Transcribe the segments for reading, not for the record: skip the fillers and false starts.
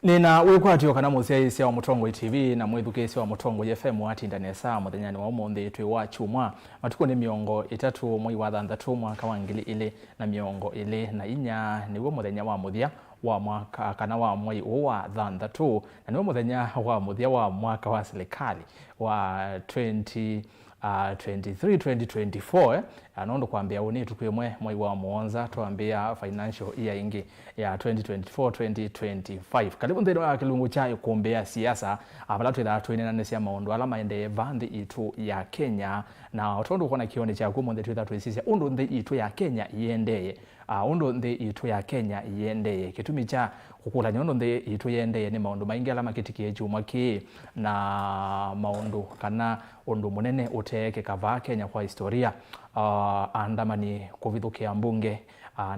Nina wikwatio kana musia wa Mutongo TV na mwithukisi wa Mutongo FM watindane saa muthenyani wa umuthi twi wa chumwa matuko ni miongo 3 mwei wa thanthatu mwaka wa 2024 niwo muthenya wa muthia wa mwaka kana wa mwei wa thanthatu na niwo muthenya wa muthia wa mwaka wa serikali wa 2024 anondo kwambia uni tukwimwe mwei wa muonza tuambia financial year ingi ya 2024-2025 karibu nthino ya kilungu cha kuombea siasa abala twitha twinenanisia maundu ala maende vanthi itu ya Kenya na otondo kona kione cha kumo nthi twitha twisisia undu nthi itu ya Kenya iendeye undu nthi itu ya Kenya iendeye kitumi cha kukula nyondo nthi itu iendeye ni maundu maingi ala makitikie chuma ki na maundu kana undu munene uteke kava Kenya kwa historia andamani kuvithukia mbunge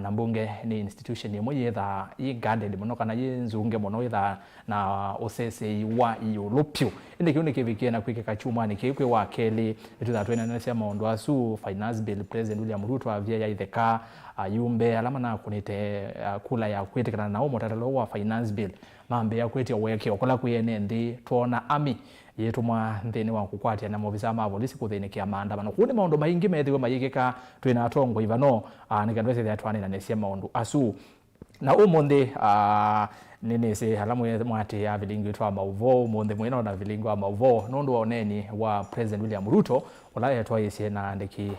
na mbunge ni institution imwe yetha i guarded muno kana yenzunge muno yetha na osese wa Europeo indi kiuni kivikie na kwike kachuma ni kikwe wa keli etutha twenanisia maundu asu finance bill president William Ruto avia ya itheka yumbe alama na kunite kula ya kwitikana na umutatalo wa finance bill mambe ya kwete weke okola kuyene ndi tuona ami yetumwa nthini wa kukwatia na movisa ma polisi kuthinikia maandamano kuni maundu maingi methiwe mayikika twina tongo ivano nikandwese ya twani na nesia maundu asu na umuthi nini se halamu mwati ya vilingi twa mauvo umuthi mwina na vilingi wa mauvo nondu oneni wa president William Ruto ulaya twaise na ndiki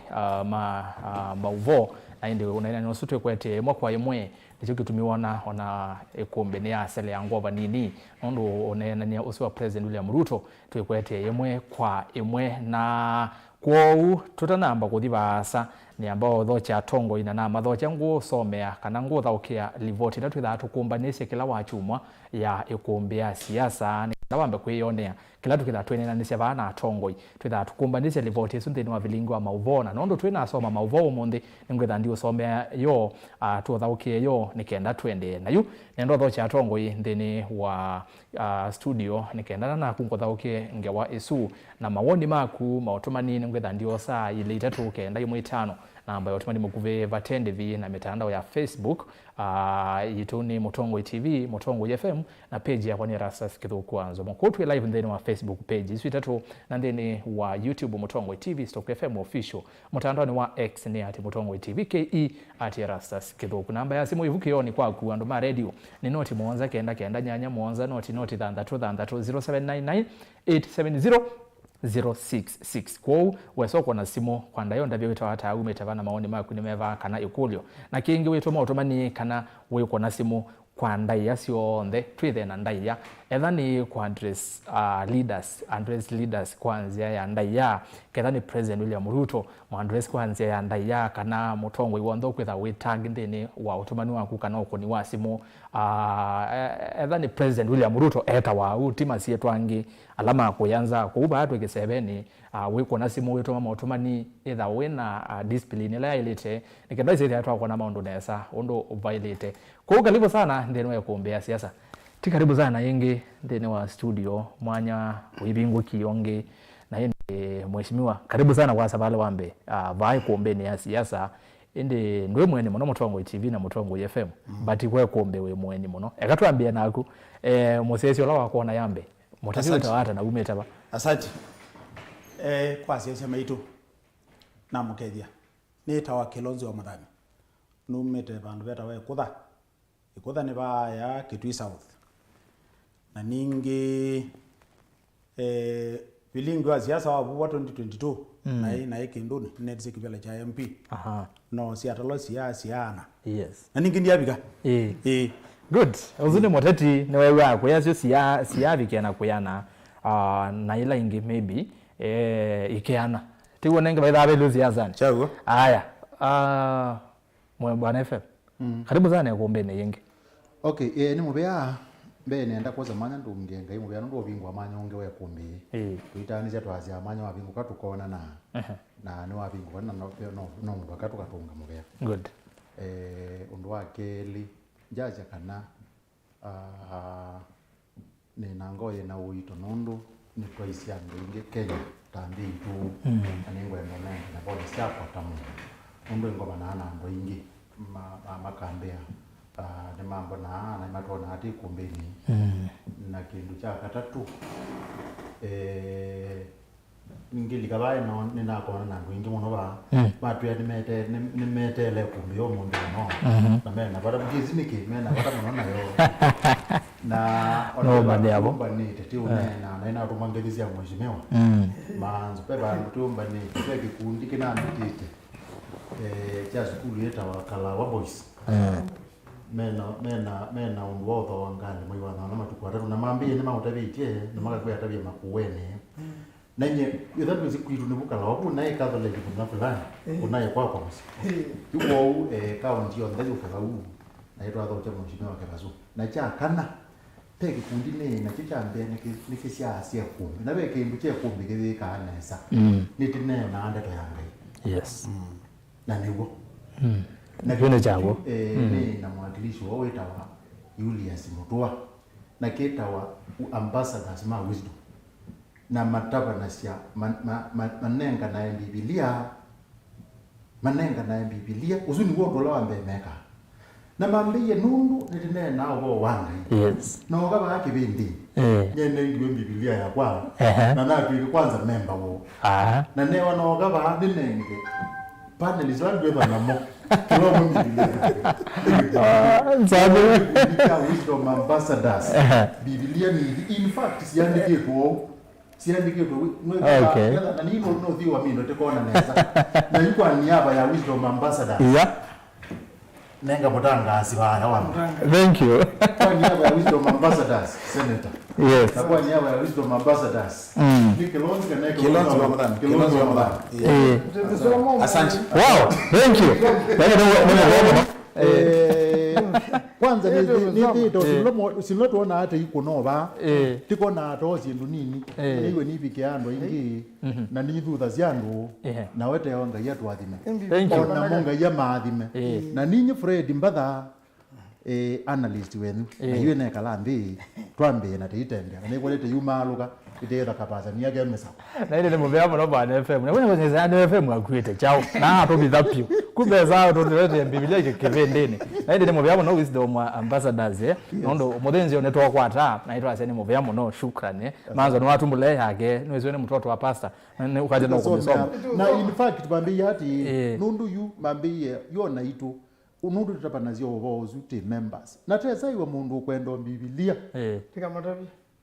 mauvo na indi unaina nosutwe kwete mwakwa imwe nicho kitumiwa ona ekombe ni asele ya ngova nini nondu onena ni usiwa president William Ruto twekwete imwe kwa imwe na kwou tutanamba kuthivasa ni ambao thocha tongo ina na mathocha nguo somea kana nguo thaukia livoti na twitha tukumbanishe kila wachumwa ya ekombe ya siasa ni ndawambe kwiyonea kila tukitha twenenanisia vana tongoi twitha tukumbanishe livoti isu nthini wa vilingi wa mauvona nondo twina asoma mauvo umuthi ningwitha ndi usomea yo tuthaukie yo nikenda twende nayu nendo thocha tongoi nthini wa studio nikenda na kungothaukie ngewa isu na mawoni maku mautumani ningwitha ndio saa ile 3 kenda 5 namba yotumani mukuve vatende vi na mitandao ya Facebook yituni Mutongo TV, Mutongo FM na page ya kwani Rastas Kithuku Anzo. Mkotu live ndeni wa Facebook page. Isu itatu na ndeni wa YouTube Mutongo TV, Stock FM official. Mutandao ni wa X ni ati Mutongo TV KE ati Rastas Kithuku. Namba ya simu ivuki yoni kwa kuandu ma radio. Ni noti muonza kenda nyanya muonza noti thandatu 0799 870 066 kwou wesoko na simu kwanda yo ndavyo wita wata umetavana maoni maku nimeva kana ikulyo na kingi witu mautomani kana wiko na simu kwa ndaiya sio ndhe twithe na ndaiya ethani kwa address leaders kwanzia ya ndaiya kethani president William Ruto mu address kwanzia ya ndaiya kana Mutongo iwontho kwitha witag ndini wa utumani waku kana ukoni wa simu ethani president William Ruto eta wa utima sietwangi alama kuyanza kuuba atu kisebeni wiko na simu wetu mama utumani etha wina discipline la ilite nikenda ise atu akona maundu nesa undo violate kwa karibu sana ndeno ya kuombea siasa tikaribu sana yengi ndeno wa studio mwanya uibingu kionge na yende mheshimiwa karibu sana kwa sababu wambe vai kuombeni ya siasa ende ndwe mwene muno Mutongo TV na Mutongo FM but kwa kuombe we mwene muno ekatwambia naku musesi ola wakona yambe mutasi utawata na umetaba asante kwa siasa maitu na mukethia ni tawa Kilonzo wa Muthami numete bandu beta we ikutha ni baya Kitui South na ningi vilingi wa siasa wa 2022 na ikinduni netsi kibela cha MP no siatalo siana yes na ningi ndiabika good uzune moteti ni wewe wako yasio siavike na kuyana na ila ingi maybe ikiana tiwo nenge baitha belu siasa chago aya Bwana FM karibu sana kuombeni yengi okay ni mubea mbe nenda kwa zamanya ndumgenga mubea ndo bingwa amanya we kumbi tuitanije twazi amanya wabingu katukona na ni wabingu na no mbakatu katunga mubea good undu wakeli jaja kana ni nangoye na uito nundu ni twaisia nginge Kenya tambi tu anengwe na bodi sako tamu undu ngoma na ando ingi makambea ni mambo na matona hati kumbini na kindu cha katatu ngili kabaye no ninakona na wingi muno ba batu ya nimetele kumbi yo mundu no na mena bada mgizi niki mena bada muno na yo na no bade abo bani tete unena na ina rumangelizi ya mheshimiwa manzo pe ba mtu mbani pe kikundi kina ndite cha skulu yeta wakala wa boys mena unwotho wangani mwi wana na matukwara na mambie ni mautabitie na magakwya tabia makuwene nanye yotatu zikwitu ni bukala wabu naye Catholic kuna fulani unaye kwa msi yuko kaunti on ndayo kawu na yetu atho cha mheshimiwa Kerazu na cha kana peke kundi ne na chichambe ni kisia asia kumbi na beke mbuche kumbi kile kanesa nitine na anda to yangai yes na niwo na kile chako ni na mwakilishi wao etawa Julius Mutua na ketawa ambassadors ma wisdom na mataba na sia manenga na Biblia uzuni wo dola mbemeka na mambiye nundu nitine na wo wangai yes no kaba kibindi nyene ndiwe Biblia ya kwa na na kwanza member wo na ne wana kaba ninenge panel is one way na mo kilo Biblia sabe wisdom ambassadors Biblia ni in fact siandike ko okay na ni no thiwa mimi ndo tekona neza na yuko niaba ya wisdom ambassadors nenga botanga asibaya wangu thank you kwa niaba ya wisdom ambassadors senator yes na kwa niaba ya wisdom ambassadors ni Kilonzo Ramadhan Asante. Wow, thank you. Kwanza ni silotuona hata iko nova tiko na tozi ndunini niwe nibike ando ingi na nithutha ciandu na wete wanga yetu athime na monga ya maathime na ninyi Fred Mbatha analyst wenu na hiyo ne kalambi twambe na teitende na ikolete yumaluka itera kapaza ni yake mesa na ile muvya muno bana FM na wewe unaweza FM akwete chao na to bidhapio kumbe zao to lete Biblia kivendeni na ile muvya muno wisdom ambassadors nondo mudenzi onetwa kwata na itwa aseni muvya muno shukrani manzo ni watu mbule yake niwezwe mtoto wa pastor na ukaje na kumsoma na in fact bambi hati nundu yu mambi yona itu unundu tutapanazio bozo te members na tesa iwe mundu kwenda Biblia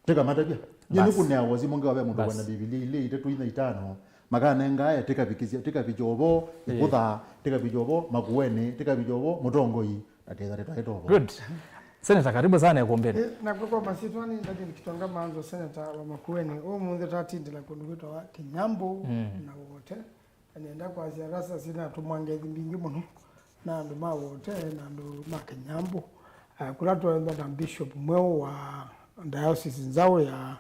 teka matabia nyeni kunya wazi monge wabe mundu kwenda Biblia ile itetu ina itano magana ngaya teka bikizia teka bijobo ikutha teka bijobo makuene teka bijobo mutongoi na tesa reto good Senator karibu sana kuombeni na kwa masitwani ndani kitonga manzo Senator wa makueni o mundu tatindi la kundu wa Kinyambo na wote anaenda kwa ziarasa sina tumwange mbingi muno na ndo mawote na ndo Kinyambo kulatu enda na bishop mweo wa diocese nzao ya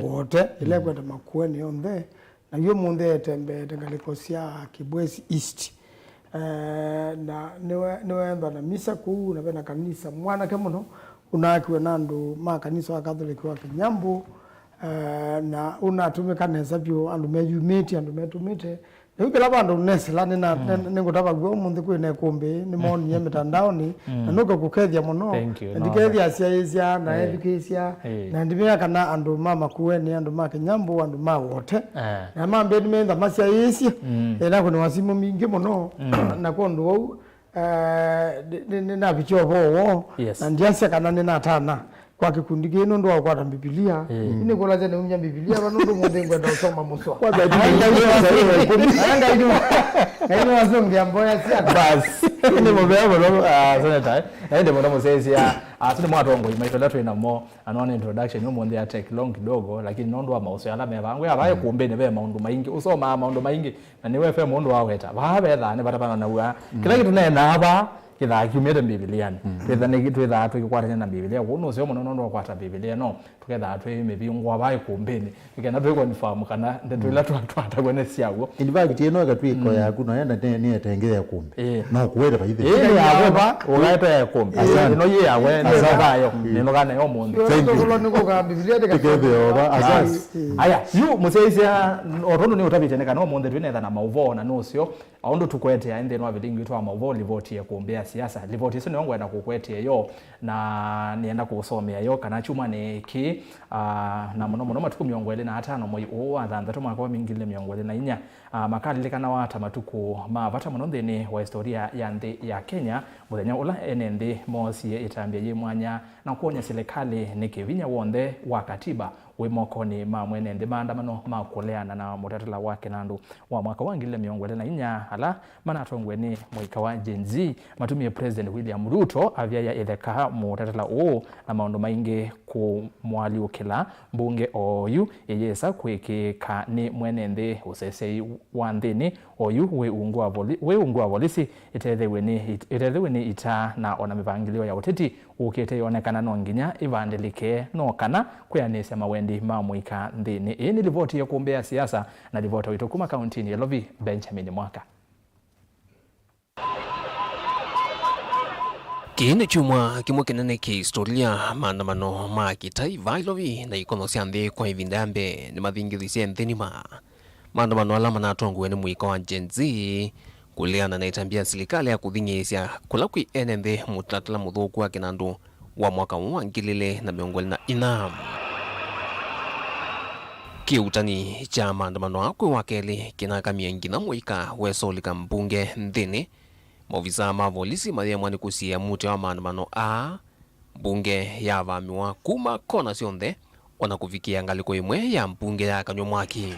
wote ile kwa makueni onde na yo munde tembe tengalikosia Kibwezi East na niwe enda na misa kuu na bena kanisa mwana kemuno unakiwe nando makanisa wa Catholic wa Kinyambo na unatumika neza byo andu meyumiti andu metumite nikila bandu nesela nina ningutaba gwo mundu kwine kumbi ni moni ya mitandao ni na nuko kukethia muno ndikethia cia na education na ndimia kana andu mama kuweni andu ma Kinyambo andu ma wote na mambe ni menda macia isi ena kuna wasimu mingi muno na kondu wau na bicho bo na ndiasia kana nina tana kwa kikundi kino ndo kwa Biblia ini kola tena umnya Biblia bano ndo mundengo ndo soma muso kwa sababu anga hiyo haina wazonge amboya sia basi ni mobea bano Senator ende mbona mosesi ya asante mwa tongo imaitola tuna mo anone introduction yo monde ya take long kidogo lakini nondo wa mauso yala mevangu yabaye kuombeni be maundu maingi usoma maundu maingi na niwe fe mundu wa weta babe thane batapana na wa kila kitu na aba kitha kiumete Bibiliani twetha ni gitu itha twikwaranya na Biblia uno sio muno ndo kwata Biblia no tuketha twi mibingu abaye kuombeni ikena twiko nifahamu kana ndetwila twata kwene siago in fact ino gatwiko ya kuna yenda ni etengere kumbe no kuweta ba ithe yawe ba ugaita ya kumbe asante no ye yawe ndogayo nino kana yo mundu thank you niko ka Biblia teketheo asante aya yu museisia otondo ni utabite ne kana mundu twinetha na mauvo na no sio aundu tukwete ya ende no abilingi twa mauvo livotie kuombea kuombea siasa ripoti icio niongo enda kukwetia yo na nienda kusomea yo kana chuma ni ki na muno matuku 25 moi wa thanthatu mwaka wa 2024 makalilekana wata matuku mavata muno nthini wa historia ya nthi ya Kenya muthenya ula ene nthi mosie itambia yi mwanya na kuonya serikali ni kivinya wonthe wa katiba wi mokoni ma mwene nthi maandamano ma kuleana na mutatala wake nandu wa mwaka wa 2024 ala manatongwe ni mwika wa Gen Z matumie President William Ruto avyaya itheka mutatala na maundu maingi kumwaliukila mbunge oyu yeyesa kwikika ni mwene nthi usesei wa nthini oyu we ungu wa polisi itethiwe ni ita na ona mivangilio ya uteti ukite yonekana no nginya ivandilike no kana kwianisya mawendi ma mwika nthini. Hii ni ripoti ya kuombea siasa na ripoti witu kuma kauntini ya Lovi Benjamin Mwaka. Kini chumwa kimwe kinene ki historia maandamano ma kitaifa Lovi na ikono cia nthi kwa ivinda mbe ni mathingithisye nthini maandamano ala manatongwe ni mwika wa Gen Z kuleana na itambia serikali ya kuthingisya kula kwi ene nthi mutatala muthuku wa kinandu wa mwaka wa 2024. Kiutani cha maandamano akwe wa keli kinakamia ngina mwika wesolika mbunge nthini maofisa ma polisi mathia ni kusia mute wa maandamano mbunge ya vamiwa kuma kona cionthe ona kufikia ngaliko imwe ya mbunge ya Kanywa Mwaki.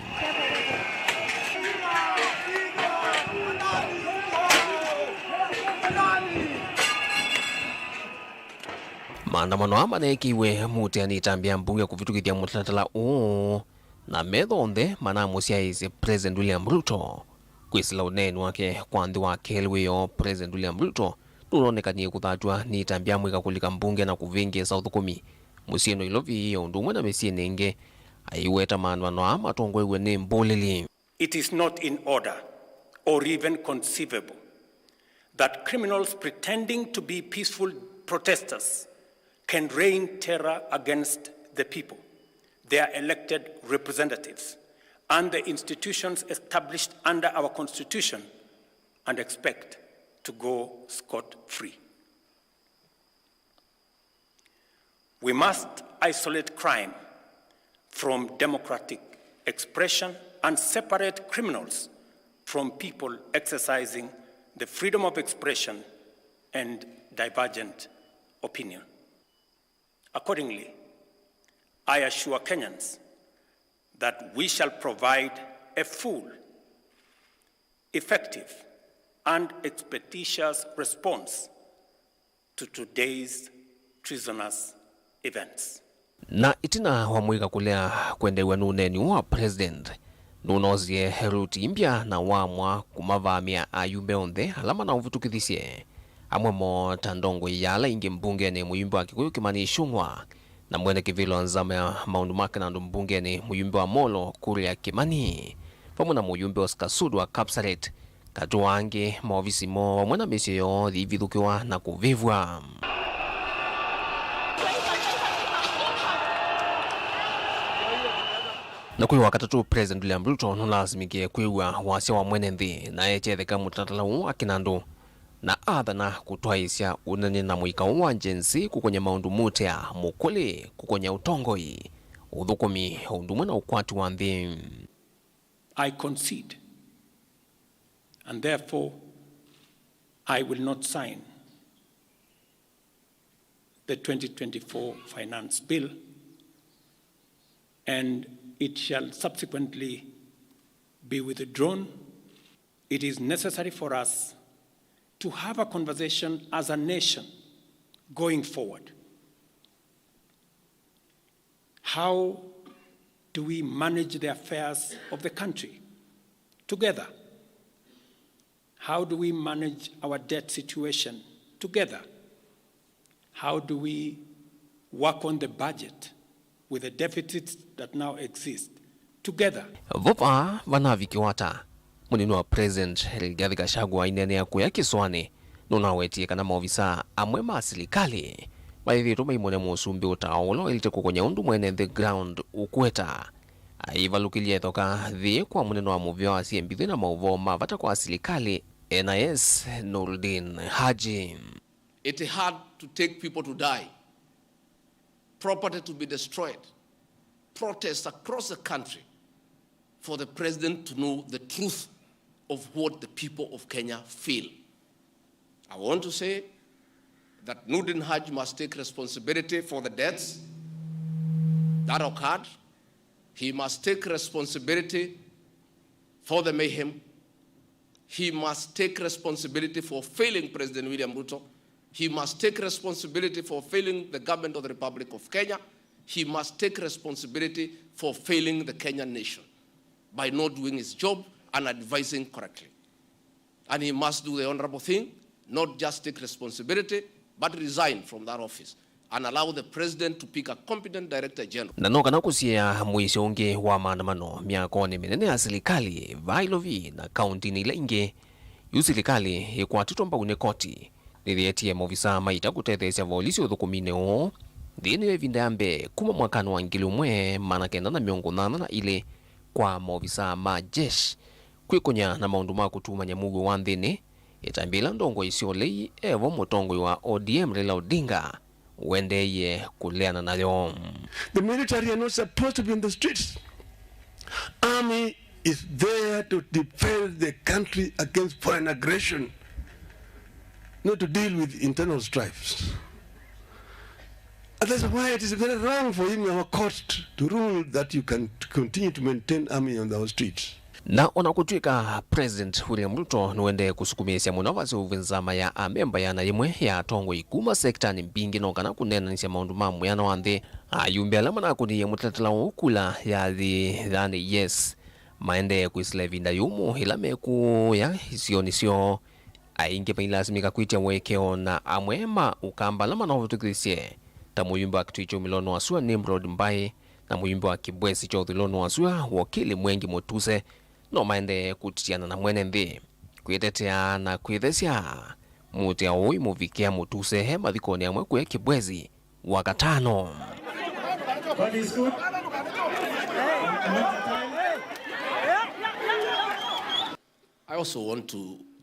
Maandamano amanekiwe mute ni tambia mbunge kuvitukithia mutatala na methonthe manamusiaise President William Ruto kwisila unene wake kwa nthi wa kelwiyo. President William Ruto nuronekanie kuthatwa ni tambia mwika kulika mbunge na kuvingi South Kumi musieno Ilovi ya undumwe na mesiene inge aiweta maandamano amatongwewe ni mboleli. It is not in order or even conceivable that criminals pretending to be peaceful protesters can rain terror against the people, their elected representatives, and the institutions established under our Constitution and expect to go scot-free. We must isolate crime from democratic expression and separate criminals from people exercising the freedom of expression and divergent opinion. Accordingly, I assure Kenyans that we shall provide a full, effective, and expeditious response to today's treasonous events. Na itina wa mwika kulea kwendewa nuneni wa President nunozie heruti mpya na wamwa kumavamia ayumbe onthe alama na uvitukithisye amwe mo tandongo yala ingi mbunge ni muyumbe wa Kikuyu Kimani Ichung'wa na mwene kivilo nzama ya maundu make na mbunge ni muyumbe wa Molo Kuria Kimani pamoja na muyumbe Oscar Sudi wa Kapsaret katuange maofisi mo wamwena misio yo thivithukiwa na kuvivwa. Na kwi wakatatu President William Ruto nulazimikie kwiwa wasya wa mwene nthi na echetheka mutatala wa kinandu na athana kutwaisya unene na mwika wa Gen Z kukonya maundu mutea mukuli kukonya utongoi uthukumi undumwe na ukwati wa nthi. I concede, and therefore I will not sign the 2024 finance bill, and it shall subsequently be withdrawn. It is necessary for us to have a conversation as a nation going forward. How do we manage the affairs of the country together? How do we manage our debt situation together? How do we work on the budget with the deficits that now exist together? Vopa vanavikiwata munini wa President Rigathi Gachagua inenea kuya kiswani nunawetie kana maofisa amwe ma serikali maithito maimone musumbi utaolo ilite kukonya undu mwene the ground ukweta aivalukilie thoka thi kwa munene wa muvyo wa CMB na mauvo mavata kwa serikali NIS Nurdin Haji. It is hard to take people to die, property to be destroyed, protests across the country for the president to know the truth of what the people of Kenya feel. I want to say that Nurdin Haji must take responsibility for the deaths that occurred. He must take responsibility for the mayhem. He must take responsibility for failing President William Ruto. He must take responsibility for failing the government of the Republic of Kenya. He must take responsibility for failing the Kenyan nation by not doing his job and advising correctly. And he must do the honorable thing, not just take responsibility, but resign from that office and allow the president to pick a competent director general. Nanoka na kusia mwisho unge wa maandamano miakoni minene ya serikali vailovi na kaunti ni inge yu serikali ikwatitwa mpagune koti nithietie movisa maita kutetheesya volisi uthukumine o thini evinda yambe kuma mwakano wa 1982 kwa movisa ma jeshi kwikonya na maundu ma kutumanya mugu wa nthini itambila ndongo isio lei evo mutongo wa ODM Raila Odinga wendeye kuleana nayo. The military are not supposed to be in the streets. Army is there to defend the country against foreign aggression, not to deal with internal strifes. And that's why it is very wrong for him, our court, to rule that you can continue to maintain army on our streets. Na onakutwika President William Ruto nuende kusukumisya munavazi uvinzama ya amemba yana yemwe ya tongo ikuma sekta ni mbingi nokana kunena nisya maundu mamu yana wanthe ayumbi alama na kuni ya mutatala ukula ya thani yes maende kuisila vinda yumu ilameku ya hisio ainge pailasimika kuitia mwekeo na amwema ukamba alama na uvutukisye ta muyumbi wa kituicho milono wasua Nimrod Mbaye na muyumbi wa Kibwesi cho thilono wasua wakili Mwengi Mutuse no maende kutiana na mwene nthi kwitetea na kwithesya mutia ui muvikia Mutuse he mathikoni amwe kwe Kibwezi wakatano. I also want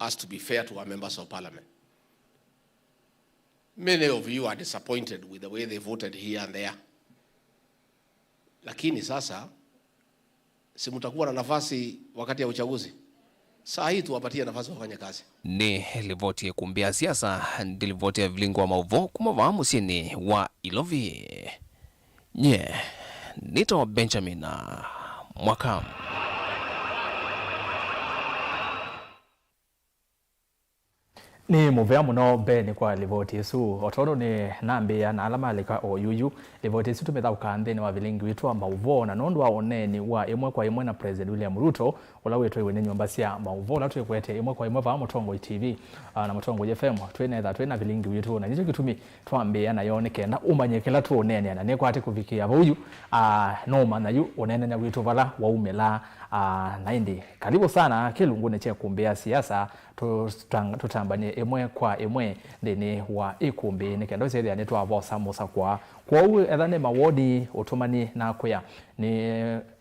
us to be fair to our members of parliament. Many of you are disappointed with the way they voted here and there. Lakini sasa si mtakuwa na nafasi wakati ya uchaguzi. Saa hii tuwapatie nafasi wafanye kazi. Ni livoti kumbia siasa ndilivoti ya vilingo wa mauvo kumava musini wa Ilovi. Nito Benjamin Mwakamu. Ni muvea muno beni kwa livoti isu otono ni nambia na alama alika o yuyu livoti isu tumetha ukandhini wa vilingi witu wa mauvo na nondu wa oneni wa imwe kwa imwe na President William Ruto ula wetu iwe nyumba sia mauvo la tuwekwete imwe kwa imwe va Mutongo TV na Mutongo FM twena vilingi witu na nicho kitumi twambia na yone kenda umanyekela tu oneni na neko ati kuvikia vuyu noma na yu onene na witu vala wa umela naindi karibu sana kilungune che kumbea siasa tutambanie imwe kwa imwe ndini wa ikumbi nikenda sezi ya netu avosa musa kwa uwe edhane mawodi utumani na kuya ni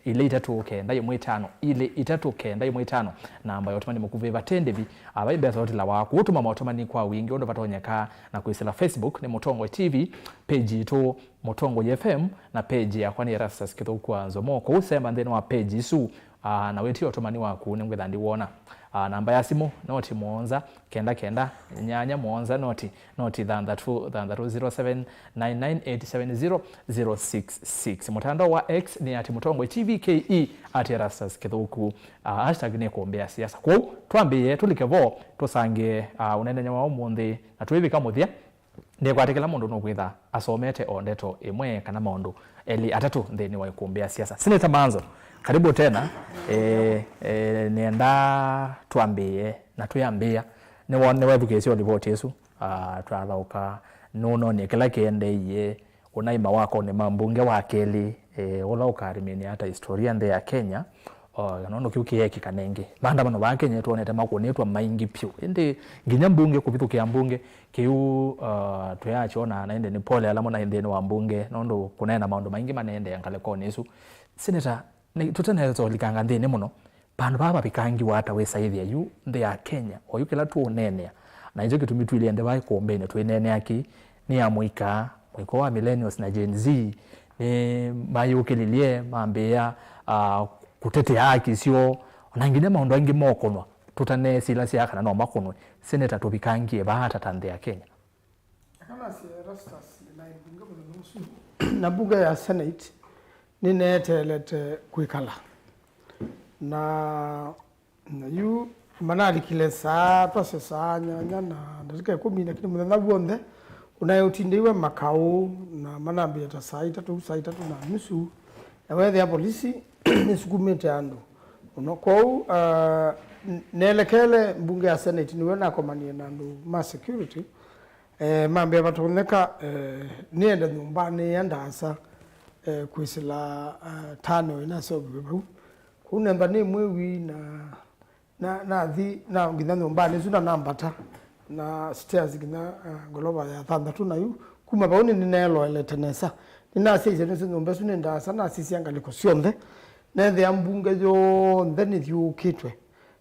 ile itatu kenda imwe tano ile itatu kenda imwe tano na ambayo utumani mkuviva tendevi abaibe sauti la waku utuma mautumani kwa wingi ondo vatonyeka na kuisila Facebook ni Mutongo TV page to Mutongo FM na page ya kwani Erastus Kithuku Nzomoko usema ndeni wa page isu na weti otomani waku ningwetha ndiwona namba ya simu noti muonza kenda nyanya muonza noti 0799870066 mutandao wa X ni @Mutongo TVKE @Erastus Kithuku hashtag ni kuombea siasa kwa twambie tulikevo tusange unene nyama umundi na tuivika muthia ndi kwatikila mundu no kwitha asomete ondeto imwe kana maundu eli atatu ndeni wa kuombea siasa Senator Manzo karibu tena nienda tuambie na tuyambia ni wone wethukesio ripoti yesu twalauka nuno ni kila kiende ye unaima wako ni mambunge wa keli ula ukarimini hata historia nde ya Kenya nono kiukie kikanenge maandamano ba Kenya tuonete makonetwa maingi pyu ende nginya mbunge kupithukia mbunge kiu tuyachona naende ni pole alamo na ende ni wa mbunge nondo kunena maundu maingi manende yankale koni yesu Senator ni tutenezo likanga ndini muno pandu baba bikangi wata we saithi yu they are Kenya oyu kila tu onenea na hizo kitumi tu iliende bai kuombene tu enenea ki ni ya mwiko wa millennials na Gen Z ni mayukililie mambea kutete haki sio onangine maondo angi mokonwa tutane sila sia kana no makonwe senator to bikangi bahata tande ya Kenya kana si rastas na bunge bunusu na bunge ya Senate ninetelete kuikala na yu manali kile saa processa nyanya na ndike 10 lakini muthenga buonde unayotindiwe makao na manambia ta saa 3 na nusu na wethe ya polisi nisukumite andu unokou nelekele bunge ya Senate niwe na komania na andu ma security mambe batoneka nienda nyumbani yandasa kwisila tano inaso bibu kunemba ni mwewi na ngina nyumbani zuna nambata na stairs gina goloba ya thandatu nayu kuma bauni ninelo eletenesa nina sije nese nyumba sunenda sana sisi angaliko sionde nethe ambunge yo ndeni thiukitwe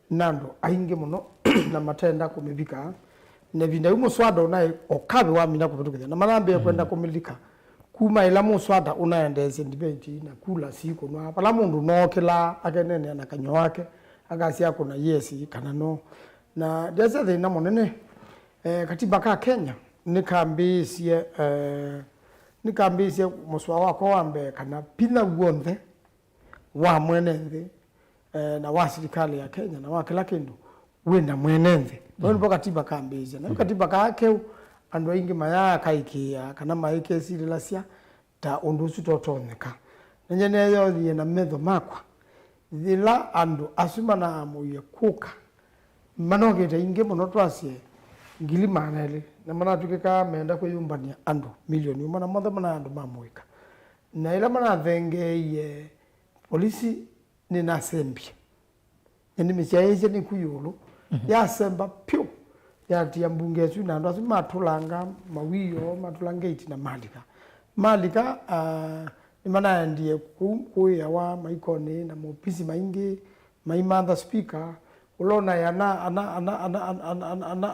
nando ainge muno na matenda kumibika ne binda umuswada unai okabe wa mina kubitukithia na marambe kwenda kumilika kuma ila muswada unaendeze debate na kula siku no pala mundu no kila akenene na kanyo wake agasi yako na yes kana no na desa thina munene katiba ka Kenya nikambisie muswa wako wambe kana pina guonthe wa mwenenthi na wa serikali ya Kenya na wa kila kindu wenda mwenenthi ndio katiba kambije na katiba kake andu aingi maya kaikia kana maike sirilasia ta undusu totoneka nyene yo thie na metho makwa thila andu asuma na amuye kuka manogete ingi muno twasie ngili manele na mana tukika menda kuyumbania andu milioni mana mothe mana andu mamuika na ila mana thengeye polisi ni nasembia ni michaije ni kuyulu ya semba pyo ya tia mbunge su na ndo matulanga mawiyo matulangeti na malika ni mana ndiye kuya wa maikoni na mopisi maingi maimanda speaker ulona yana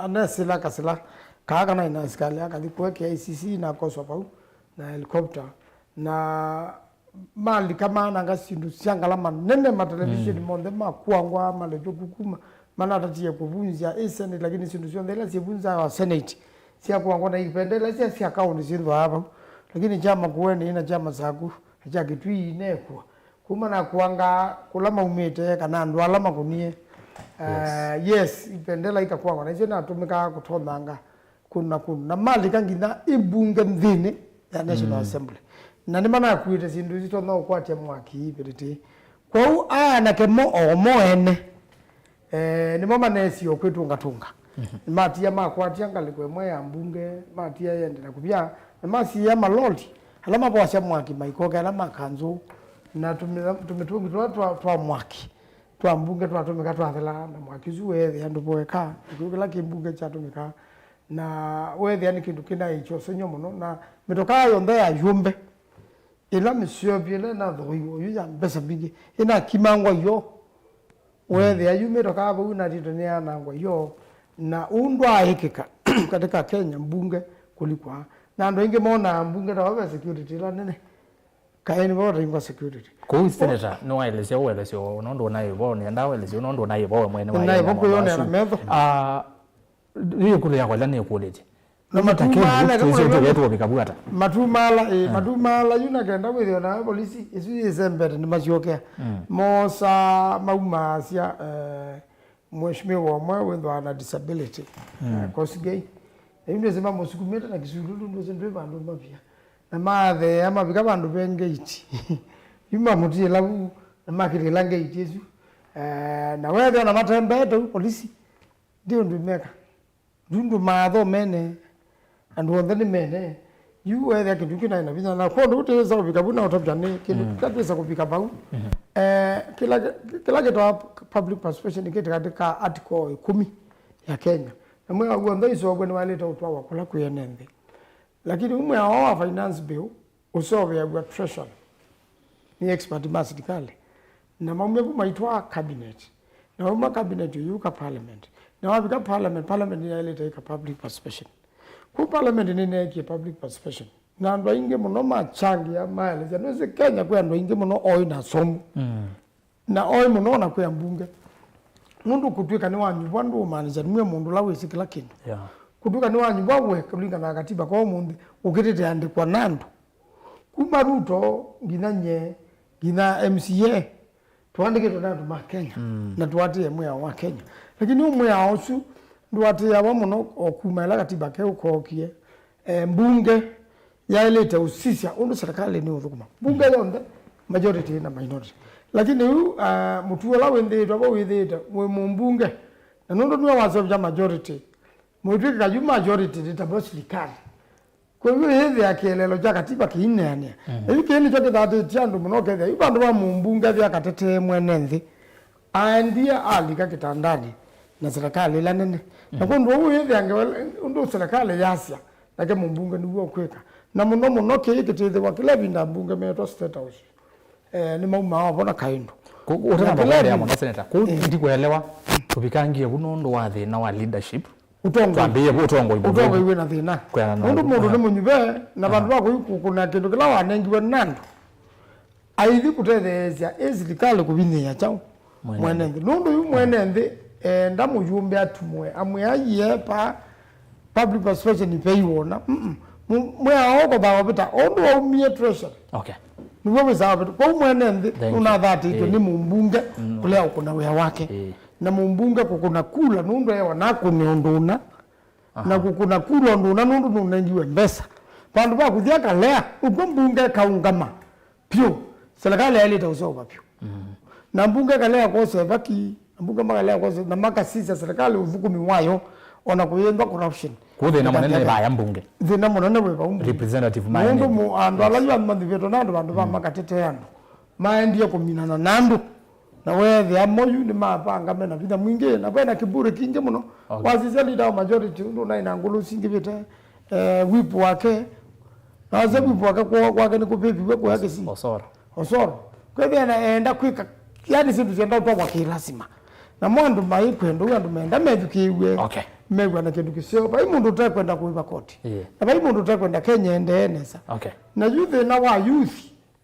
ana sila kasila kaga na ina skali akadikwe KICC na koso pau na helicopter na malika mana ngasindu siangala manene ma television monde makuangwa malejo kukuma mana tatie kuvunja Senate lakini sindu sio ndela sivunja wa Senate sia kuangwa na ipendela sia kaunti zindu hapa lakini chama kuweni ina chama saku cha kitwi inekwa kuma na kuanga kulama umete kana ndo alama kunie yes ipendela ikakuangwa na jena tumika kutonanga kuna na malika ngina ibunge mthini ya National Assembly na ni mana kuite sindu zito no kwatia mwaki ibiriti kwa ana kemo omoene ni mama nesi okwetu ngatunga matia makwatia ngalikwe mwe ya mbunge matia yende na kubya na masi ya maloli alama kwa sha mwaki maikoga alama kanzo na tumetungi twa mwaki twa mbunge twatumika twathela na mwaki zuwe yandu boeka kugila kimbunge cha tumika na wethi yani kindu kina icho senyo muno na mitoka yonde ya yumbe ila misio bile na dhoyo yuja mbesa bigi ina kimangwa yo wethi ayume toka bu na titonia na ngwa yo na undwa hikika katika Kenya mbunge kulikwa na ndo inge mona mbunge tawa security la nene kaeni bora ingwa security ko senator no elesio nondo na ibo ni ndawe elesio nondo na ibo mwene wa na ibo kuyone na metho niyo kule yakwa lani kuleje no matakeni tuzo yetu bikabuata matumala yuna kenda withio na polisi isu isembere ni maciokea mosa mauma cia mheshimiwa mwe wendwa na disability Kosgei ndio sema musukumeta na kisululu ndio sendwe bandu mafia na mathe ama bika bandu bengeiti yuma mutie labu na makiri langeiti yesu na wewe na matembe to polisi ndio ndumeka dundu matho mene and wondeni mene you wewe kitukina ina visa na kondo utaweza kubika buna utapjane kitaweza kubika bau kila kitu public participation katika article 10 ya Kenya na mwe wagwanda iso gwene waleta utwa wakula kuyenende lakini umwe wa finance bill usowe ya treasury ni expert masidikale na maumia kumaitwa cabinet na uma cabinet yuka parliament na wabika parliament ya ile taika public participation ku parliament ni neki public participation na ndo inge muno machangi ya maeleza no se Kenya kwa ndo inge muno oi na somu na oi muno na kwa mbunge mundu kutwika ni wanyu ndu manager mwe mundu lawe sikila kindu kutuka ni wanyu bawe kulinga na katiba kwa mundu ukitete andikwa nandu kuma Ruto gina MCA tuandike tunatu ma Kenya na tuatie mwe wa Kenya lakini umwe aosu nduatie abo muno okumela katiba ke ukokie mbunge ya ilete usisia undu serikali ni uthukuma bunge yonde majority na minority lakini mutuola wende abo withita mwe mbunge na nundu ni wazo ya majority mwitwika yu majority litabosilikali kwa hiyo hivi akelelo cha katiba kiinene hivi kini chote date tiandu mnoke hivi bandu ba mbunge vya katete mwenenzi andia alika kitandani na serikali la nene na kwa ndo hivi ndo serikali yasia lake mbunge ni kweka na muno kiti wa kila binda mbunge meto state house ni mauma wabona kaindo utana bagari ya mwana senator ku ndikuelewa tubikangie bunondo wa thina wa leadership twambie utongo iwe na thina mundu mundu ni munyube na bandu bako kuna kindu kila wanengiwe nandu aithi kutethezia ezirikali kubinya chao mwenende nundu yu mwenende ndamuyumbe atumwe amwe aye pa public participation ipeiwona mwe aoko bawa bita ondo umie treasure niwe wizao kwa mwenende unadhati ni mbunge kule kuna wea wake na mbunge kukuna kula nundu ewa naku nionduna na kukuna kula onduna nundu nunengiwe mbesa pandu ba kuthiaka lea uko mbunge kaungama pio serikali ya ileta usoba pio na mbunge kalea kose vaki mbunge makalea kose na maka sisa serikali uvukumi wayo ona kuyenda corruption kude na manene baya mbunge thina munene we baumbu representative mine nundu andu alayu amandhiveto nandu bandu ba makatete yandu maendia kuminana nandu na wewe amoyu ni mapanga mena vida mwingi na bena kiburi kingi muno wasizia leader majority ndo na inangulu singi vita wipu wake na wipu wake kwa ni kupepi kwa yake si osoro kwa hivyo anaenda kwika yani sindu zienda kwa lazima na mwandu maikwendo yandu menda medukiwe megwa na kindu kisio bai mundu takwenda kuiba koti na bai mundu takwenda Kenya endenesa na yuthe na wa youth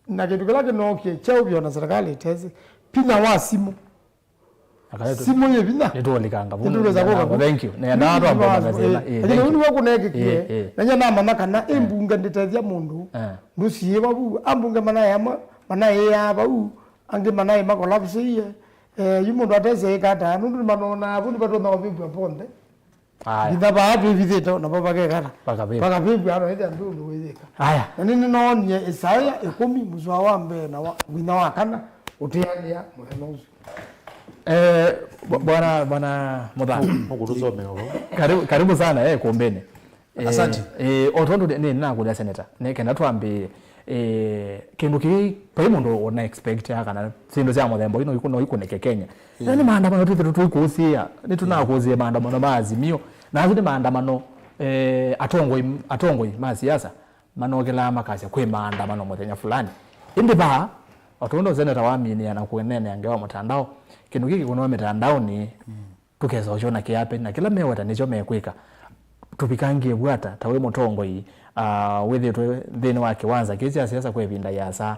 na kindu kila kinokie chao byo na serikali itezi pina wa simu ye bina nitolikanga thank you na ndaro amba zela lakini uni wako negekie na nyana mama kana embunga nditethia mundu ndusiye babu ambunga mana ya babu ange mana makolapsiye yumundu ateze kata nundu manona abundi batona obibwa ponde Githa baadhi vizito na baba kekara paka bibi ano ida ndu wezeka haya na nini nonie Isaya 10 muzwa wa mbe na wina wa kana utiania muhenozu bwana Mudhani mukuzome karibu sana kuombeni asante otondo ni nakulia senator nekenda twambi kindu ki paimundo ona expect kana sindo cia muthembo ino ikuneke Kenya yani maandamano tuikusia ni tunakuzie maandamano maazimio na azidi maandamano atongoi ma siasa manogela makasya kwe maandamano muthenya fulani indi ba otondo senator wamini ana kuenene angewa mtandao kindu kiki kuno mitandao ni tukeza ochona kiape na kila mewata nicho mekwika tupikangie bwata tawe mutongoi withitwe thini wa kiwanza kicia siasa kwebinda yasa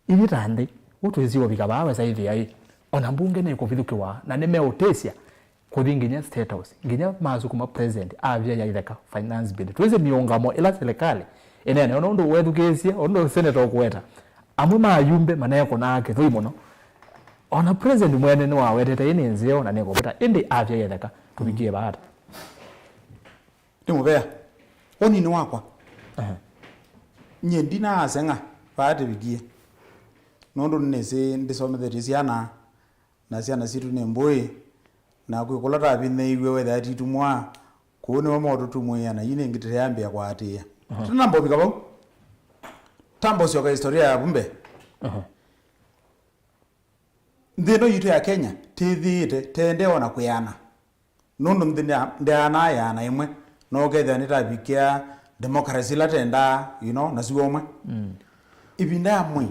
ibitande utwiziwo bikabawe saithi ai ona mbunge ne kuvithukiwa na nimeotesia kuthinginya state house nginya mazukuma president avya ya itheka finance bill tuweze miongamo ila serikali enene ona ndo wethukesia ondo senator kweta amwe mayumbe maneko nake thui muno ona president mwene ni wawetete ini nzio na neko beta indi avya ya itheka tubikie baada ndimubea oni ni wakwa nye ndina asenga baate bigie nondo nese ndisomethete ciana na ciana citu ne mbui na kwikulata bine iwe wetha titumwa kuone wa moto tumwe na ine ngitire yambia kwa atia tunambo bikabo tambo cio ka historia ya bumbe ndino yitu ya Kenya tithite tende ona kuyana nondo ndana yana imwe no getha nitabikia democracy latenda na siwomwe ibinda amwe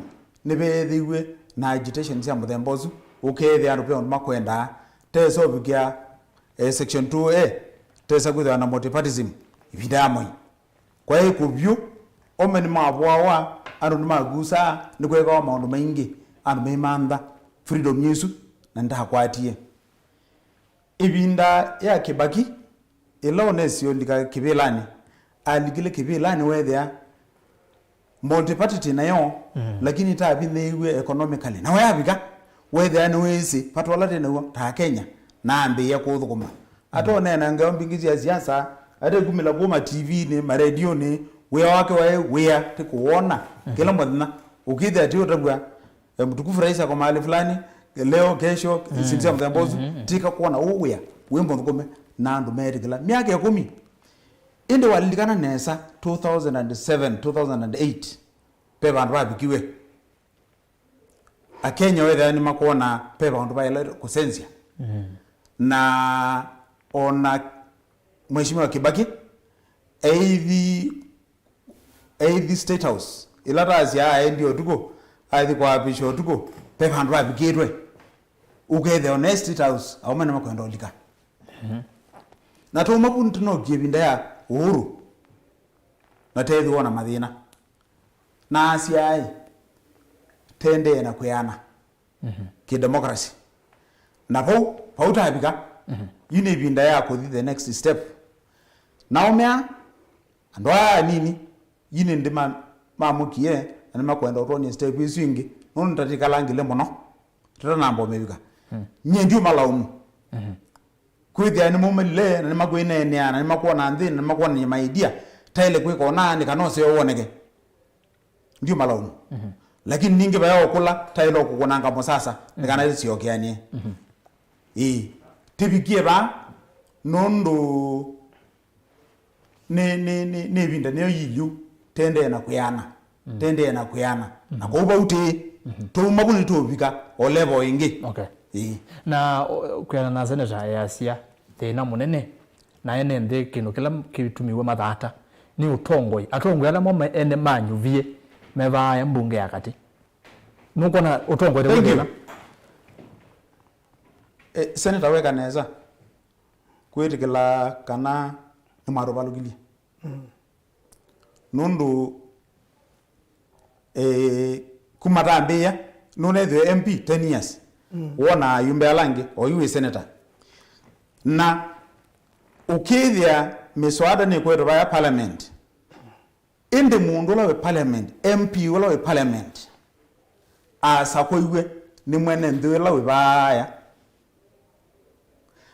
nibethiwe na agitation cia muthemba ucu ukethia andu pe makwenda teso bikia section 2A tesa kwithwa na multipartyism ibidamoi kwa hiyo kubyu omeni mabwawa andu ni magusa ni kwega maundu maingi andu memantha freedom yesu na ndakwatie ibinda ya Kibaki ilonesi olika kibilani aligile kibilani wethia multiparty nayo lakini tabithiwe economically na wayabika wethia ni wisi patwala tena ta Kenya na ambia kuthukuma atone na ngao mbingi cia siasa ate kumila kuma TV ni ma radio ni wea wake wea tikuona kila mwana ukitha ati utagwa mtukufu rais kwa mahali fulani leo kesho sinzia mtambozu tika kuona wea wimbo ngome na andu merikila miaka ya 10 inde walilikana nesa 2007 2008 pe bandu babikiwe akenya wetha ni makona pe bandu baile kusensia na ona mheshimiwa Kibaki eithi state house ilatazi ya ndio tuko aithi kwa bisho tuko pe bandu babikirwe ukethe on state house au mena makwenda olika na to mabuntu no kibinda ya uhuru na tethi wona mathina na asiai tende na kuyana ki democracy na pau tabika yine binda ya ko the next step na omea andwa nini yine ndima mamukie na makwenda otoni step iswingi nono tatika langile muno tata nambo mebika nye ndio malaumu kwithia ni mumile na makwine ne ana ni makuona nthi na makuona ni maidia taile kwiko nani kanose woneke ndio malaumu lakini ningi bayo kula taile okukunanga musasa nikana siokianie tibikie ba nondo ne binda ne yilu tende na kuyana na kuba uti to mabuni to bika o level ingi na kuyana na senator ya sia tena munene na ene nde kino kila kitumiwe mathata ni utongoi ala mama ene manyuvie meva ya mbunge yakati nuko na utongoi de senator weka neza kwetikila kana ni marubalugili nundu kumatambia nune the MP 10 years wona yumbe alange o yu senator na ukithia miswada ni kwetu ya parliament indi mundu la we parliament MP wala we parliament asa koiwe ni mwene ndwela we baya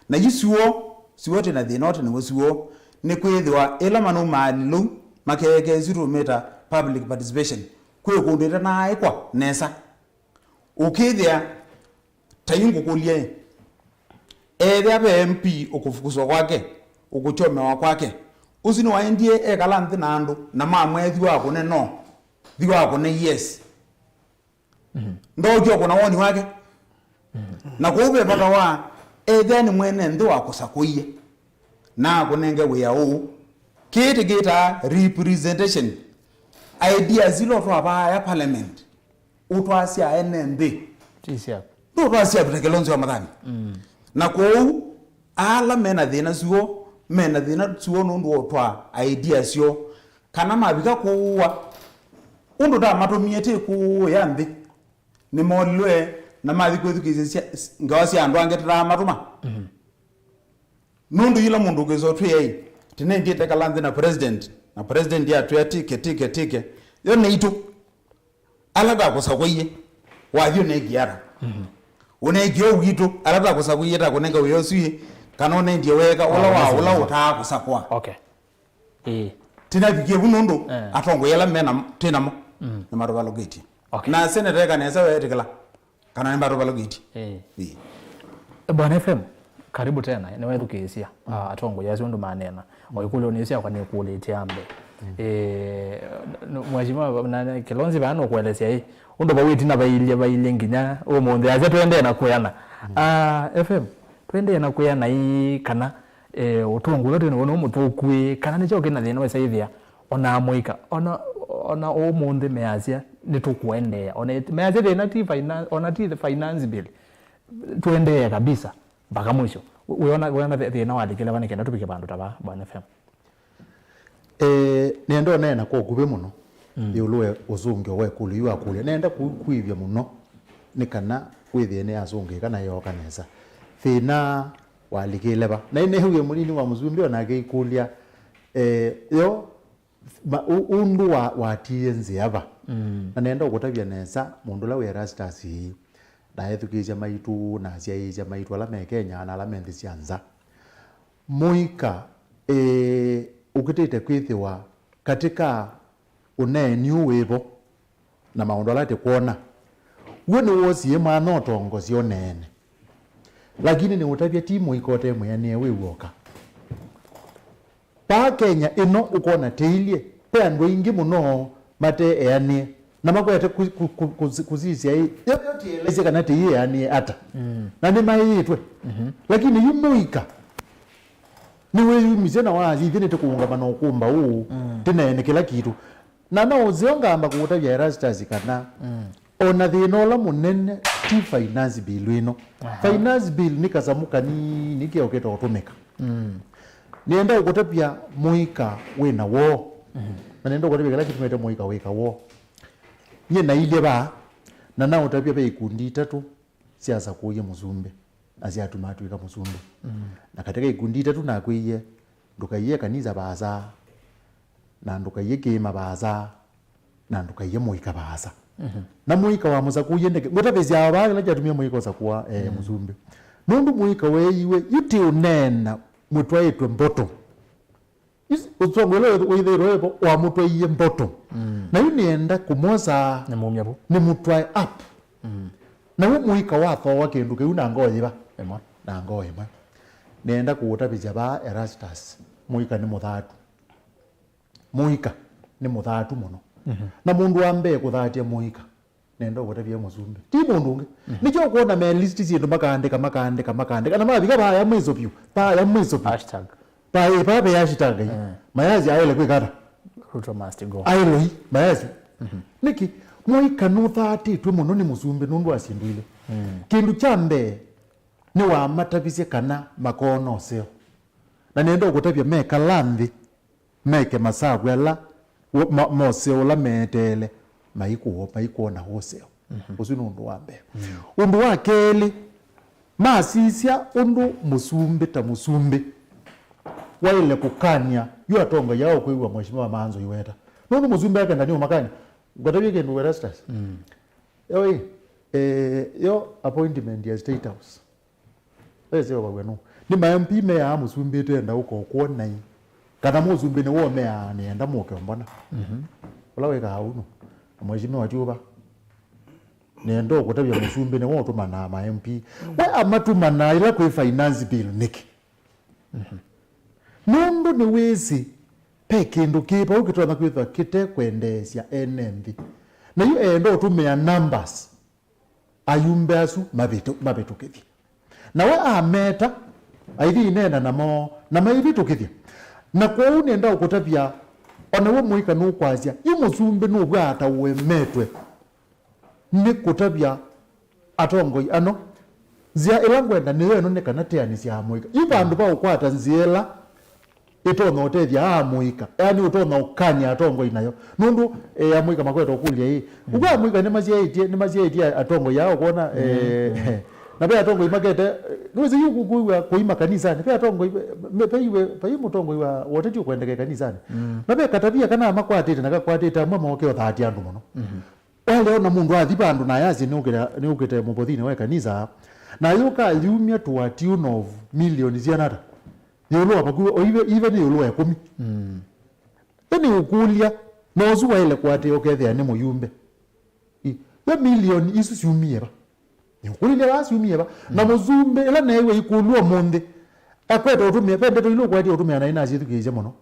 na yisuo siwote na thinote ni wasuo ni kwithwa ila manu malilu makeke 0 meter public participation kwe kundira na aikwa nesa ukithia tayingu kulie ethia be MP ukufukuswa kwake ukuchomewa kwake usini waendie ekala nthi na andu na mamwethi wako ne no thi wako ne yes ndojo kuna woni wake na kube paka wa ethia ni mwene nthi wako sakuie na kunenge wia u kiti gita representation idea zilo twa ba ya parliament utwasia ene nthi tisia ndo twasia tutekelonzo wa mathani na kou ala mena thina suo nundu otwa idea sio kana mabika kuwa undu da matomie te ku ya nthi ni molwe na mathi kwethukizia ngawasi andu angetira matuma nundu yila mundu gezo twe tene ngite kalanthi na president ya twe tike yo neitu alaga kusakoye wathio ne giara unegio ugitu alaga kusakoye ta kunenga uyosui kanone ndiye weka wala uta kusakwa tina bikie bunundu atongo yela mena tinamo ni marobalo giti na senator kanesa wetikala kana ni marobalo giti Bwana FM karibu tena ni wewe tukisia atongo yazi ndo manena oyikulo onisia kwa ni kuletea ambe mwajima na Kilonzi bano kuelezea hii ndo bawiti na baile nginya o monde aje twende na kuyana FM twende na kuyana hii kana utongo lote no mutukwe kana ni choke na thina wesaithia ona moika ona o monde meazia nitukuendea meazete onati finance bill tuendee kabisa mpaka mwisho. Uona thina wathikile banikenda tupike bandu taba Bwana FM. Nendo nena ko kube muno yulwe uzunge we kuli yu akule nenda kuivya muno nikana withene azunge kana yo kanesa thina walikile ba na ine huye mulini wa muzumbi onake ikulia yo undu wa tienzi aba na nenda ukutabya nesa mundu la we Erastus na ethukija maitu na cia maitu ala mekenya na ala menthi cianza muika ukitete kwithiwa katika uneni uwivo na maundu alate kuona wone wosie mwana otongozi onene lakini ni utabia timu ikote mwene wiwoka pa Kenya ino ukona teilie pe andu ingi muno mate yani na makwete kuzisia hii yote eleze kana teilie yani ata na ni maitwe lakini yumuika ni wewe mizena wazi thine tukuungamana ukumba huu tena kila kitu na uzionga amba kutabya Erastus kana ona thinola munene ti finance bill ino finance bill nikazamuka ni kioketa otumika nienda ukutabya muika wina wo na nienda ukutabya kila kitu mete muika wika wo nye na ile ba na utabya be ikundi itatu siasa kuye muzumbe azia tumatu ika muzumbe na katika ikundi itatu na kuiye ndukaiye kaniza baza na ndukaiye kema baza na ndukaiye muika baza na muika wa muza kuyende ngotabezi aba la jatumia muika za kuwa muzumbe nundu muika weiwe yuti unena mutwa etwe mboto utsongwele uithiro wa mutwa iye mboto na yunienda kumoza na mumyabu ni mutwa up na muika wa tho wakenduke una ngoyiba na ngoyima nenda kuutabija ba Erastus muika ni muthatu muno na mundu ambe kuthatia muika nenda kutabia muzumbe ti mundu unge nicho kuona me list zindu makandika na mabika baya mwizo pyu hashtag pa be hashtag mayazi ayele kwikata Ruto must go ayelo mayazi niki muika no thati twe muno ni muzumbe nundu asindwile kindu chambe ni wa matabisie kana makono seo na nenda kutabia meka landhi meke masagwela moseo la metele maikuona hoseo usino undu wambe undu wa keli masisia undu musumbe waile kukanya yu atonga yao kuiwa mheshimiwa Manzo Iweta nundu musumbe yake ndani umakanya ngotabia kendu Erastus yo appointment ya State House ese wabwenu ni MP meya musumbe tenda uko kuona hii kana musumbe ni wo meya nienda muke mbona wala weka hauno mheshimiwa Juba nendo kutabya musumbe ni wo tumana ma MP we amatumana ila ku finance bill niki nundu ni wezi pekindu kipa ukitwana kwitha kite kwendesya NMV na yu endo tumia numbers ayumbe asu mabitu kithi na we ameta aithi inena na maibitu kithi na kwa unenda ukutabya ona we muika nukwazia yu musumbe nubwata uemetwe ni kutabya atongoi ano zia ilangwenda niwe eno nekanateani sia muika yu bandu ba ukwata nziela itono otethia muika yani utono ukanya atongoi nayo nundu ya muika makweta okulia hii ukwa muika ni mazietie atongoi yao kuona na pe atongo imakete nuzi yuku kuima kanisani pe atongo pe mutongo wa woteti kwendeke kanisani na pe katabia kana makwatete nakakwatete amwe moke thati andu muno wale ona mundu athipa andu na yazi ni ukete mubothini wa kanisa na yuka yumia to a tune of millions yanata yolo apakuwa even yolo ya 10 yani ukulia nozu wale kwate okethia ni muyumbe ya million isu siumieba Nikulile wasi umieba na muzumbe ila newe ikulua monde akweta utumia pende tuilu kwati utumia na ina zitu kize mono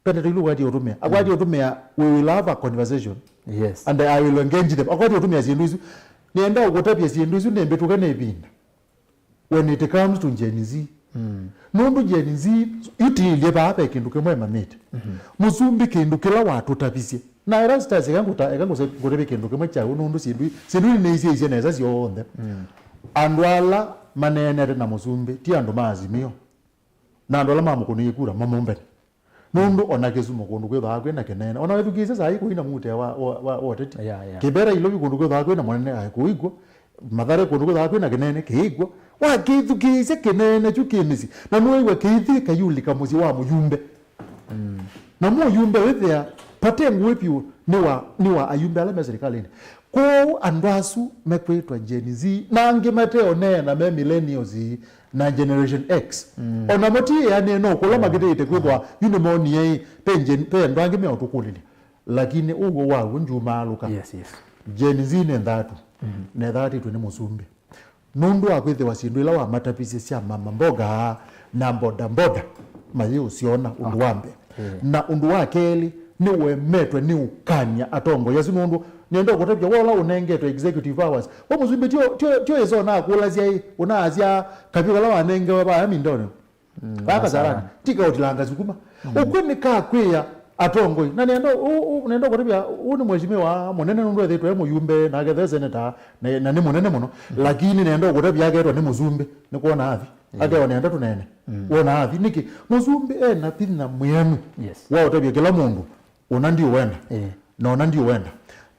pende tuilu kwati utumia akwati utumia we will have a conversation yes and I will engage them akwati utumia zinduzu nienda ukotapia zinduzu nembe tukane ibinda when it comes to Gen Z nundu Gen Z itilie baba kindu kemwe mamete muzumbi kindu kila watu tapisie na Erastus ekangose kindu kimwe cha unundu sindu ni isi neza cionthe andwala manene na musumbi ti andu maazimio na andwala mamukuni ikura mamombe nundu ona Kisumu kundu kwithaa kwina kinene ona wethukise sai kuina mute wa oteti Kibera Ilobi kundu kwithaa kwina munene akuigwo Mathare kundu kwithaa kwina kinene kiigwo wa kithukise kinene chu kimisi na nuigwe kithi kayuli kamuzi wa muyumbe na muyumbe withia patengu wipiu ni wa ayumbe ala me serikalini ko andwasu mekwitwa Gen Z na angi mateo na me millennials na Generation X ona moti yani no kula magite kwithwa unimoni ye pe ndwangi me otukulili lakini ugo wa njuma aluka yes Gen Z ne ndatu ne ndati tu ni musumbi nundu akwithe wasindwila wa matapisi cia mama mboga na boda mayi usiona undu wambe na undu wa keli ni wemetwe ni ukanya atongo yesu nundu niendo kutapya wala unengetwe executive hours wa musumbi tio yeso na kulazia unaazia kapika la wanenge wa amindono baka zarani tika utilanga zikuma ukwini ka kwia atongo na niendo kutapya uni mheshimiwa munene nundu ethetwe muyumbe na gethe senator na ni munene muno lakini niendo kutapya agetwa ni musumbi ni kuona athi agewa nienda tunene wona athi niki musumbi na pina mwenu wa utapya kila mundu una ndio wenda na una ndio wenda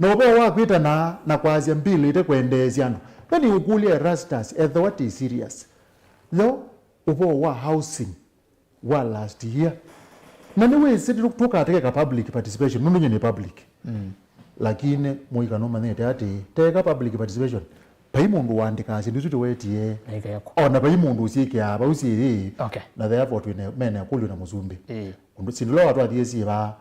no bo wa kwita na kwazia mbili ite kwendezia andu when you call Erastus the what is serious no ubo wa housing wa last year na niwe sisi tukateka public participation nundu ni public lakini muika no manete ati teka public participation pai mundu wandika sindu tu wetie ona pai mundu usike aba usiri na therefore twine mene akulu na muzumbi undu sindu lo watu athiesi ba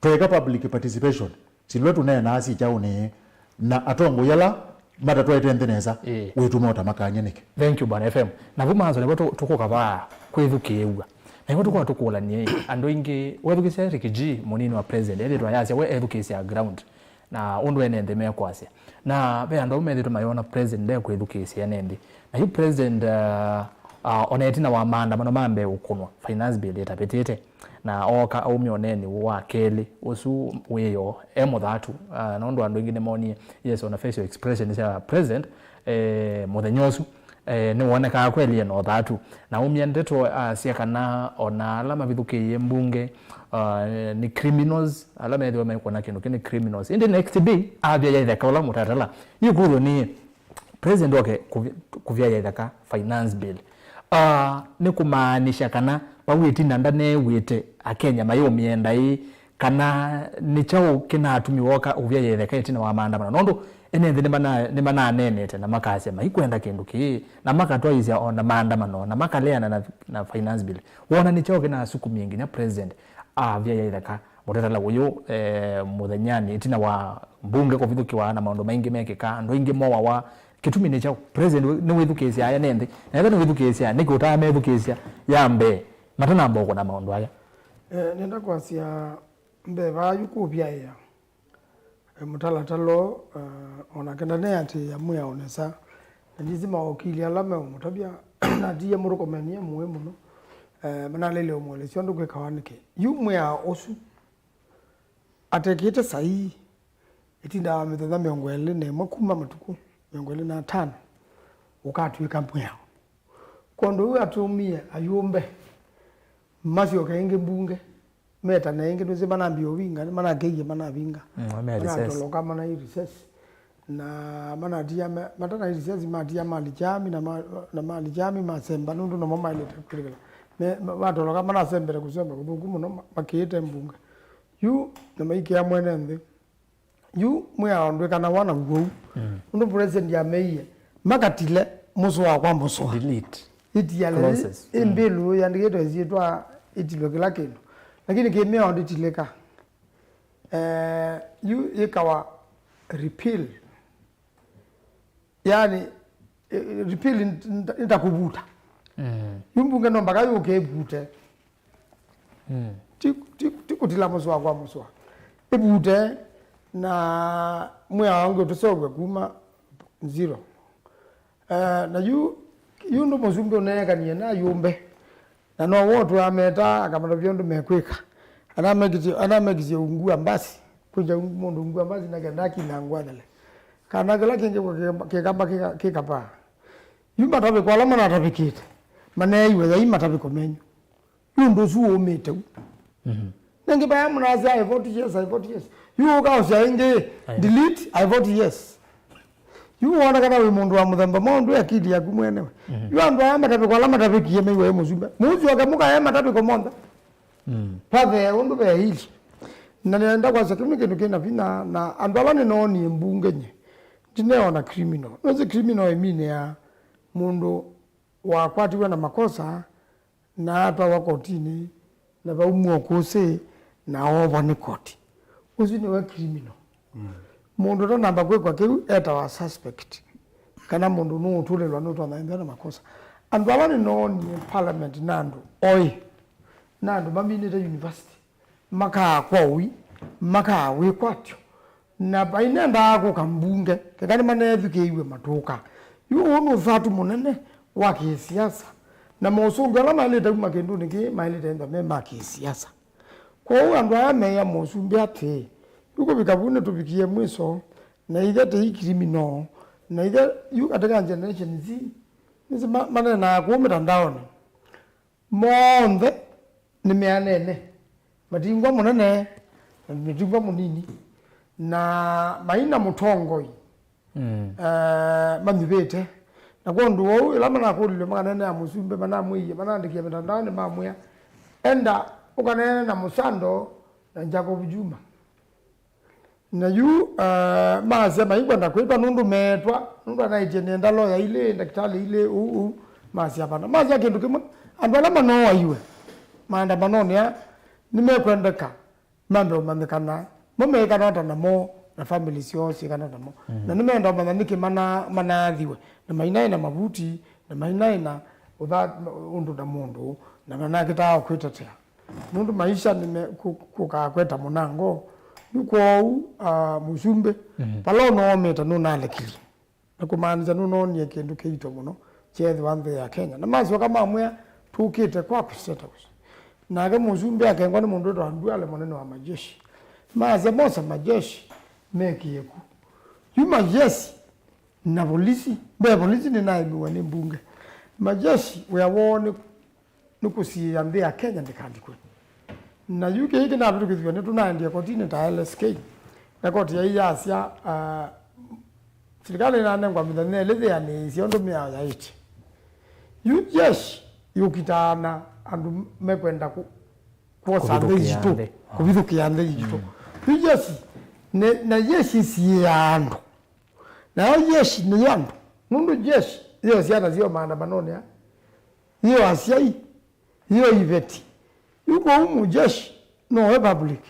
teka public participation sindu tu nena asi chaune na atongo yala matatu aitendeneza wetu mota makanye nike. Thank you bwana FM na vumanzo nebo tukoka ba kwithukiuga na ngo tukwa tukulanie andu ingi wethukisia rikiji munini wa president ele twayasia we ethukisia ground na undu ene ndeme kwasia na be andu umethe tumayona president de kwithukisia nendi na yu president onetina wa manda mano mambe ukunwa finance bill etapetete na oka umioneni wa keli usu weyo emothatu na undu andu ingi nemoni yes on a facial expression is a president muthenyosu ni woneka kweli no thatu na umyendeto cia kana ona alama vithukiye mbunge ni criminals alama yetho me kona kindu kini criminals in the next be abya yaithaka ola mutatala yikuzo ni president wake kuvya yaithaka finance bill ni kumaanisha kana bawitina ndane wite akenya mayo mienda yi kana ni chao kina atumiwoka uvya yaithaka itina wa maandamano nondo ene ni mana nenete na makasema ikwenda kindu ki na makatwa izia ona maandamano na makaleana na finance bill wona ni chao kina suku mingi na president vya yaithaka mutatala uyu muthenyani itina wa mbunge ko vithukiwa na maundu maingi mekika ndo ingi mowa wa kitumi ni chao president ni withukisia aya nende na ni withukisia ni kuta methukisia yambe matana mboko na maundu aya nenda kwasia mbe bayu kubya ya mutalatalo ona kenda ne ati ya muya onesa ndizima okili alama mutabya na diye murokomania muwe muno manalele omole siondo kwe kawanike yu muya osu atekite sai itinda ametha miongwele ne makuma matuku miongwele na 5 ukatwika muya kondo huyu atumie ayumbe masio kaenge bunge meta na ingi tuzi mana mbio winga mana geye mana vinga mana toloka mana recess na mana dia matana recess madia mali jami na mali jami masemba nundu no mama ile tekukira me watoloka mana sembere kusemba kubugumu no makete mbunga yu na maiki ya mwene ndi yu mwa ondwe kana wana ngou nundu president ya meiye makatile muso wa kwa muso delete itiale embelu yandigeto ezitwa itilokela kino lakini kimea onditileka yu ikawa repeal yani repeal nitakubuta yumbunge nomba kayo kebute tikutila muswa kwa muswa ebute na mwa wangu tusogwe kuma 0 na yu ndo muzumbe uneka niye na yumbe na no wotu ameta akamana byondo mekweka ana megize ungua mbasi kuja mundu ngwa mazi na gandaki na ngwadale kana gala kenge kekamba kekapa yuma tabe kwa lama na tabikite mane iwe ya ima tabe komenyo yundo suo mete nenge ba amuna za I vote yes you ga usia inge delete I vote yes you wana kana we mundu wa muthamba mundu akili ya kumwene you ando ama tabe kwa lama tabe kiye mewe muzumba muzi wakamuka ya matabe komonda pave undu be hili na nenda kwa sakimu kindu kina vina na andwalani noni mbunge nye ndineona criminal nozi criminal emine ya mundu wakwatiwa na makosa na hata wakotini na baumwa kose na oba ni koti uzi ni wa criminal mundu to namba kwe kwa kiu eta wa suspect kana mundu no utulelwa no to naenda na makosa andwalani noni parliament nandu nandu mamini ta university maka kwawi maka we kwatyo na baina ndako kambunge kekani manethu keiwe matuka yu ono thatu munene wa kisiasa na mosungu ala maleta makendu niki maleta enda me makisiasa kwa andu ame ya mosumbi ate yuko bikabune tubikie mwiso na igete criminal na ige yu ataka generation Z nisi manene na ku mitandao monde ni meanene matingwa munene matingwa munini na maina mutongoi manibete na kondu wao ilama na kulile makanene ya musumbe manamwiye manandikia mitandao ni mamwe enda ukanene na musando na Jacob Juma na yu masema ikwenda kwetwa nundu metwa nundu anaitenenda lawyer ile daktari ile masi hapana masi yake ndukimwe andwala manoa iwe maanda manone ya nimekwendeka mambe umandikana mumekana ota namo na family yose kana namo na nimeenda mananike manathiwe na mainai na mabuti na mainai na undu na mundu na manakita kwitetea nundu maisha kukakweta munango yuko musumbe palo no meta nuna lekili na kumanza nuno ni kindu kiito muno chethi wanthe ya Kenya na mazi kama amwe tukite kwa kuseta kusi na ga musumbe akengwa ni mundu ndo anduale monene wa majeshi mazi mosa majeshi mekiyeku yuma yes na polisi ni naibu ni mbunge majeshi wawone nukusiambia Kenya ndikandikwe na yuke hiki na vitu kivyo ni tunaendia kotini ta LSK na koti ya Asia serikali inanengwa mithane lethe ya ni siondo mia ya ichi yes yukitana andu mekwenda kwa sande jito kubithukia ande jito yes na yes si yandu na yes ni yandu nundu yes hiyo siana zio maandamano ya hiyo Asia hiyo iveti yuko humu jeshi no public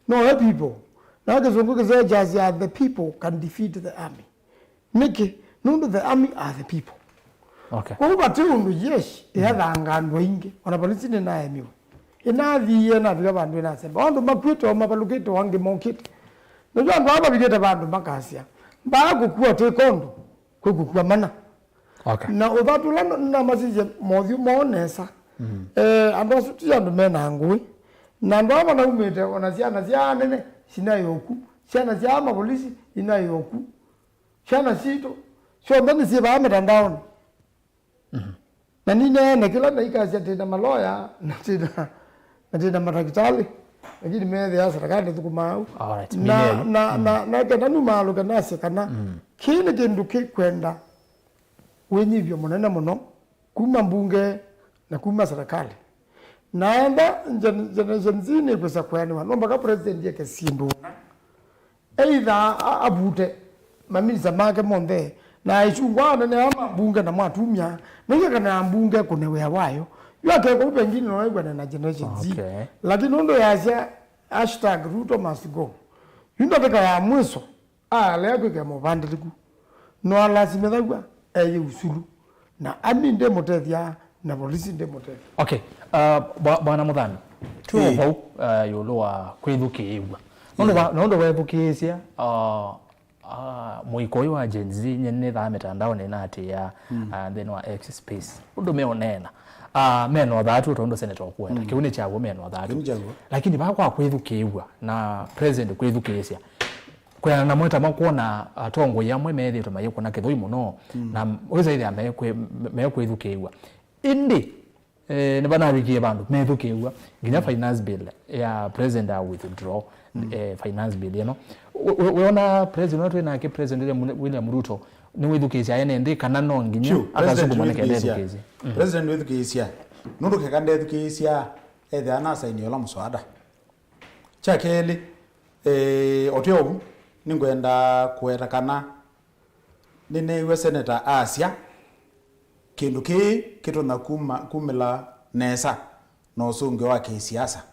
no people na kizunguke za jazi the people can defeat the army niki nundu the army are the people okay kwa ubati undu jeshi yathangandwa ingi ona polisi ni naye miwe inathiye na biga bandu na semba ondu makwito mapalukito wangi mokite ndio andu aba bigeta bandu makasia bagukua te kondo kugukua mana okay na ubatula na masije mothio monesa ando sutia ndo mena ngui na ndo aba na umete ona ciana cia nene sinayoku ciana cia mapolisi inayoku ciana cito sio ndani cia ba mitandao na nine kila ndaika tena maloya na tena madaktari lakini methe ya serikali tukumau alright na kana numalo kana sekana kile kindu kikwenda wenyivyo munene muno kuma mbunge na kuma serikali naenda generation zini kwesa kwaniwa nomba ka president yake sindu either abute maminisa make monde na ishungwana na ama bunge na mwatumia nige kana mbunge kunewe wayo yake ko pengine no igwa na generation Z lakini ndo yaza #Ruto must go yundo beka ya mwiso lego ke mubandiriku no lazima dagwa usulu na aminde mutethia na polisi nde mutethia okay bwana Muthami tuo bau yoloa kwithuki igwa nondo wethukisia muiko wa Gen Z nyene tha mitandao ni nati ya then wa X space undu meonena meno thatu tondo senator kwenda kiuni cha meno thatu lakini bakwa kwithukiwa na president kwithukisia kwa na mweta makuona atongo yamwe methi tumaye kuna kithui muno na uza ile me kwithukiwa indi ne bana bikie bandu methukiwa nginya finance bill ya president a withdraw finance bill you know weona president wetu na ke president William Ruto ni withukisia ene ndi kana no nginya akazungumana kende withukisia president withukisia nundu kekande withukisia ethe ana saini yola muswada chakeli otio ningwenda kuetakana nine senator Asia kindu kitu na kumila nesa no sunge wa kisiasa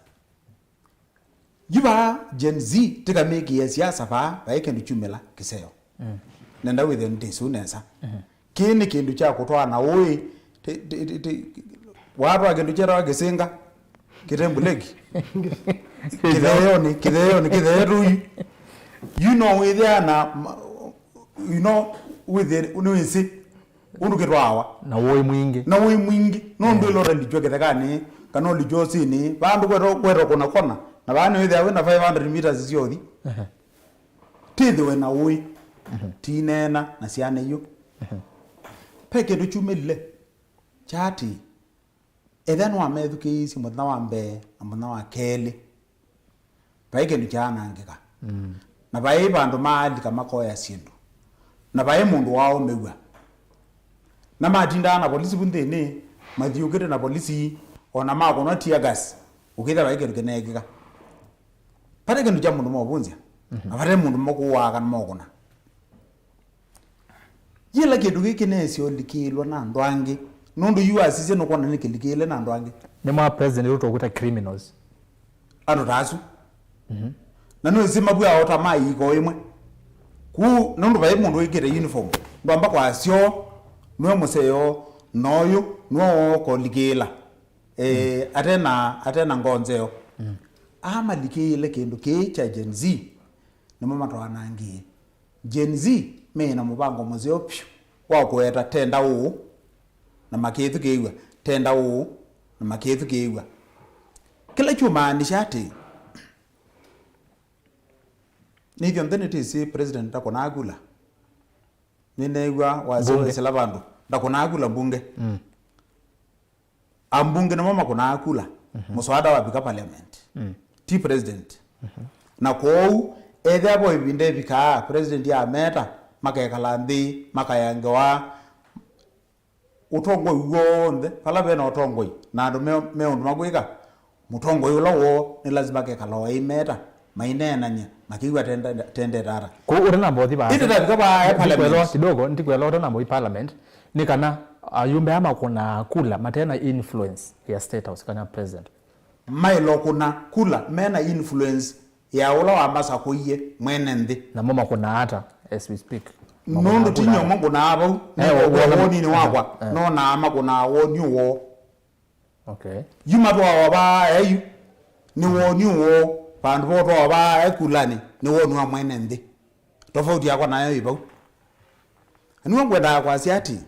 yuba Gen Z tika meki ya siasa ba kindu chumela kiseo nenda within tisu nesa kini kindu cha kutwa na oi watu akindu chera gisinga kitembuleki kitheyo you know with na you know with the unwisi unukitwawa na woi mwingi no ndo lora lijwa kethekani kana lijwa sini bandu kwero kona na bana with na 500 meters ziyothi tithwe na woi tinena na siane yo peke ndo chumelile chati ethen wa methukisi mutna wa mbe na mutna wa keli peke ndo chana ngika na bae bandu maali kama koya sindu na bae mundu wao mewa na matinda na polisi bundene mathiukite na polisi ona mako no tear gas ukitha bae kindu kinegika pare kindu cha mundu mobunzia na pare mundu mokuwa kana mokuna yela kindu giki nesio likilwa na ndwangi nundu yuasise no kona nikilikile na ndwangi ni ma president Ruto kuta criminals ando tasu na no sima bwa ota mai iko imwe ku nundu bae mundu ikire uniform ndamba kwa sio no museyo noyo no ko ligela atena ngonzeo ama likile kindu kicha Gen Z ni mama to anangi Gen Z mena mubango muzeo pyu wa kueta tenda u na makethu kiwa tenda u na makethu kiwa kila chuma nishati nithio ndeneti si president takona agula ninegwa wazo sela bandu ndakona agula bunge ambunge na mama kuna akula muswada wa bika parliament ti president na kou ethe abo ibinde bika president ya meta makekala nthi makayangewa utongo wonde pala bena utongo na andu meundu magwika mutongo ula wo ni lazima kekala wa imeta mainenanya makiwa tende rara ko uri na mbothi ba ite ndika ba parliament kidogo ndikwelo ndo na mbo parliament ni kana ayumbe ama kuna kula matena influence ya state house kana president mailo kuna kula mena influence ya ula wa masa kuiye mwene nthi na mama kuna hata as we speak nondo tinyo mungu na abo woni ni wakwa no na ama kuna woni wo okay yuma to wa ba ayu ni woni wo pandu bo to ba ekulani ni woni wa mwene nthi tofauti yako nayo ibo ani wangwenda kwa siati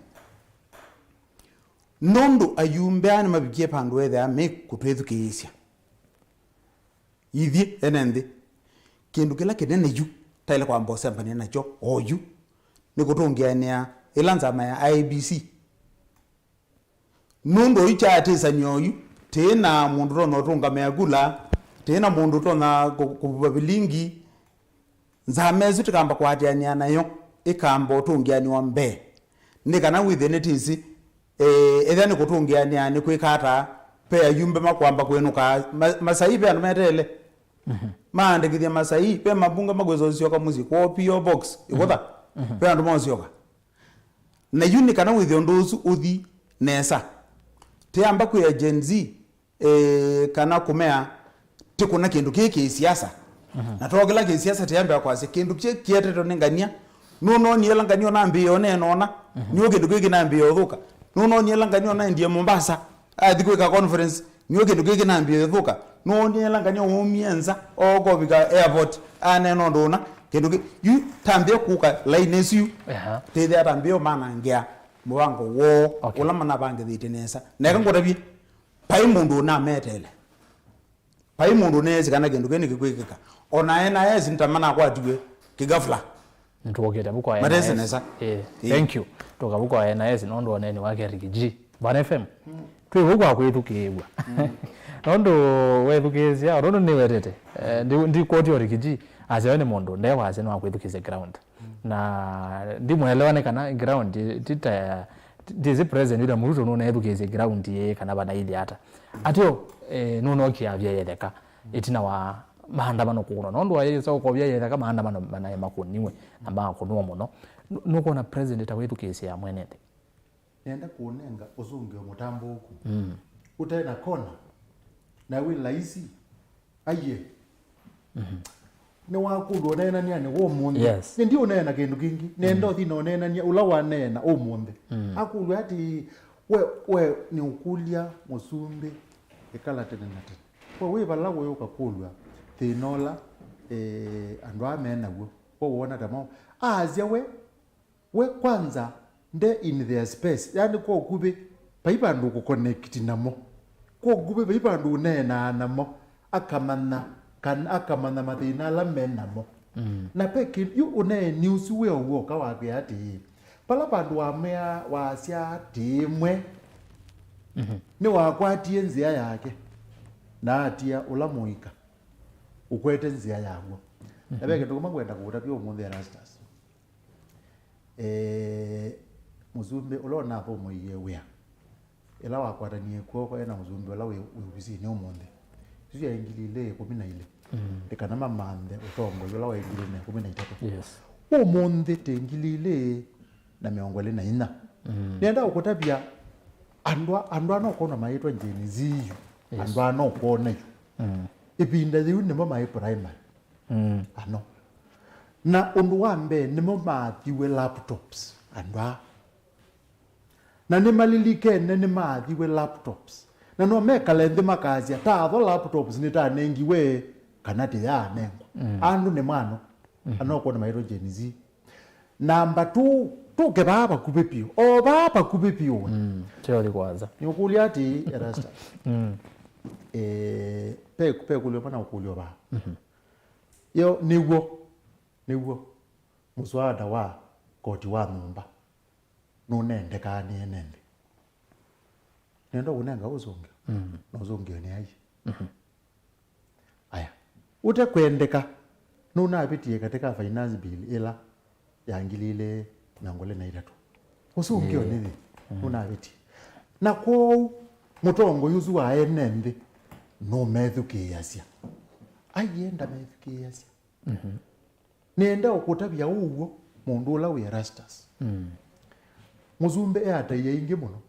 nondo ayumbe ani mabikie pandu ethe ame kutwethukisia ithi enende kindu kila kinene yu taile kwa mbose mbani nacho oyu ni kutungiania ilanzama ya IBC nondo icha atisa nyoyu tena mundu rono tunga meagula tena mundu tona kubabilingi nzamezu tikamba kwa atiania nayo ikamba utungiani wa mbe nikana within it is ethani kutungiania ni kwikata pe ayumbe makwamba kwenuka masai pe anumetele maandikithia masai pe mabunga magwezo sioka muziki opio box ikotha pe andu mosioka na yuni kana withio ndozu uthi nesa te amba ku ya Gen Z kana kumea tikuna kindu kiki siasa na togela ki siasa te amba kwa kindu kiete to ningania no ni elangania na mbio ne nona ni kindu kiki na mbio thuka no ni elangania na ndie Mombasa athikwe conference ni kindu kiki na mbio thuka no ni elangania umienza ogo bika airport ane no ndona kindu yu tambia kuka line esu te there tambia mana ngia mubango wo ulama na bange thitenesa neka ngotabie pai mundu na metele pai mundu nezi kana kindu kene kikwikika ona ena yezi ntamana kwatiwe kigafla ntugokete bukwa maresenesa thank you tukabukwa NIS nondo oneni wake rigiji Van FM twibukwa kwetukibwa nondo wethukizia nondo ni werete ndi koti origiji azene mondo ndewa azene wakwethukize ground na ndi mwelewane kana ground tita ndizi president ida muruto no nethukize ground ye kana bana ili hata atio nuno kiavya yeleka itina wa maandamano kuno nondo wayesa ukobya yeleka maandamano bana makuniwe amba kuno muno nuko na president awethukise ya mwenende nenda kuonenga uzunge mutambo huku utena kona na wi laisi aye ni wakudu onena ni ane wo munde yes. Ndio onena kindu kingi nendo thina onena ni ula wanena o munde akulu ati we ni ukulia musumbi ekala tena nate kwa we bala we ukakulwa thinola andu amena wo wona tamo azia we kwanza nde in their space yani ko kube baibandu ku connect namo ko kube baibandu unena namo akamana mathina la menamo na peki yu une news we wo ka wa ke ati pala bandu amea wasia timwe ni wakwatie nzia yake na atia ulamuika ukwete nzia yawo ebeke ndukuma kwenda kuutapia umunthi Erastus muzumbe ulona hapo moye wea ela wakwatanie kwoko ena muzumbe ola we ubisi ni umunthi sisi yaingilile 12 dekana mamande utongo yola waingilile 13 yes umunthi tengilile na miongole na ina nenda ukutapia andwa no kona maitwa njeni ziyu andwa no kona yu ipinda ziyu nimo mai primary ano na undu wambe nimo mathiwe laptops andwa na nimalilike ne mathiwe laptops na no mekalendi makazia tatho laptops ni ta nengiwe kanati ya nengo andu ne mano anokona maitwa njeni ziyu namba 2 tuke baba kubepio o baba kubepio chori kwanza nyukulia ati Erastus pe kulio pana kulio ba yo niwo muswada wa koti wa numba nunende kani enende nendo unenga uzonge nozonge ni ayi aya ute kwendeka nuna apitie katika finance bill ila yangilile miongole na itatu usungio nithi unaviti na kwa mutongo yuzu wa enende no methukiasia ayenda methukiasia nenda ukutabia uwo mundu ula wi Erastus muzumbe ata yeingi muno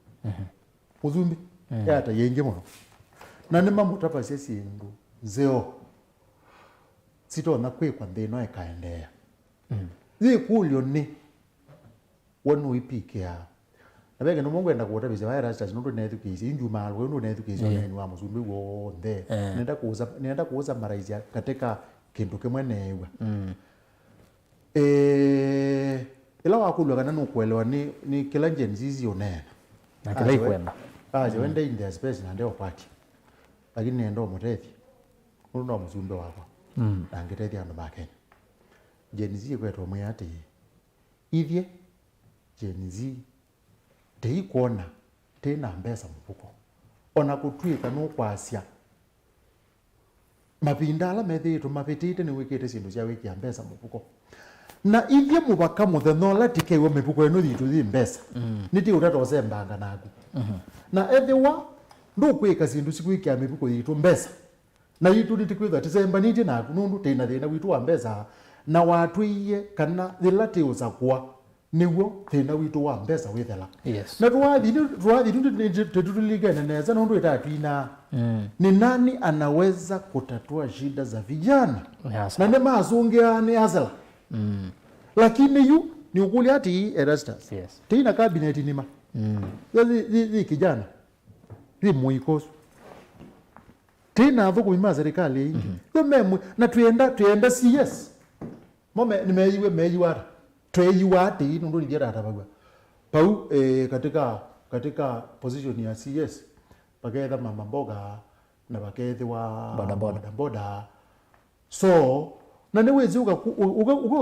muzumbe ata yeingi muno na nima mutapasia sindu zeo sitona kwikwa nthino ekaendea zikulio ni wonu ipike ya nabege no mungwenda kuota bize Erastus ndo nethukizi injuma alwe ndo nethukizi oneni wa muzumbi wo nde nenda kuuza maraizia katika kindu kimwe newa ila wakulwa kana no kuelewa ni kila njenzizi onena na kila ikwenda wende in their space na ndio party lakini nendo mutethi ndo muzumbi wako na ngetethi andu makenya jenzi kwetu mwati ithie jenzi teikuona tena mbesa mfuko ona kutwika no kwasia mapindala methitu mapitite ni wikite sindu cia wiki mbesa mfuko na ithie mubaka muthenola tikewe mifuko eno thitu thi mbesa niti utatose mbanga naku na ethiwa ndo kwika sindu cikwikia mifuko thitu mbesa na itu nitikwitha tisembanite naku nundu tena thina witu wa mbesa na watwiye kana thilati usakwa niwo thina witu wa mbesa withela yes na tuwathi tutuligane neza nundu itatwina ni nani anaweza kutatua shida za vijana yes na ne mazungia ni azela lakini yu ni ukuli ati Erastus yes tina cabinet nima zi kijana zi muikosu tina avo kuima serikali ingi na tuenda CS mome nimeyiwe meyiwara tweyiwa ati nundu nithira atabagwa pau katika position ya CS paketha mama mboga na pakethi wa boda so na ne wezi uka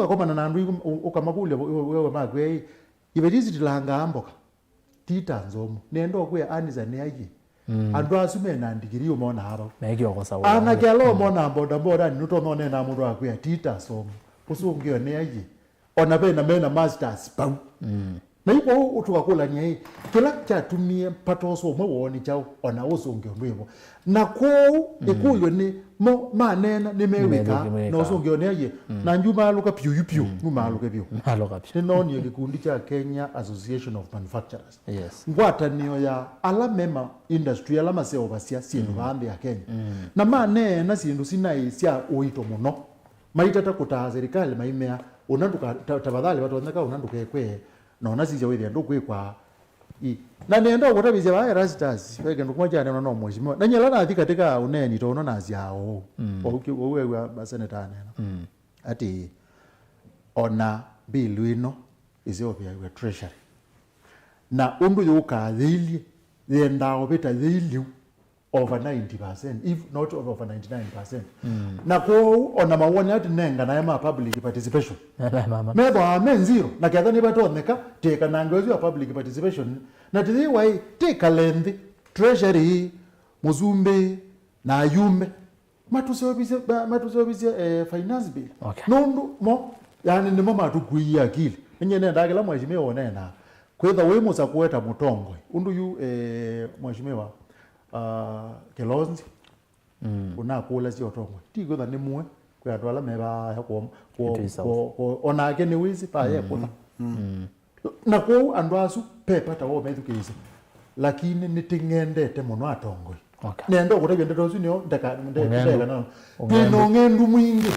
komana na andu ukamabule wewe magwe ibedizi tilanga amboka tita nzomo nendo kwe aniza ne ayi andu asume na ndigiri umona haro megyo ko sawa ana kyalo mona boda ni nuto none na mundu akwe tita somo usungio ne ayi ona bena mena masters pau na ipo utukakula nyai kila kyatumie patoso mwe woni chao ona usungio ndwibo na ko ikuyo ni mo manena ni mewika na usungio ne ayi na njuma aluka piu njuma aluka piu ni noni gikundi cha Kenya Association of Manufacturers ngwata niyo ya ala mema industry ala maseo basia sindu bambe ya Kenya na manena sindu sinai sia oito muno maitata kuta serikali maimea unanduka tafadhali watu wanaka unanduka kwe na unasija wewe ndo kwe kwa na nenda kutabizia ba Erastus wege ndo kwa jana no mheshimiwa na nyala na thika katika uneni to unaona ziao wewe baseneta nena ati ona bill ino Ethiopia we treasury na undu yuka thili yenda obeta thili over 90% if not over 99% na ko ona mawoni ati nenga na yama public participation mebo amen zero na kiatha ni batoneka teka na ngozi ya public participation na tithi wai teka lendi treasury muzumbe na ayumbe matusobise finance bill nundu mo yani ni mama tukuia akili nyene ndagela mheshimiwa onena kwetha we musa kueta mutongo undu yu mheshimiwa Kilonzi unakula sio tongwe tigo thani mwe kwa atwala meba ya ko onake ni wizi pa ye kutha na ko andu asu pepa tawo methukize lakini nitingendete muno atongwe nendo kutabia ndeto sunio ndeka na no ngendu mwingi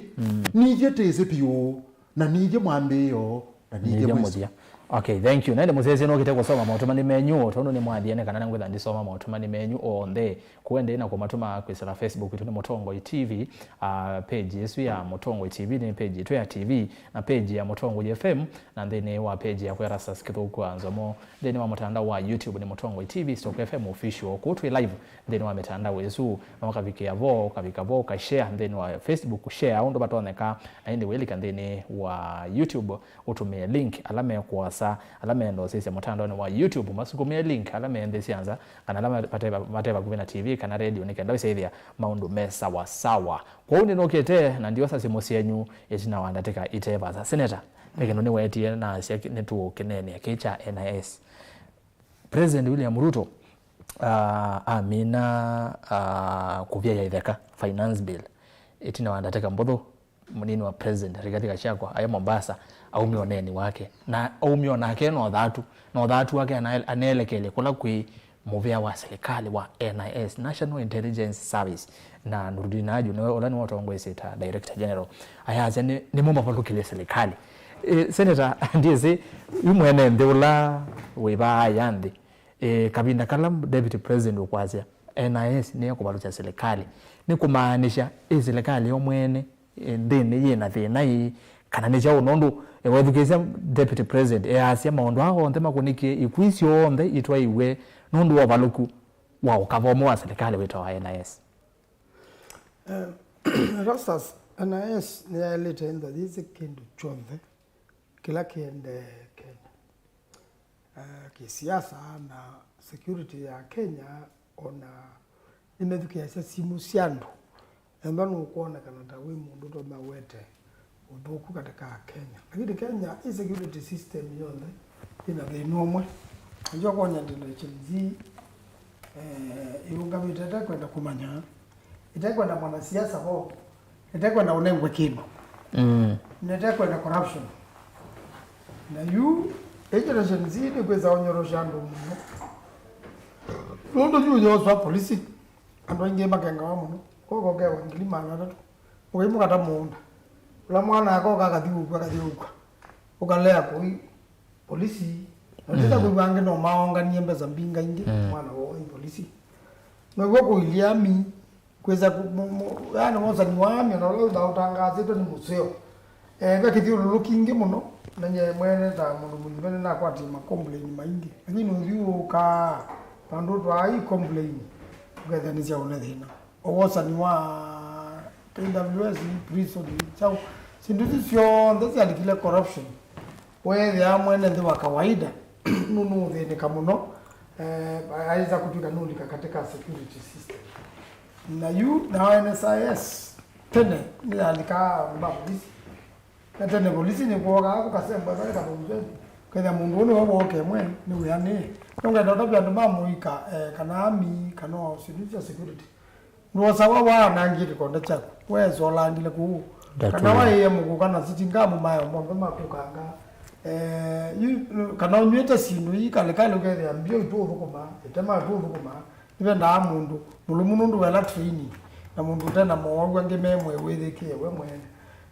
nije tese pio na nije mwambio na nije mwezi. Okay, thank you. Nende musese no kiteko soma mautuma menyu tono ni mwadiane kana nangwe ndi soma mautuma menyu onde kuende na kwa matuma kwesera Facebook tune Mutongo TV page yesu ya Mutongo TV ni page yetu ya TV na page ya Mutongo FM na then wa page ya kwera sasa kitoko kwanza mo then wa mtandao wa YouTube ni Mutongo TV Stock FM official kutwe live then wa mtandao yesu makavikia vo kavika vo ka share then wa Facebook share ndo batoneka aende welika then wa YouTube utumie link alama ya kuwasa alama ndo sisi mtandao wa YouTube masukumia link alama ende sianza kana alama pateba kubena TV kana radio nikenda wisaidia maundu mesa wa sawa kwa uni nokete na ndio sasa mosi yenyu yetina wandateka iteba za senator pekeno ni wetie na asia netu kenene kecha NIS President William Ruto amina kuvia ya itheka finance bill itina wandateka mbodho munini wa president Rigathi Gachagua ayo Mombasa au mioneni wake na au mionake no dhatu wake anaelekele kula kui movia wa serikali wa NIS National Intelligence Service na Nurudinaju na olani watu wangweseta Director General ayaze ni mumba palukile serikali senator ndiye umwene ndeula weba yandi kabinda kalam deputy president ukwazia NIS ni kubalucha serikali ni kumaanisha serikali yomwene ndene yena thina kana ni jao nondu wethukizia deputy president asia maondo aho onde makuniki ikwisio onde itwa iwe nondu wa baluku wa ukavomo wa serikali wetu wa NIS Rastas NIS ni alete enda hizi kindu chonde kila kiende Kenya kisiasa na security ya Kenya ona nimethukizia simu siandu embanu kuona kana tawe mundu to mawete ubuku katika Kenya lakini Kenya is security system yonde ina thinomwe njoo kwa nyandilo chilizi iunga mitata kwenda kumanya itakwa na mwanasiasa ho itakwa na unengwe kibo itakwa na corruption na you generation zidi kweza onyorosha ndo ndo yu swa polisi ando inge makenga wa muno koko ke wangili mana tatu ukimu kata munda ula mwana yako kakathiuka ukalea koi polisi nataka kuibange no maonga niembe za mbinga ingi mwana wo polisi na wako iliami kweza yani moza ni wami na lo da utangaze to ni museo kakithio looking muno Nanye mwene ta mundu mwene na kwati ma complain maingi. Lakini uziu ka pandu twa complain. Uketha ni cia unethina. Owosa ni wa KWS prison chao. Sinduzi sio ndezi alikile corruption. Wewe ya mwene ndi wa kawaida. Nunu thini kamuno. Aiza kutuka nulika katika security system. Na yu na NSIS tene ni alika polisi na tene polisi ni kuoga kukasemba zake kabumbe kenya mundu ni woke mwe ni uyani nonga ndo tabia ndo mamuika kana ami kana security ndo sawa wa nangiri konda chako wezo landile ku kana waye mugu kana sitingamu mayo mombe makukanga kana unywete sinu ikale kale ukethe ambio ituvukuma itema ituvukuma ibe nda mundu mulumuno ndu wela training na mundu tena mwagu ngememwe wetheke we mwene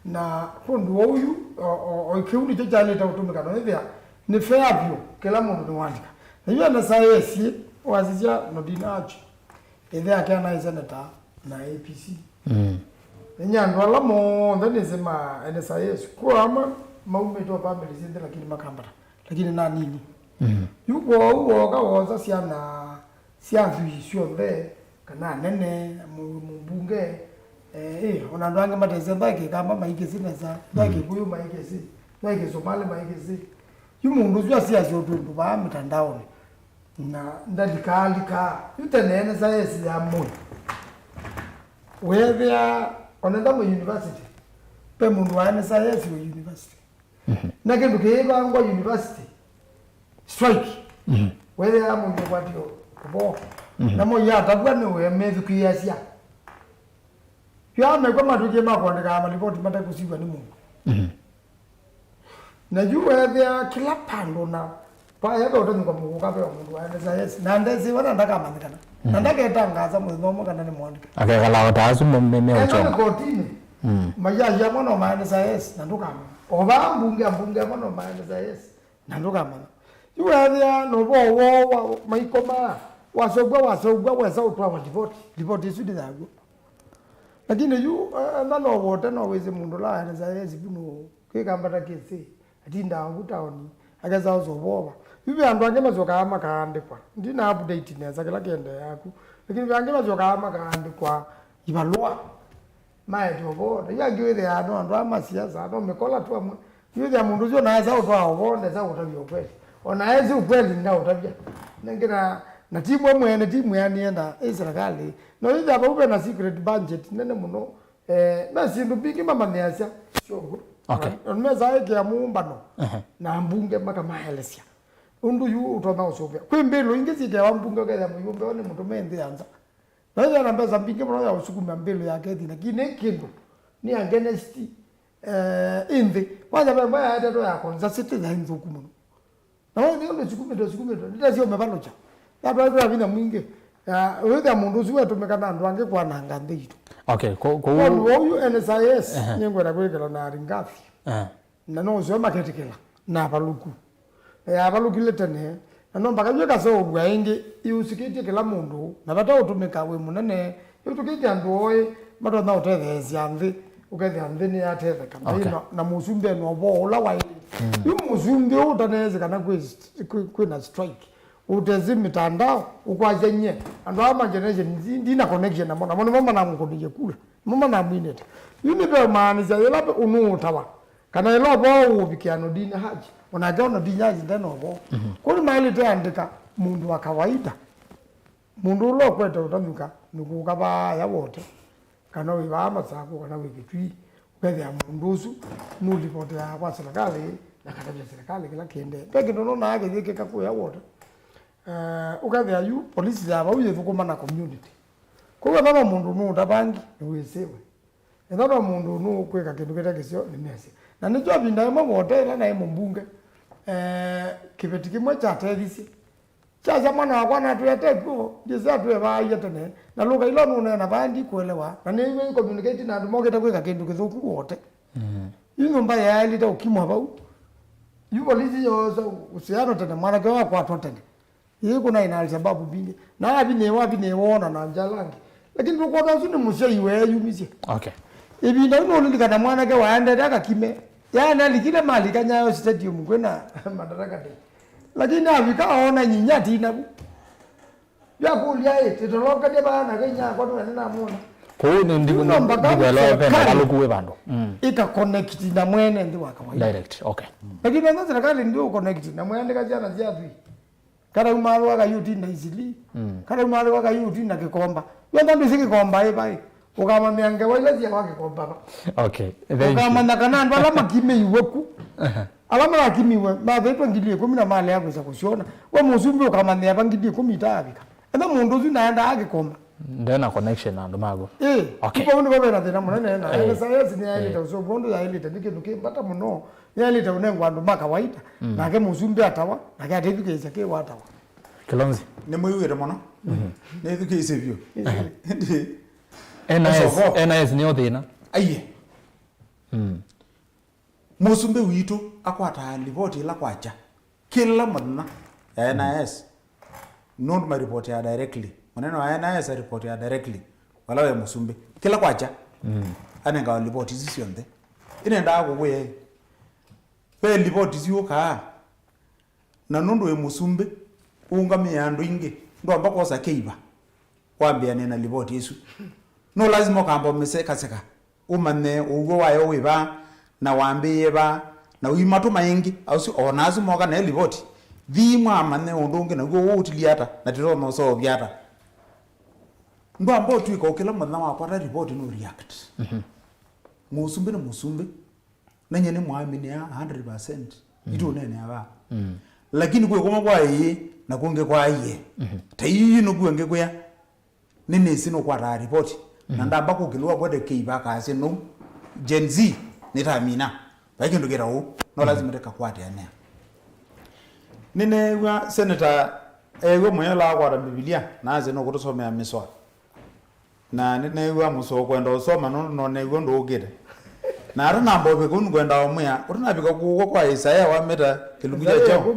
na kundu oyu okiuni cyo cyane tabutumika no ithia ni fair view kila mundu ni wandika hiyo na science wazija no dinachi ithia kana iseneta na APC nyandwa la mo ndani sema NSIS kwa ama maume to family zinde lakini makambara lakini na nini yuko uo kawoza sianzu yishombe kana nene mbunge ona ndwange mateze mbake kama maikezi neza mbake kuyu maikezi maikezi somali maikezi yumundu zwa siazo tundu ba mitandaoni na ndadikalika yutenene science ya mu whether onenda mu university pe mundu wa science wa university na kindu kiba ngo university strike whether mundu kwatio kubo na mo ya tabwa ni we mezu kiasia ya me kwa matuke makwandika malipoti mata kusiba ni mungu na juwe thia kila pando na pa yako ndo kwa mungu kape wa mundu wa science na ndezi wana ndaka mandikana na ndaka etangaza muthomo kana ni mwandika akekala otazu mmeme ocho na kotini maya ya mono ma science na nduka oba mbunge mono ma science na nduka mana juwe thia no bo maikoma wasogwa wesa utwa wa devote sudi zago lakini yu nano wote no weze mundu la NSIS buno kikambata kese atinda ngutaoni akaza uzoboba bibi andu ange mazoka ama kaandikwa ndina update neza kila kende yaku lakini bange mazoka ama kaandikwa ibalua mae toboda yagiwethe ano andu ama siasa ano mekola tu amwe yule mundu zio naeza utwa obonde za utabia kweli onaezi ukweli nda utabia ngira na timu mwene timu yanienda serikali no ile aba na secret budget nene muno na sindu bigi mama niasia sio okay onmeza yake ya muumbano na mbunge maka maelesia undu yu utona usovya kwembelo ingezi ya mbunge kwa muyumbe one mtu mende anza na ile na mbeza mbinge mwana ya usukuma mbelo yake thina kine kindu ni against indi kwanza baba ya hata ya kwanza sitiza inzuku muno na wewe ndio usukume ndio sio mebalocha ya vina mwingi wewe mundu ziwe tumekana ndo ange kwa nanga ndito okay ko uyu NSIS nyengwe na kwekela na ringafi na no zo maketikela na baluku ya baluku letene na no mbaka yeka so bwaingi iusikiti kila mundu na bata utumeka we munene yutukiti andoe mato na utethezia mvi ukethia mvi ni athethe kama na musumbe no bola wa yu musumbe utaneze kana kwina strike utezi mitandao ukwajenye ando ama generation ndina connection na mama na mkodije kula mama na mwinete yuni be maaniza yelape unutawa kana yelobo ubikiano dina haji unagaona dinyaji ndeno bo kuli mali tandika mundu wa kawaida mundu lo kwete utamika nukukaba ya wote kana wiba masako kana wikitwi kwete ya mundusu nulipote kwa serikali na kataja serikali kila kende peke ndono na age yake kakuya wote ukathia yu polisi ya bauye thukuma na community kwa baba mundu nu ndabangi niwesewe ethana mundu nu kweka kindu kita kisio nimesi na nijo abinda mo wote na mbunge kibeti kimwe cha tevisi cha mwana wakwa na tuyete ko ndisa tuwe ba yetene na luka ilo nu na bandi kuelewa na niwe communicate na ndu mogeta kweka kindu kithuku wote ino mbaya ya lita ukimwa bau yu polisi yo usiano tena mwana kwa kwa totene yeye kuna ina sababu bingi na abine wona na njalangi lakini kwa sababu ni mushe iwe yumize okay ibinda no lili kana mwana ke waenda daka kime yani alikile mali kanyayo stadium kwena Madaraka Day lakini avikaona nyinya tina bu yakulia titoloka de bana kenya kwa ndo nena mona ko ni ndigwelo penda kalukuwe bando ika connect na mwene ndi wa kawaida direct okay lakini ndo serikali ndio connect na mwene kajana ziapi kada umaro ga yuti na izili kada umaro ga yuti na kikomba yenda mbisi kikomba bai ukama miange wale zia wake komba okay ukama na kanani wala makime iweku alama yakimiwe mabeto ngilie 10 na mali yako za kushona wa musumbi ukama ne abangilie 10 tabika enda mundu zinaenda akikomba ndena connection na ndomago okay kwa ndo baba na mwana na science ni ile so bondo ya ile tandike duke bata muno ya ile unengwa ndo makawaida na ke musumbi atawa na ke atithike izake watawa Kilonzi ni muiwire muno ne thuke isevyo NIS ni othina aiye musumbi witu akwata ripoti ila kwacha kila mwana ya NIS nondu ma report ya directly maneno ya NIS report ya directly wala ya musumbi kila kwacha anenga report hizi yonde inenda gugwe pe report ziuka na nondu ya musumbi ungamia andu ingi ndo ambako sa keiba kwambia nena report yesu no lazima kamba meseka seka umane ugo wayo wiba na wambie ba na uimatu maingi au si onazu moga na report dhimwa amane undunge na go utiliata na tiro no so vyata ndo ambo tu iko kila mwana wa kwata report no react musumbi na musumbi na nyene muamini ya 100% itu nene aba lakini kwe koma kwa yi na kunge kwa yi tayi no kuenge kwa nene sino kwa report na ndamba kugilwa kwa de keiba ka se no Gen Z nitamina baki ndugera hu no lazima reka kwate ane nene wa senator ewe moyela kwa Biblia naze no kutusomea miswa na nene wa muso kwenda usoma no ne gondo ugire na ara nambo be kun kwenda omya urina bika ku kwa Isaiah wa meta kilungu chao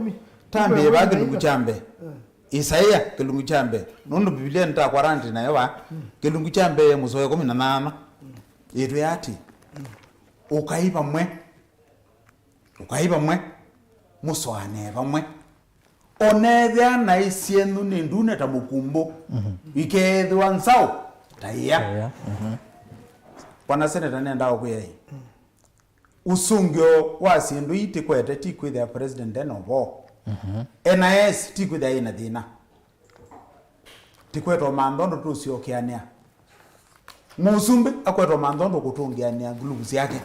tambe ba kilungu chambe Isaiah kilungu chambe nondo Biblia nta quarantine na yawa kilungu chambe muso 18 yetu yati ukaiba mwe muswane bamwe onethia na isienu ni ndune ta mukumbo ikethwa nsao taiya wana seneta nenda okuyei usungyo wa sindu iti kwete ti kwithia president enovo NIS ti kwithia ina thina ti kwetwa mandhondo tu siokiania musumbi akwetwa mandhondo kutungiania glubu yake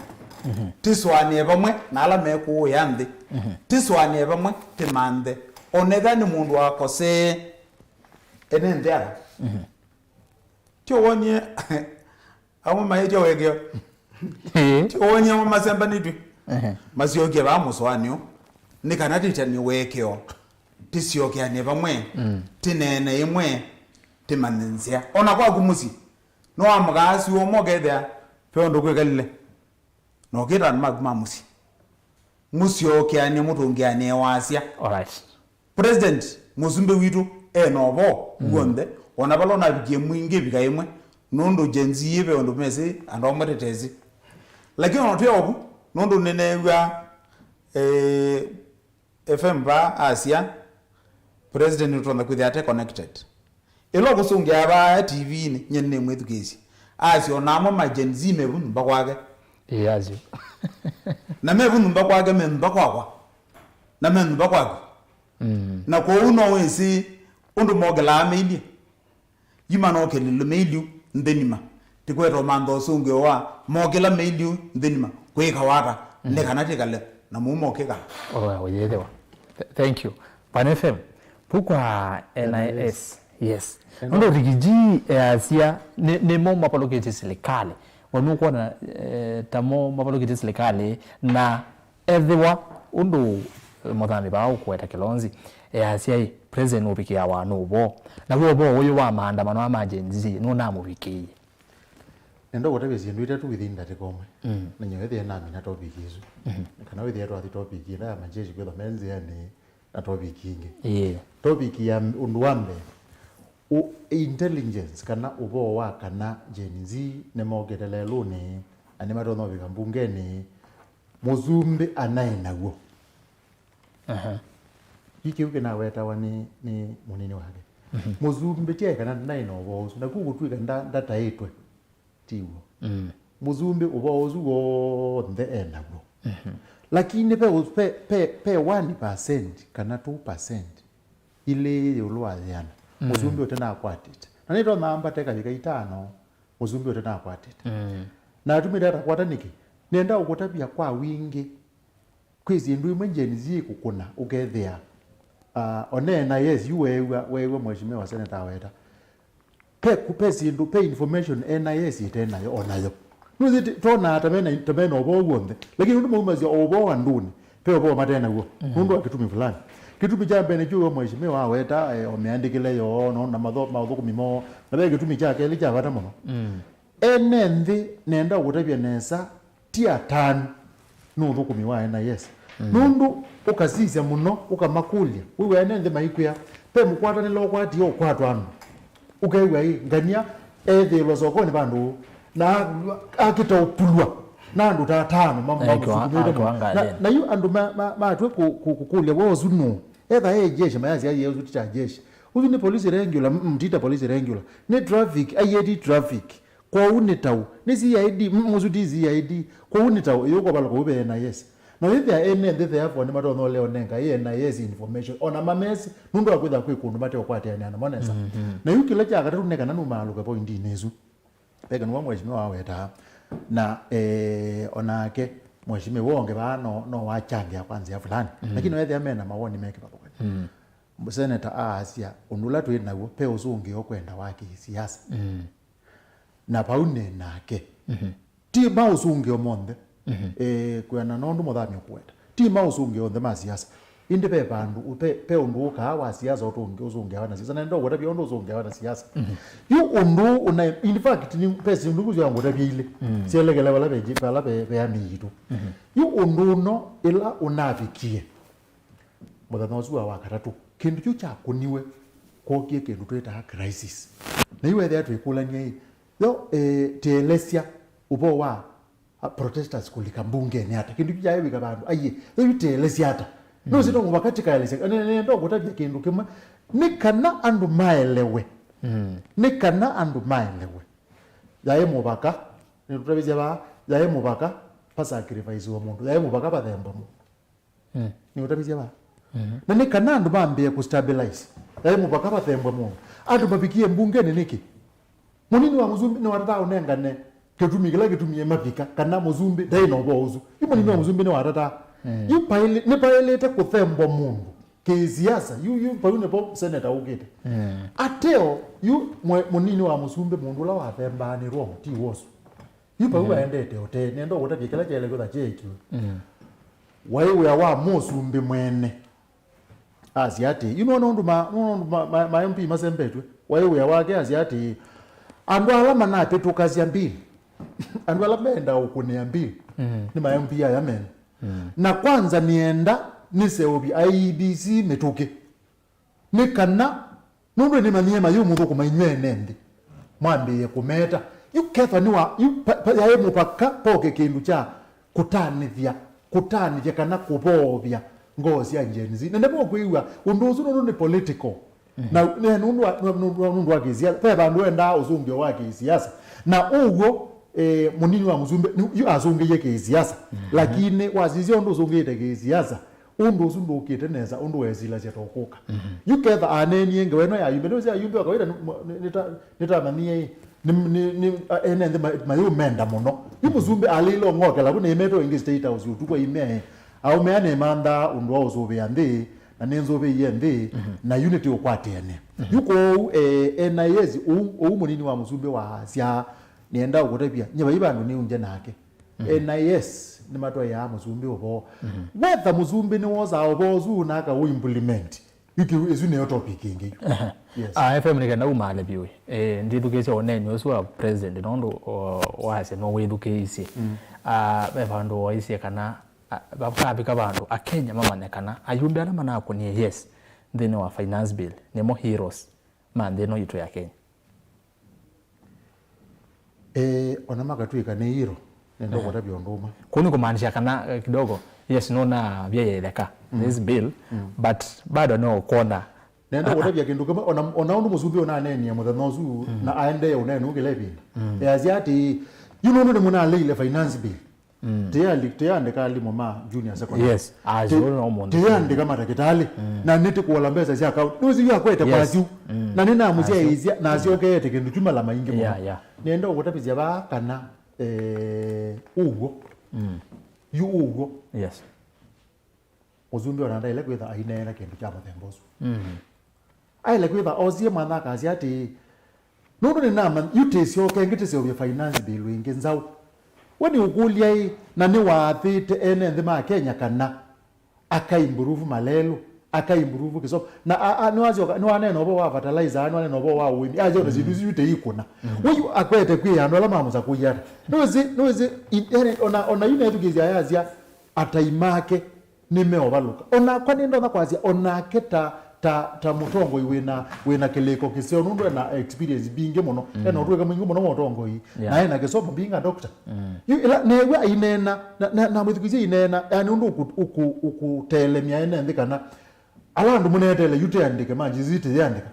tiswanie bamwe na ala meku yandi tiswanie bamwe timande onetha ni mundu wakose ene ndera tio wonye amu maije wegeo tio wonye mu masemba nitwi masioke ba muswanio ni kanati tani wekeo tisioke ane bamwe tinene imwe timanenzia ona kwa kumusi no amgasi wo mogethia peondo kwekalile no kita magma musi ane mutungiane wasia alright president musumbe witu enobo ugonde ona balona bigie mwingi bikaimwe nondo jenzi yebe ondo mese ando mwetetezi lakini onotwe obu nondo nenewa FM ba Asia president utonda kuthia connected elo kusungia aba TV ni nyenne mwethukezi Asia onamo majenzi mebunu bakwage yazi na mebunu bakwage memba kwakwa na memba kwakwa na ko uno wesi undu mogela meili yima no kelilo meili ndenima tikwetwa mando sunge wa mogela meili ndenima kweka wata ne kanati kale na mumo keka oyedewa thank you Pan FM pukwa NIS yes ndo rigiji Asia ne mo mapaloketi serikali wanuko na tamo mapaloketi serikali na everyone undu mothani ba ukweta Kilonzi Asia president ubikia wa nubo na bo uyu wa maandamano amajenzi no namubikie endo gotebezie ndwite tu within that komwe na nyewethe na mina topic isu kana withe to topic ina majeshi kwa menzi yani na topic ingi topic ya unduambe intelligence kana ubo wa kana Gen Z ne mogeteleluni ani marono bika mbungeni muzumbi anaenaguo giki uke na wetawa ni munini wake muzumbi tie kana naino bozu na kugutwika ndataitwe tiwo muzumbi ubozu wo the enaguo lakini pe 1% kana 2% ile yolwa yana muzumbi utena akwatite na nito namba teka vika 5 muzumbi utena akwatite na tumira takwata niki nenda ukutapia kwa wingi kwizi ndu imwenjeni zikukuna ukethia onena yes wewe mheshimiwa senator weta pe sindu pe information NIS itena yo onayo nuzi tona tamena obo wonde lakini ndu mumazi obo wanduni pe obo matena go ndu akitumi fulani kitumi cha mbene chuo mheshimiwa weta omeandikile yo no na madho kumimo na be kitumi cha kele cha vata muno enenthi nenda ukutapia nesa tia 5 nundu kumiwa NIS nundu ukasisya muno ukamakulia wiwe enenthi maikuya pe mukwatani lo kwati yo kwatwanu ukaiwa hii ngania ethilwa sokoni bandu na akita upulwa na andu ta 5 na yu andu matwe kukulia wozu no etha jeshi mayazi ayi yezu tita jeshi uzu ni police regular mtita police regular ni traffic IED traffic kwa unitau ni CID muzu CID kwa unitau yoko bala ko be NIS no if there any the therefore ni mato no leo nenga NIS information ona mamesi nundu akwitha kwikundu mate okwati yani ana monesa na yuki lecha akatatu neka nanu maluka point inezu pega nwa mheshimiwa waweta na onake mheshimiwa wonge bano no wachangia kwanza ya fulani lakini wewe amena mawoni meke papo senator Asia unula tu nawo pe uzungi okwenda wake siasa na paune nake ti mausungi omonde kwena nondu muthami kweta ti mausungi onthe ma siasa indi pe bandu pe undu ka wa siasa otungi uzungi wana siasa na ndo gweta biondo uzungi wana siasa yu undu una in fact ni pesi undu kuzo ngota biile sielekele wala beji pala be amitu yu undu no ila unafikie muthami osuwa wakatatu kindu kyu cha kuniwe kokie kindu tweta crisis na iwe there twikulania hii yo telesia ubo wa protesters kulika mbungeni hata kindu kijaye bika bandu aye yo telesia hata no sito wakati kaelesa ndo kutabia kindu kimwe nikana andu maelewe nikana andu maelewe yaye mubaka ni tutabizia ba yaye mubaka pa sacrifice wa mundu yaye mubaka pa themba mu ni tutabizia ba na nikana andu bambie ku stabilize yaye mubaka pa themba mu andu babikie mbungeni niki munini wa muzumbi ni watata unengane ketumikila ketumie mapika kana muzumbi dai no bozu munini wa muzumbi ni watata yu paile ne pailete kuthembo mundu ke siasa yu paune po senator ugete ateo yu munini wa muzumbi mundu la wathemba ni ro ti wosu yu pawe endete ote nendo kutabikela chele ko tacheki wewe wa muzumbi mwene asiati you know ma MP masembetwe wewe wake asiati andu alama na petukazia mbili andu alama enda ukunia mbili ni mayambi ya yamen na kwanza nienda niseobi IEBC metuke nikana nundu ni maniema yu mundu kumainywe nende mwambiye kumeta yu ketha niwa yu yae mupaka poke kindu cha kutanithia kana kubovya ngozi ya njenzi na ndipo kuiwa unduzu nundu ni political na nundu wa kisiasa pe bandu enda uzungi wa kisiasa na ugo munini wa muzumbe yu azungi ye kisiasa lakini wazizio ndo uzungi ye kisiasa undu uzundu ukiteneza undu wezila zetokuka yu ketha aneni yenge weno ya yumbe ndozi ya yumbe wakawaida nitamanie ni enende mayu menda muno yu muzumbe alilo ngoke labu ne meto ingi state house utukwa ime au meane manda undu wa uzubi andi na nenzobe yende na unity okwatene yuko NIS munini wa muzumbe wa sia nienda ukutabia nyeba ibandu ni unje nake NIS ni matwa ya muzumbe obo whether muzumbe ni woza obo zuna ka implement iki izune topic ingi yes FM ni kana umale biwe ndidukese onenyo oswa president nondo wase no wedukese bebandu waise kana babika bandu akenya mamanekana ayumbe ala manako ni yes then wa finance bill nemo heroes man then no ya Kenya ona makatwika ne hero nendo kwa tabia nduma kuni kumaanisha kana kidogo yes nona byeyeleka this bill but bado no kona nendo kwa tabia kindu kama ona undu muzumbi ona neni ya muthanozu na aende ya unene ungelebinda yaziati you know no muna ile finance bill teyandika limo ma junior secondary yes as you know mo teyandika matakitali na niti kuola mbesa cia account nuzi yakwete kwaziu na nina muzia izia na asiokete kindu chuma la maingi mo nendo gutapizia ba kana ugo yu ugo yes uzumbi onanda ile kwitha ainena kindu kya mathembosu aile kwitha ozie mwana kazi ati nundu ni nama yutesio kengitesio bya finance bill wingi nzau wani ukulia hii na ni wathite ene nthima Kenya kana akaimprove malelo akaimprove kisomo na ni wanene obo wa fertilizer ni wanene obo wa wini aje ndo zindu ziyute ikuna weyu akwete kwi ando la mamuza kuyata nozi ona yune tukizia yazia ataimake nimeovaluka ona kwani ndo na kwazia ona keta ta mutongo wina kileko kisio nundu na experience binge muno ena utuweka mwingi muno mutongo hii na ena kisomo binga doctor ila newe inena na mwithikizia inena yani undu ukutelemia ena ndikana ala ndu munetele yute andike manji zite yandika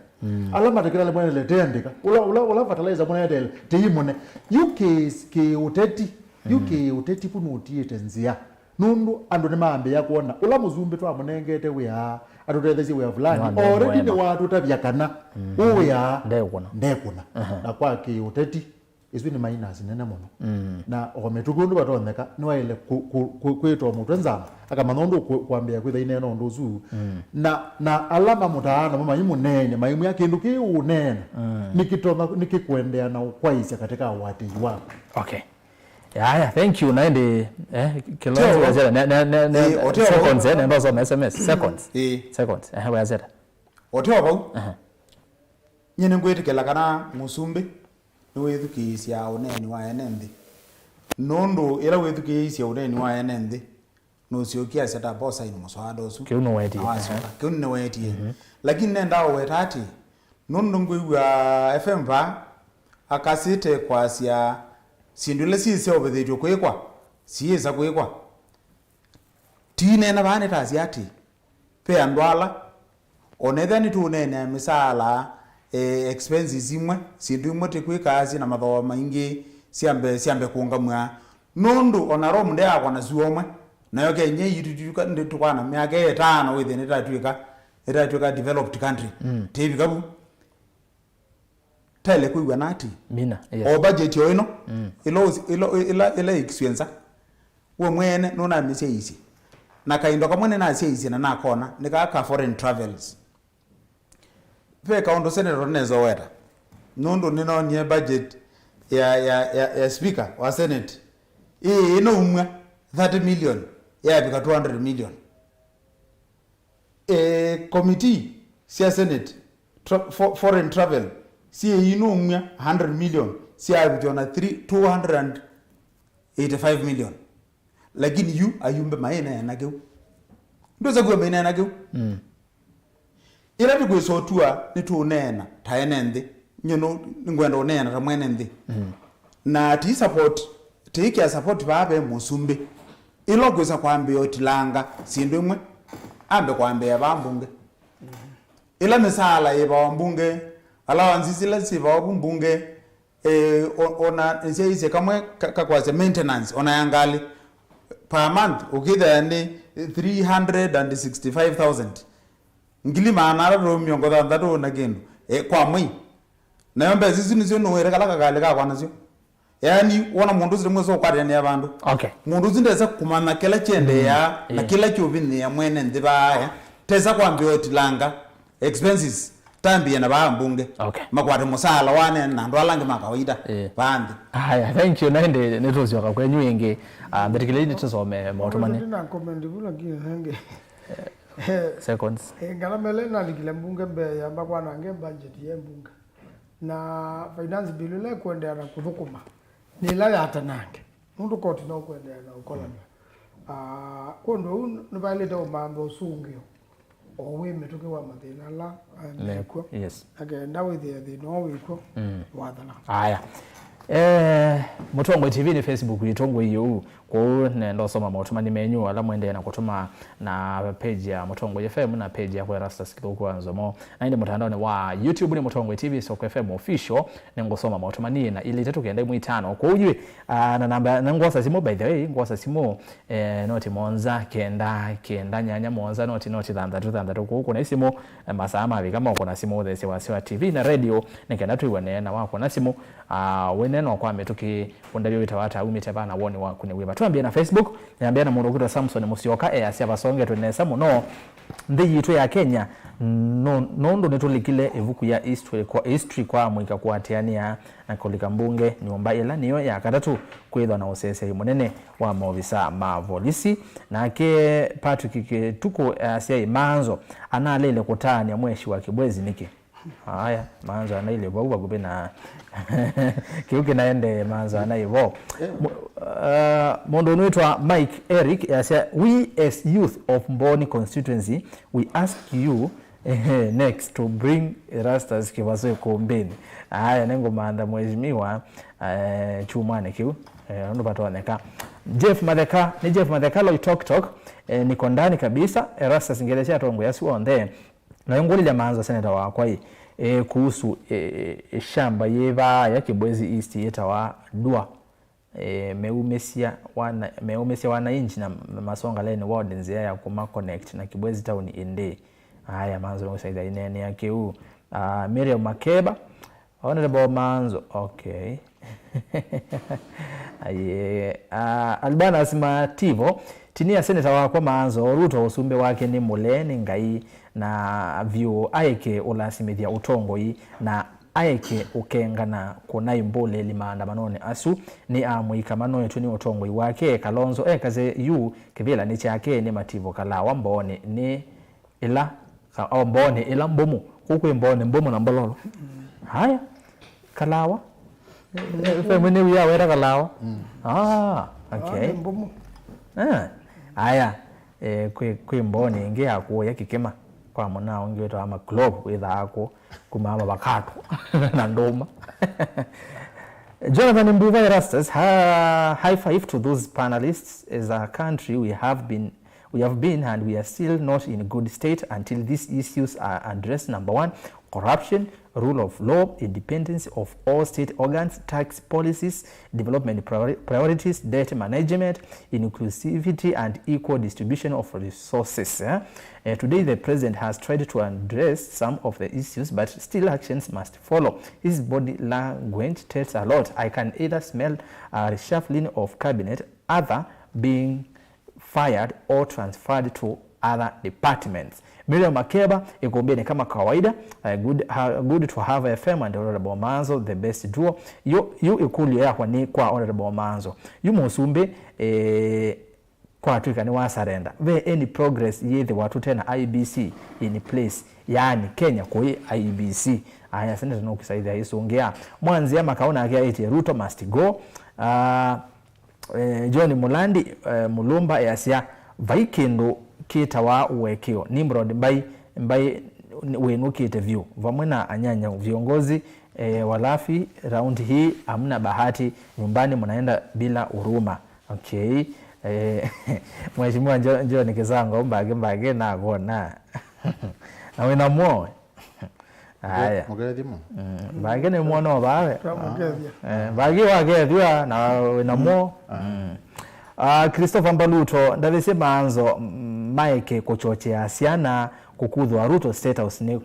ala matekela mwenele te andika ula fertilizer munetele te yimone ke uteti punu utiete nzia nundu andu ne maambe yakuona ula muzumbi twa munengete wiya atutethesi wiya fulani already ni watu tabia kana uya ndekuna na kwa ki uteti isu ni minus nene muno na ometukundu batoneka ni waile kwitwa mutu nzama akamanondu kwambia kwitha inena ondu zu na alama mutaana mama imu nene maimu yake nduki unena nikitona nikikwendea na ukwaisha katika wati wako okay yeah thank you naende kilonzo wazera seconds ndo zo SMS seconds wazera oteo bau nyene ngwetikela kana musumbi niwithukisia uneni wa enenthi nundu ila withukisia uneni wa enenthi nusiokia seta bosa ino muswado su kiuno weti kiuno weti lakini nenda wetati nundu ngwiwa FM ba akasite kwasia sindule sise obethitwe kwikwa siisa kwikwa tine na bane tazi ati pe andwala onethani tunene misala expenses imwe sindu imwe tikwikazi na matho maingi siambe kungamwa nundu onaro munde akwa na zuomwe nayo kenye yitutuka nditukwana miaka 5 within itatuika developed country tivi kabu tele kuiwa nati mina o budget yo ino ilo expense we mwene nona mise isi na kaindo kamwene na ise isi na nakona nika foreign travels pe kaundo senator nezo weta nondo nino nye budget ya speaker wa senate ino umwa 30 million ya bika 200 million committee sia senate foreign travel si ino umwa 100 million sia bika 285 million lakini yu ayumbe maena yanageu ndoza kuwa maena yanageu ila bigweso tua nitunena taenende nyono ngwenda onena tamwenende na ti support tiki support babe musumbi ilo gwesa kwambe otilanga sindu imwe ambe kwambe yabambunge ila misala yabambunge ala wanzisila siba obumbunge ona nse kamwe kakwaze maintenance ona yangali per month ukitha ni 365,000 ngilima anara ro miongo thanthatu na kindu kwa mwi nayo mbe sisi nicio no kala kakale ka kwana cio yani wona mundu zimwe so kware ni abandu okay mundu zindeza kumana kila chende ya na kila chuvini ya mwene ndibaya teza kwambio tilanga expenses tambi na bambunge okay makwate musala wane na ndo alange makawaida bandi haya thank you naende netozio ka kwenyu ingi mbetikile ni tusome motomani ndina comment bula kile hange seconds ngalamele na likile mbunge be yamba kwa nange budget ye mbunge na finance bill ile kwendea na kuthukuma nila yata nange mundu koti no kwendea na ukola kondo nubaleta umambo sungio owe metuke wa mathina la nekwo yes agenda with the no wiko wathana haya Mutongwe TV ni Facebook itongwe hiyo kwa nendo soma mautumani menyu ala mwende na kutuma na page ya Mutongwe FM na page ya Erastus Kitokwanzo mo na inde mtandaoni wa YouTube ni Mutongwe TV Soko FM official nengo soma mautumani na ile tatu kenda mu 5 kwa ujue na namba ngosa simo by the way ngosa simo noti monza kenda nyanya monza noti thanda kuko na isimo masama abi kama uko na simo the Sewa TV na radio nikenda tu iwane na wako na simo weneno kwa metuki ondabyo bitawata umite na woni wa kune wiba tuambie na Facebook niambia na Murukuta Samson Musyoka asia basonge tunesa muno ndi yitu ya Kenya nondo netulikile evuku ya history kwa mwika kuatiania na kolika mbunge nyumba ila niyo ya katatu kwithwa na usese munene wa maofisa mavolisi na ke Patrick tuko asia imanzo analele kutania mweshi wa Kibwezi niki haya manzo anaile bwa kupena kiuke naende manzo anaivo mondo nitwa Mike Eric asia we as youth of Mboni constituency we ask you next to bring Erastus Kibaso Kombeni haya nengo maanda mheshimiwa chumane kiu ndo pataoneka Jeff Madeka lo talk niko ndani kabisa Erastus Ngelesha tongo yasi onde na ngoli ya manzo seneta wa kwa kuhusu shamba yeva ya Kibwezi East yetawa dua meumesia wana inchi na Masonga Lane ward nzia ya kuma connect na Kibwezi town ende haya manzo ngosaida inene yake huu Miriam Makeba honorable manzo okay aye Albana Asimativo tinia seneta wa kwa manzo Ruto usumbe wake ni muleni ngai na view aike ulasimithia utongo hii na aike ukengana kunai mbole limanda manone asu ni amwika manoe tuni utongo wake Kalonzo kaze yu kivila ni chake ni Mativo Kalawa Mbone ni ila au Mbone ila mbomu huko Mbone na mbololo haya Kalawa femene wiya wera Kalawa okay mbomu haya kwi Mbone nge akuya kikema kwa mwana ongeto ama club with ako kumama bakatu na ndoma Jonathan Mbuva Erastus high five to those panelists. As a country we have been and we are still not in good state until these issues are addressed. Number 1, corruption, rule of law, independence of all state organs, tax policies, development priorities, debt management, inclusivity and equal distribution of resources. Today the president has tried to address some of the issues, but still actions must follow. His body language tells a lot. I can either smell a reshuffling of cabinet, other being fired or transferred to other departments. Miriam Makeba ikombeni kama kawaida good to have a FM and Honorable Manzo the best duo yu ikulu yakwa ni kwa Honorable Manzo yu musumbe kwa tuika ni wasarenda ve any progress yethe watu tena IBC in place yani Kenya kwa IBC aya sende tunokisaidia isongea mwanzi ama kaona yake Ruto must go John Mulandi Mulumba yasia vaikendo kitawa uwekeo Nimrod mbai wenukite view vamwe na anyanya viongozi walafi round hii hamna bahati nyumbani mnaenda bila huruma okay mheshimiwa njoo nikizanga mbage na gona na wena moyo haya mugeredimo mbage ne muono bawe mbage wagethwa na wena moyo Christopher Mbaluto ndavese manzo Mike kuchochea siana kukuthwa Ruto State House ni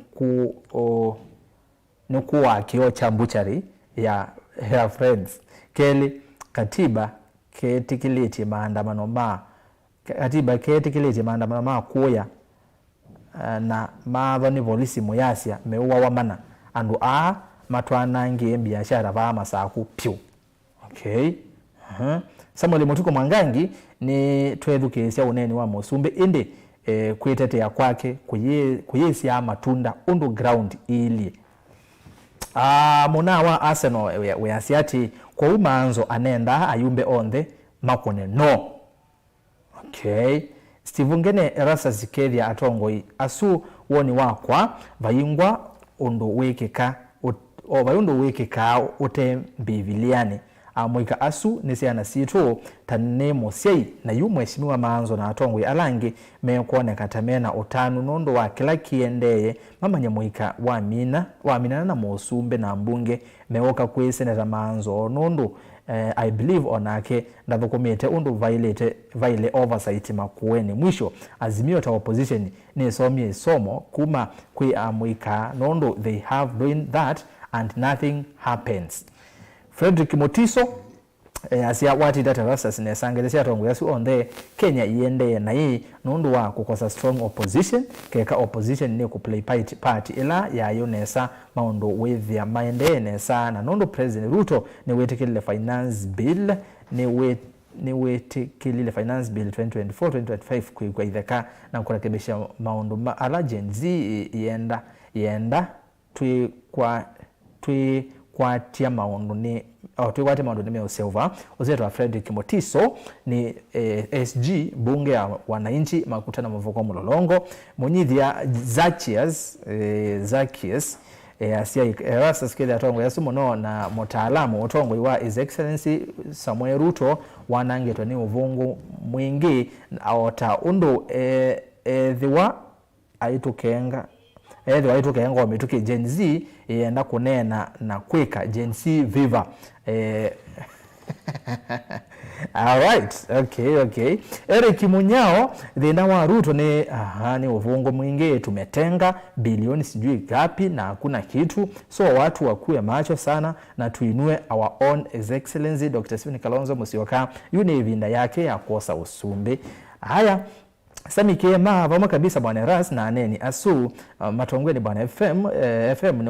kuwa kio chambuchari ya friends keli katiba ketikiliti maandamano ma kuya na maadho ni polisi muyasia meuwa wamana andu matwanange biashara ba masaku pyu okay Samuel Mutuko Mwangangi ni twethukirisya uneni wa musumbe indi kwitetea kwake kuyesia matunda underground ili muna wa Arsenal we asiati kwa umanzo anenda ayumbe onde makone no okay Steve Ngene Erastus Kethia atongoi asu woni wakwa vayingwa undu wekeka ute mbiviliani amwika asu nisiana situ tanne mosiai na yu mheshimiwa Maanzo na atongwe alangi mekuone katamena utanu nondo wa kila kiendeye mama nyamwika wamina na musumbe na mbunge meoka kwe Senator Maanzo nondo I believe onake ndathukumite undu violate oversight Makueni. Mwisho azimio ta opposition ni somie somo kuma kwi amwika nondo they have doing that and nothing happens. Frederick Motiso asia wati data rasas ne sangelesi atongo yasu onde Kenya iende na hii nundu wa kukosa strong opposition keka opposition ni ku play party ila ya yonesa maundo with ya maende nesa na nundu President Ruto ni wetekele finance bill ni wetekele finance bill 2024-2025 kwa idheka na kurekebisha maundo ala Gen Z ienda kwa tia maundu ni tuikwate maundu ni meo silver uzetu wa Frederick Motiso ni SG bunge ya wananchi makutana mvuko Mulolongo munyithia Zacchaeus asia rasa skeli atongo yasumo no na mutaalamu otongo wa His Excellency Samuel Ruto wanangetwa ni uvungu mwingi aota undu thiwa aitukenga waitukenga wametuke Gen Z yenda kunena na kweka Gen Z viva all right, okay. Eric Munyao thina wa Ruto ni uvungo mwingi tumetenga bilioni sijui gapi na hakuna kitu, so watu wakuwe macho sana na tuinue our own His Excellency Dr. Stephen Kalonzo Musyoka yune vinda yake ya kosa usumbe. Haya Sami Kema vama kabisa bwana Ras na neni asu matongwe ni bwana FM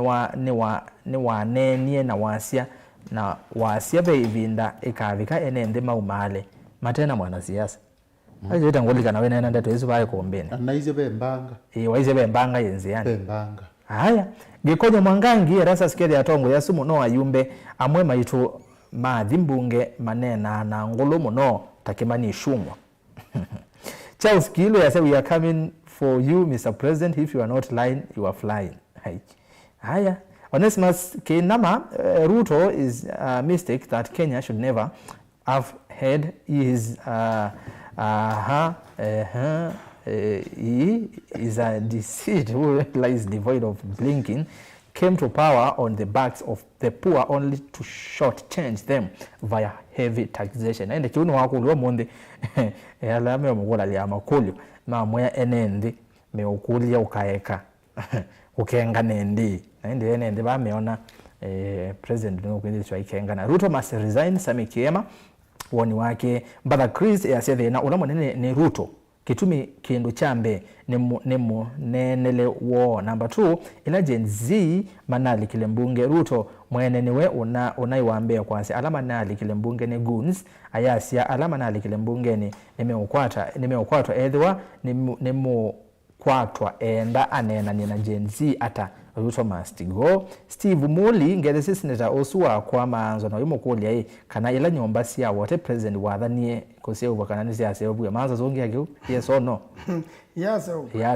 ni wa nenie na wasia be vinda ikavika enende maumale matena mwana siasa aje tangolika na wena nenda twezu baye kombeni na ize be mbanga waize be mbanga yenzi yani be mbanga. Haya gikonya mwangangi Rasa skeli atongo yasumu no ayumbe amwe maitu madhimbunge manena na ngolo muno takimani ishumwa Charles Kilo ya say we are coming for you Mr. President, if you are not lying you are flying. Haya Onesimus Kenama Ruto is a mistake that Kenya should never have had. He is he is a deceit who lies devoid of blinking, came to power on the backs of the poor only to shortchange them via heavy taxation. Ende kiuno wakulwa monde alame omugola lya makulyo mamwe enendi meukulia ukaeka ukenga nendi ende enendi bameona president n'okwindi chwa ikenga na Ruto must resign. Sami Kiema woni wake Mbada Chris yaseve na ulamo ni Ruto kitumi kindu chambe nemu nenele wo. Number 2 ila Gen Z manali kile mbunge Ruto mwene niwe unaiwaambia kwanza alama nali kile mbunge ni goons ayasia alama nali kile mbunge ni nimeukwatwa edwa nemu kwatwa enda anena nina Gen Z ata Ruto must go. Steve Muli ngeze Senator Osua kwa Maanzo na yumo kulia hii kana ila nyomba sia wote president wathanie kose ubakana sia sebu Maanzo zongi yake yes or no? Yes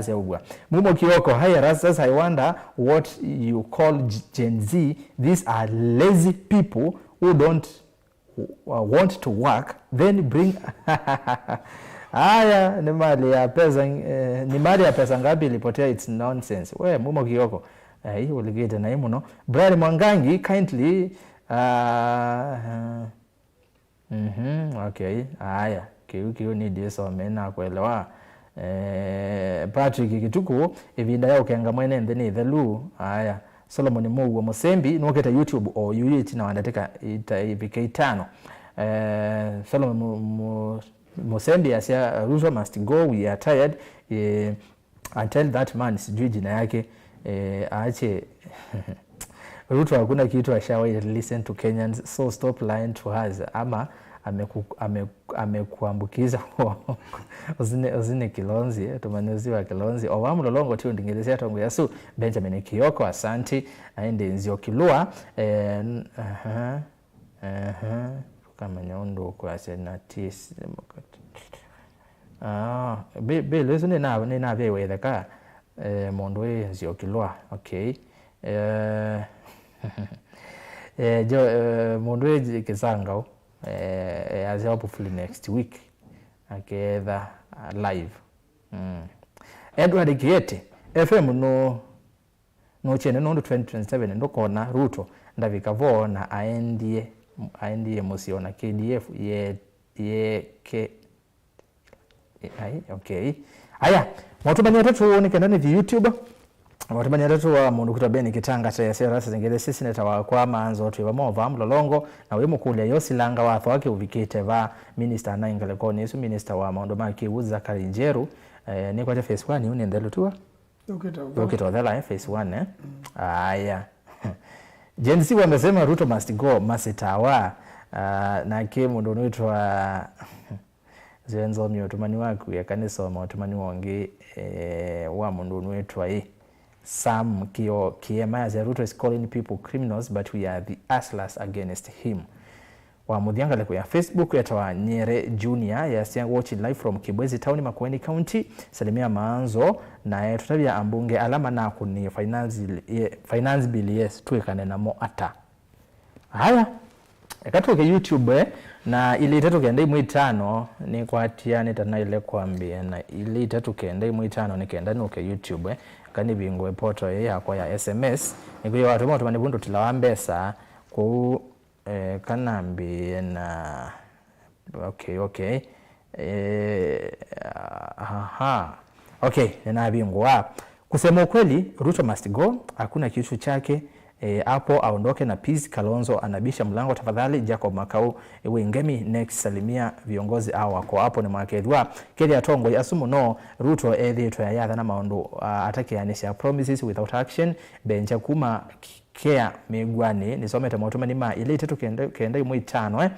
ubwa mumo Kioko. Haya Rastas, I wonder what you call Gen Z. These are lazy people who don't want to work then bring haya ni mali ya pesa ngapi ilipotea? It's nonsense. We mumo Kioko hii uligete na himu no. Brian Mwangangi kindly okay. Haya kiu ni deso mena kuelewa Patrick Kituku evinda ya ukenga mwene ndeni thelu. Haya Solomon Mugo Musembi noketa YouTube o yuiti na wandateka ipk 5 Solomon Musembi asia Ruto must go, we are tired until that man sijui jina yake aache Ruto hakuna kitu ashawahi listen to Kenyans, so stop lying to us. Ama amekuambukiza uzine Kilonzi tumanyoziwa Kilonzi owamu lolongo tu ndingelezea tongo yasu Benjamin Kioko asante aende nzio Kilua kama nyondo kwa senatis be lezo na vewe daka mondo nzio Kilua okay mundu kisanga as hopefully next week aketha live. Edward Kiete FM no chene no 2027 ndokona Ruto ndavika vo na aendie musiona KDF okay. Aya, mwatumania tatu ni kendani vi YouTube. Mwatumania tatu wa mundu kutabeni kitanga cha rasa zingine sisi neta wa kwa manzo tuwa mova mlolongo na wemu kulia yosi langa watho wake uvikite va minister na ingaleko nisu minister wa maondo maki uza Karinjeru. Ni kwa phase 1 uni ndelo tuwa? Ukita wadhala phase 1 Aya. Jensi wamesema Ruto must go masitawa na kemu ndo nuitwa Zenzo miotumani waku ya kanisa wa mautumani wangi wa mundu nuitwa Sam Kiema as Ruto is calling people criminals but we are the hustlers against him. Wa mudhiangale kwa Facebook yatawa Nyere Junior ya siya watching live from Kibwezi Town Makueni County. Salimia maanzo na tutabia ambunge alama na kuni finance bill yes tuwekane na mo ata. Haya katoke YouTube na ili tatu kende mwitano ni kwa tiani tana ile kuambia na ili tatu kende mwitano ni kenda nuke YouTube kani bingwe poto yakwa ya SMS ni kuyo watu mwa tumanibundo tilawambesa ku kanambi na okay okay na bingwa kusema ukweli Ruto must go, hakuna kitu chake hapo aondoke na Peace Kalonzo anabisha mlango tafadhali. Jacob Makau Wengemi next salimia viongozi hao wako hapo ni mwakedwa kile atongo asumu no Ruto to yatha na maondo atake anisha promises without action benja kuma care megwane nisometa mautumani ma ile tetu kenda mwitano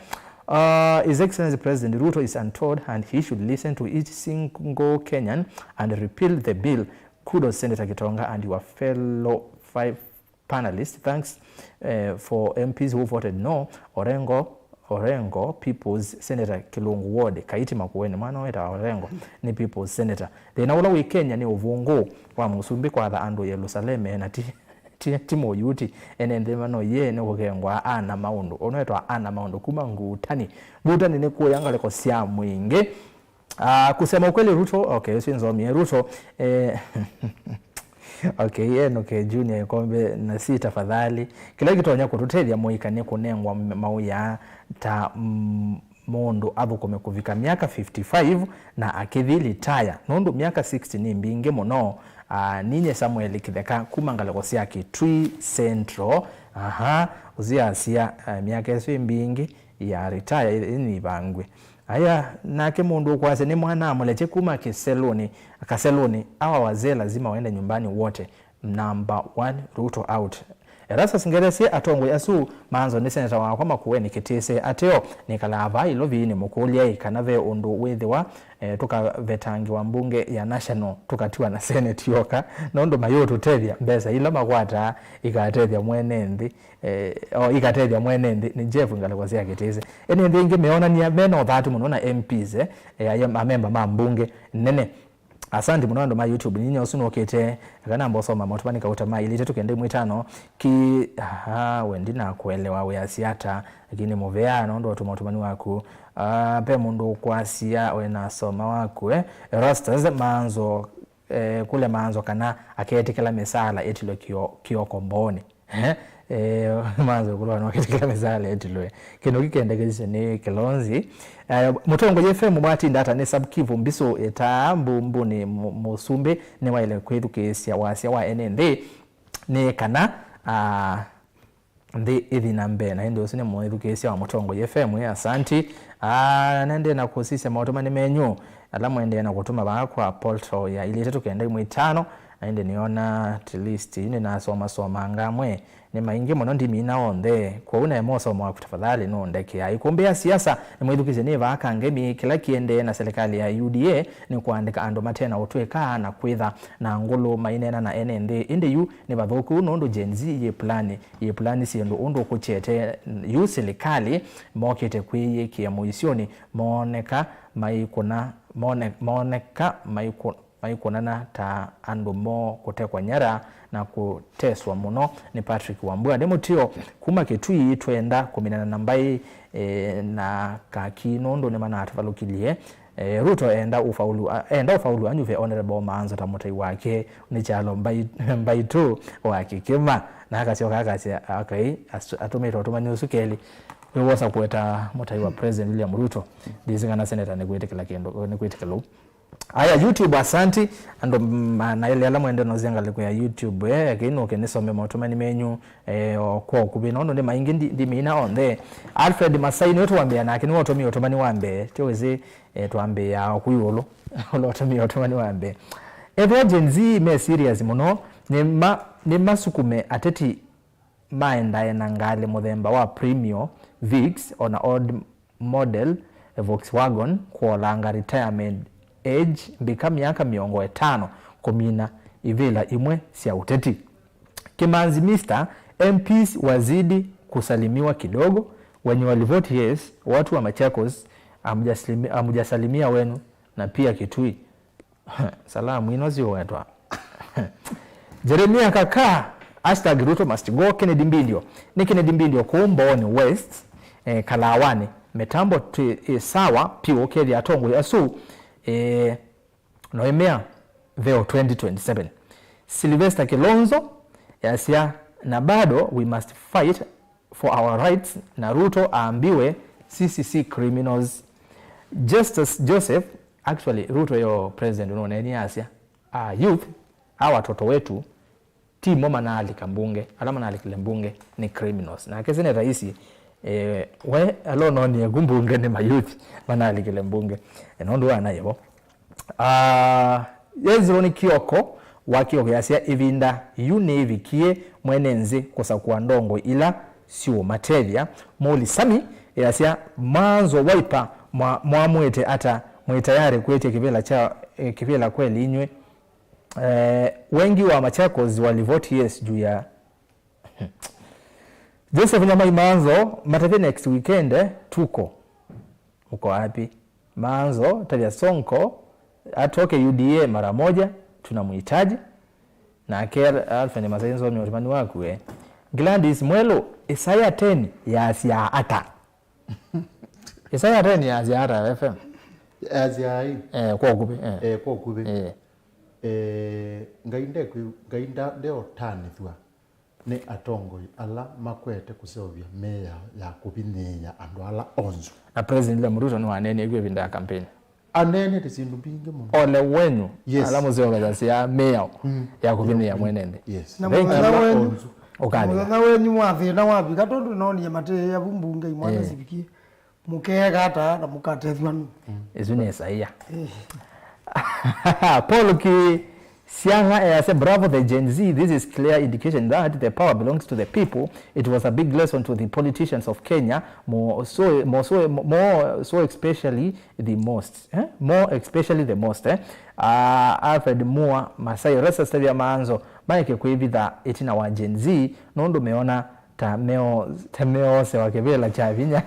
His Excellency President Ruto is untold and he should listen to each single Kenyan and repeal the bill. Kudos Senator Kitonga and your fellow 5 panelists. Thanks for MPs who voted no. Orengo People's Senator Kilungu Ward Kaiti Makueni mwana weta Orengo ni People's Senator. Then all we Kenya ni uvungu wa musumbi kwa the ando Yerusaleme na timo yuti enendemano ye ne kugengwa ana maundu onwetwa ana maundu kuma ngutani butani ne kuyangale ko sia mwinge kusema ukweli Ruto okay sinzo mi Ruto okay okay Junior kombe na si tafadhali kila kitu anya kututelia moikane kunengwa mauya ta mondo abo komekuvika miaka 55 na akithili taya nondo miaka 60 ni mbinge mono ninye Samuel Kitheka kumangala kosia Kitui Central uzia asia miaka esu mbingi ya retire ni bangwe aya nake mundu kwase ni mwana amuleche kuma akaseloni awa wazee lazima waende nyumbani wote. Number 1 Ruto out. Erasa singeresi atongo yasu manzo ni seneta wa kwa Makueni kitise ateo nikalava ilovi ni mukulia ikanave undu withiwa tuka vetangi wa mbunge ya national tukatiwa na senate yoka nondo mayo tutethia mbesa ila makwata ikatethia mwenendi ikatethia mwenendi ni Jeff Ngalakwasi kitise ene ndingi meona ni ameno thatu munona MPs amemba ma mbunge nene. Asante munondo ma YouTube nyinyi osunokete kana mbosoma motubani kautama ili tetu kende mwitano ki wendi na kuelewa we asiata lakini movea nondo tumotubani waku pe mundu kwasia we na soma waku rastas manzo kule manzo kana aketekela mesala etilo kioko mbone manzo kulwa no aketekela mesala etilo kino kikendekeze ni Kilonzi mutongo FM mwati ndata ne subkivu mbiso etambu mbuni musumbe ne waile kwetu kesia wasia wa NND ne kana ndi ithi nambe na ndio sine mwetu kesia wa mutongo FM asanti nende na kusisa mautoma ni menyu alamu ende na kutuma bakwa poltro ya ile tetu kenda mwitano ende niona at least ine na soma ngamwe ni maingi mono ndi mina onde kwa una emoso mwa kutafadhali no ndeke aikumbea siasa ni mwithukize ni vaka ngemi kila kiende na serikali ya UDA ni kuandika ando matena utweka na kwitha na ngulu mainena na NND inde yu ni bathoku nondo Gen Z ye plani siendo undo kuchete yu serikali mokete kwiye kia muisioni moneka maikuna na ta ando mo kutekwa nyara na kuteswa muno ni Patrick Wambua ndimo tio kuma Kitui twenda kuminana nambai na kakino ndo ne mana atavalukilie Ruto enda ufaulu anyuve honorable Manzo tamutai wake ni chalo mbai tu wake kima na akasio kakasi akai atumito atumani usukeli wewosa kueta mutai wa President William Ruto dizingana senator ni kwetekela kendo ni kwetekelo aya YouTube asanti ando na ile alamu ende nozianga ya YouTube akino kenisome motumani menyu kwa kubina ndo ndema ingi ndi mina on there Alfred Masai no tuambia na akini wotomi otomani wambe tiweze tuambe ya kuyolo otomi otomani wambe emergency me serious muno ne masukume ateti maenda na ngale muthemba wa Premium Vix on old model Volkswagen kwa langa retirement age mbika miaka 5 komina ivela imwe sia uteti Kimanzi Mr. MPs wazidi kusalimiwa kidogo wenye walivoti yes watu wa Machakos amujasalimia wenu na pia Kitui salamu inozio wetwa Jeremia kaka #Ruto must go Kennedy Mbindio ni Kennedy Mbindio kumboni West Kalawani metambo sawa pio kedi atongo asu noemea veo 2027 Sylvester Kilonzo yasia na bado we must fight for our rights na Ruto aambiwe CCC criminals Justice Joseph actually Ruto yo president unaona ni asia youth hawa watoto wetu timo manali kambunge alama nali kilembunge ni criminals na kesene raisi we alono ni gumbunge ni mayouth manali kilembunge enondo wana yebo yezironi Kioko wakio yasia ivinda yunevikie mwenenze kosa kwa ndongo ila sio materia moli sami yasia manzo wiper mwamwete ata mwetayari kwete kivela kweli inywe wengi wa Machakos walivoti yes juu ya Joseph Nyamai Manzo matavi next weekend tuko uko wapi Manzo Talia Sonko atoke UDA mara moja tunamhitaji na akera alfanya mazenzo ni watimani wakwe Gladys Mwelo Isaya 10 ya asia ata Isaya 10 ya asia ata FM asia kwa kubi kwa kubi ngainda ndeo tani thwa ni atongo ala makwete kusovya meya ya kubineya andu ala onzo na President William Ruto no anene egwe binda ya campaign anene tizindu binge muno ole wenyu yes. ala muzeo gaza ya meya ya kubineya mwenende yes na mwenyu okali na wenyu mwathi na wapi gatondu no ni mate ya bumbunge imwana zibikie mukega ata na mukatethwanu ezune saia Paul ki Sianga say bravo the Gen Z. This is clear indication that the power belongs to the people. It was a big lesson to the politicians of Kenya, more especially the most. More especially the most. Alfred Moore Masai resa stavia maanzo maike kuivitha itina wa Gen Z nondo meona temeo se wakevela chavinya.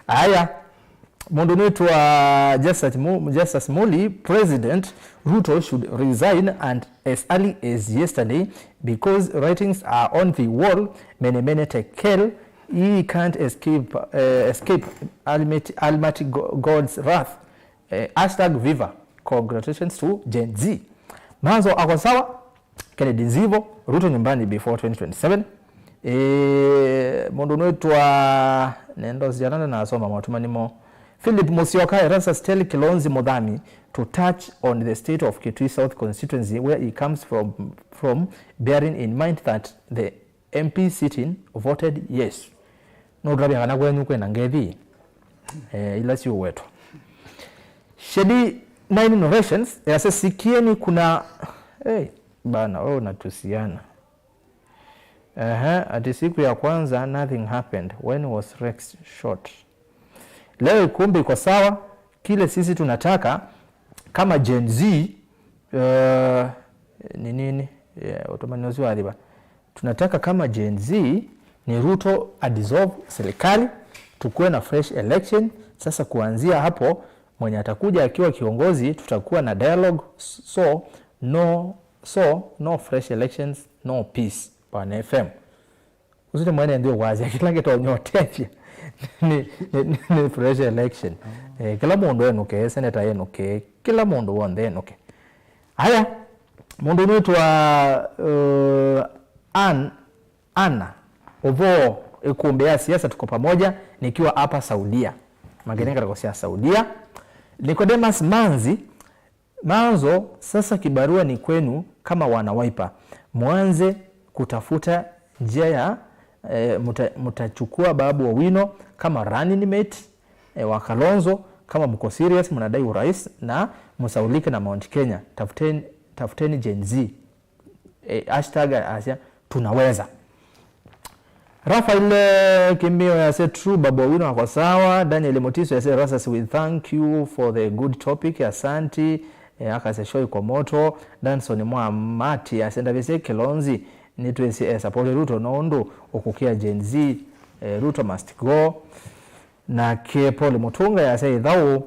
Aya mundu wetu wa Justice Muli, President Ruto should resign and as early as yesterday because writings are on the wall. Many tekel. He can't escape Almighty God's wrath. #Viva. Congratulations to Gen Z. Manzo ako sawa. Kennedy Nzivo. Ruto nyumbani before 2027. Mundu wetu wa nendo zijanana na asoma matumani mo Philip Musyoka Rasa Steli Kilonzi Modami to touch on the state of Kitui South constituency where he comes from bearing in mind that the MP sitting voted yes. No drabi kana kwenyu kwena ngethi. Ila sio wetu. Shedi 9 Innovations yasa sikieni kuna bana natusiana. Ati siku ya kwanza nothing happened. When was Rex shot? Leo kumbe iko sawa. Kile sisi tunataka kama Gen Z ni nini? Otomanozi waliba. Tunataka kama Gen Z ni Ruto adissolve serikali, tukue na fresh election. Sasa kuanzia hapo mwenye atakuja akiwa kiongozi tutakuwa na dialogue, so no So no fresh elections, no peace. Pan FM. Usite mwene ndio wazi kila kitu onyoteje. Ni fresh election. Kila mundu enuke, senator enuke, kila mundu wonde enuke. Haya, mundu wetu wa Anna ovo ikumbea siasa tuko pamoja nikiwa hapa Saudia. Mageneka kwa Saudia. Nicodemus Manzo, sasa kibarua ni kwenu kama wana Wiper. Mwanze kutafuta njia ya mtachukua Babu Owino kama running mate wa Kalonzo, kama mko serious mnadai urais na msaulike na Mount Kenya. Tafuteni Gen Z. #Asia tunaweza. Rafael Kimbio yase true Babu Owino wako sawa. Daniel Motiso yase Rasas, we thank you for the good topic. Asanti. Akase show iko moto. Danson Mwamati asenda vise Kilonzi ni twese support Ruto nondo okukia Gen Z. Ruto must go. Na ke Paul Mutunga yase idhao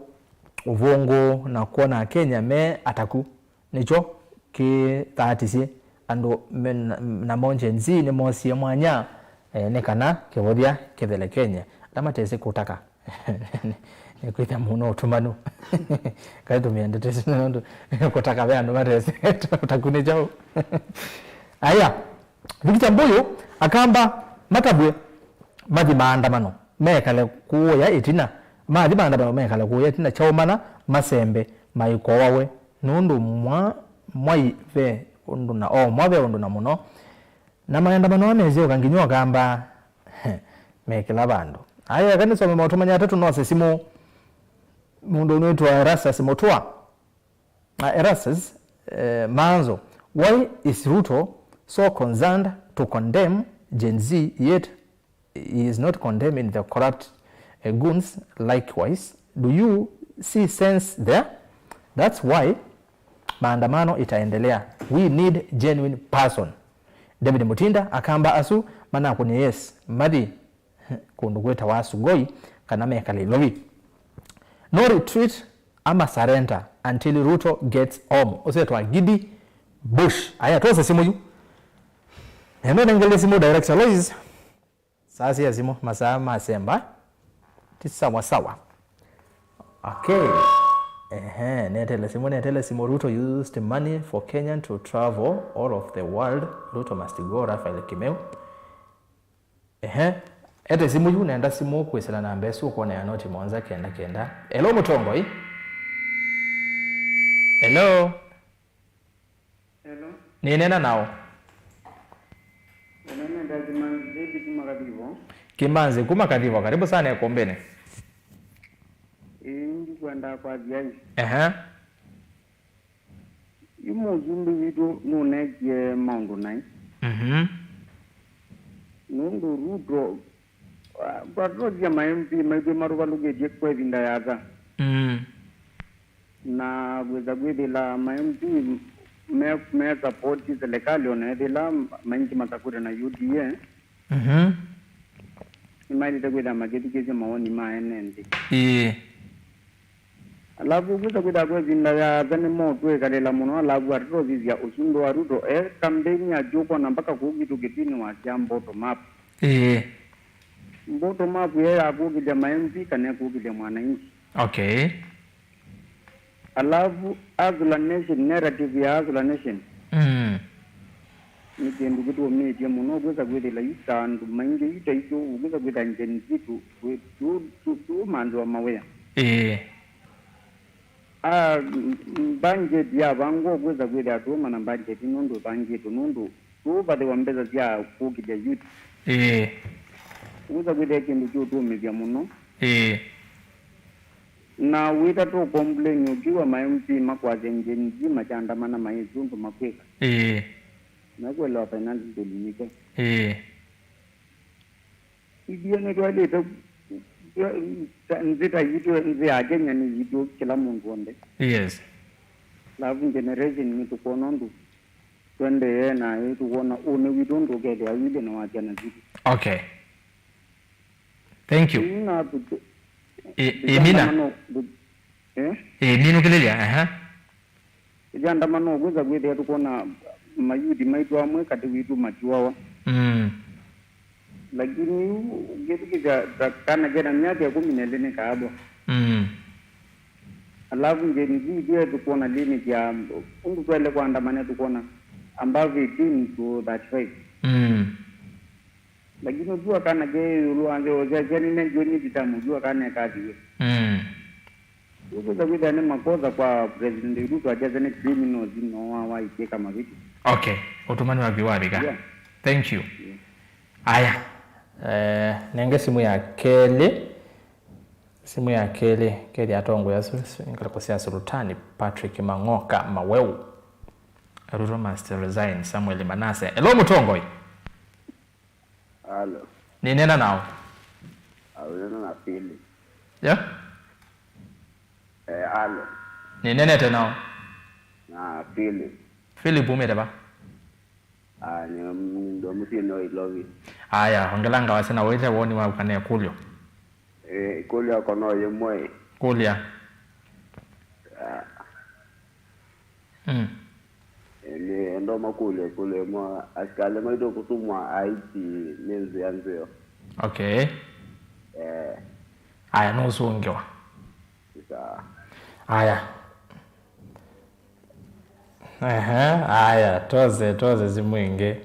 uvongo na kuona Kenya me ataku nicho ki 30 ando na Gen Z ni mosi mwanya nekana kevodia kethele Kenya lama tese kutaka nikuita muno utumanu kali tumiende tese ndo kutaka bando matese utakune jao. Aya Victor Mbuyu akamba matabwe maji maandamano mekale kuya itina maji maandamano mekale kuya itina chaumana masembe maiko wawe nundu mwaive undu na mwabe undu na muno na maandamano amezio kanginyo kamba mekela bandu. Aya kanisa mautumanya 3 nose simu mundu wetu wa Erastus Mutua. Erastus Manzo, why is Ruto so concerned to condemn Gen Z yet he is not condemning the corrupt goons likewise? Do you see sense there? That's why maandamano itaendelea. We need genuine person. David Mutinda akamba asu mana kuni yes madi kundugweta wasu goi kaname kalilowi. No retreat ama surrender until Ruto gets home. Osetwa Gidi Bush. Aya tose simu yu. Ngele simu director Lois. Sasa ya simu masaa masemba. Sawa. Okay. Netele simu Ruto used money for Kenyan to travel all of the world. Ruto must go. Rafael Kimeu. Ete simu yu naenda simu kwesela na mbesu ukone ya noti mwanza kenda. Hello Mutongo hii. Hello. Ninena nao. Kimanzi kumakadivo. Karibu sana ya kombene. Ndi kwenda kwa ziai. Yumo zumbi vitu nunekie maundu nai. Nundu Ruto kwa rozi ya MP maipe maruwa luge je kwe vinda yaza. Na gweza la MP me support serikali onedela manchi matakure na UDA. Imani tegweza mageti kezi maoni maenende. Alafu gweza kwe vinda yaza ni motu kalela muno alafu rozi ya usundo wa Ruto kampeni ya joko na mpaka kugitu getini wa jambo to map. Mboto mapu ya akugile MP kane kugile mwananchi. Okay. Alafu Azula Nation narrative ya Azula Nation. Nikendu kitu omeje muno gweza gwedela isandu mange ita ito gweza gweda njeni zitu tu manzo wa mawea. Budget ya bango gweza gweda tu mana budget nundu budget nundu tu bade wambeza ya kugile youth. Uza gweda kindu tu mebya muno. Na wita to complain ukiwa ma-MP makwaze njenzi machandamana maizundu makweka. Na kwela finance dolimika. Idione kwa leta nzita yitu nzi agenya ni yitu kila mungu onde. Yes. Lavu generation ni tukonondu. Twende na yetu kuona une widondo gede awile na wajana zitu. Okay. Thank you. Mina. Minu kililia, ivyandamano gweza gwithia tukona mayuthi maitu amwe kati witu machiwawa lakini gethikija kana gena miaka 14 ni kaabo alafu ngeni ndio tukona limit ya undu kwele kuandamana tukona ambavyo 18 to 35 lakini unajua kana ge uanze ojeni ne joni vitamu unajua kana kazi hiyo uko zawida ni makosa kwa president Ruto ajaze ne criminals no wa ike kama vipi. Okay, utumani wa viwariga. Yeah. Thank you. Aya. Nenge simu ya Kelly. Simu ya Kelly atongo ya ngalakosia Sultani Patrick Mangoka Maweu. Ruto must resign Samuel Manase. Hello Mutongoi. Hello. Ni nena nao? Awena na pili. Yeah? Hello. Ni nene tena? Na pili. Philip umete ba? Ni ndo mtino ilovi. Aya, ongelanga wasena wote woni wa ukane kulyo. Kulyo kono yemwe. Kulya. Ni ndo makule kule mwa askale maido kutumwa aiti nenzi yanzeo. Okay. Aya no sungiwa. Aya. Aya toze zimwinge.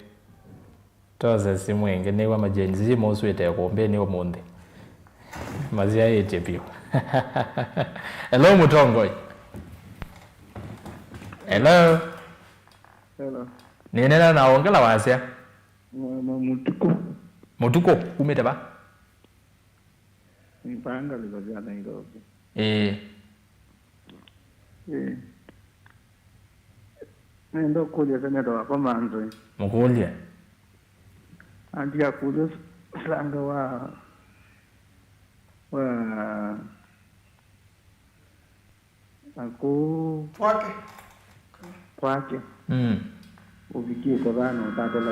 Toze zimwinge niwa majenzi moswete kombe niwo monde. Mazia yete pio. Hello Mutongoi. Hello. Hello. Nena na ongela wasia. Mutuko umete ba? Nipanga lizoja Nairobi. Nendo kuja seneta wa Pamanzo. Mukulia. Andia kuja slanga wa aku kwake. Ubikie kwa bana utata la.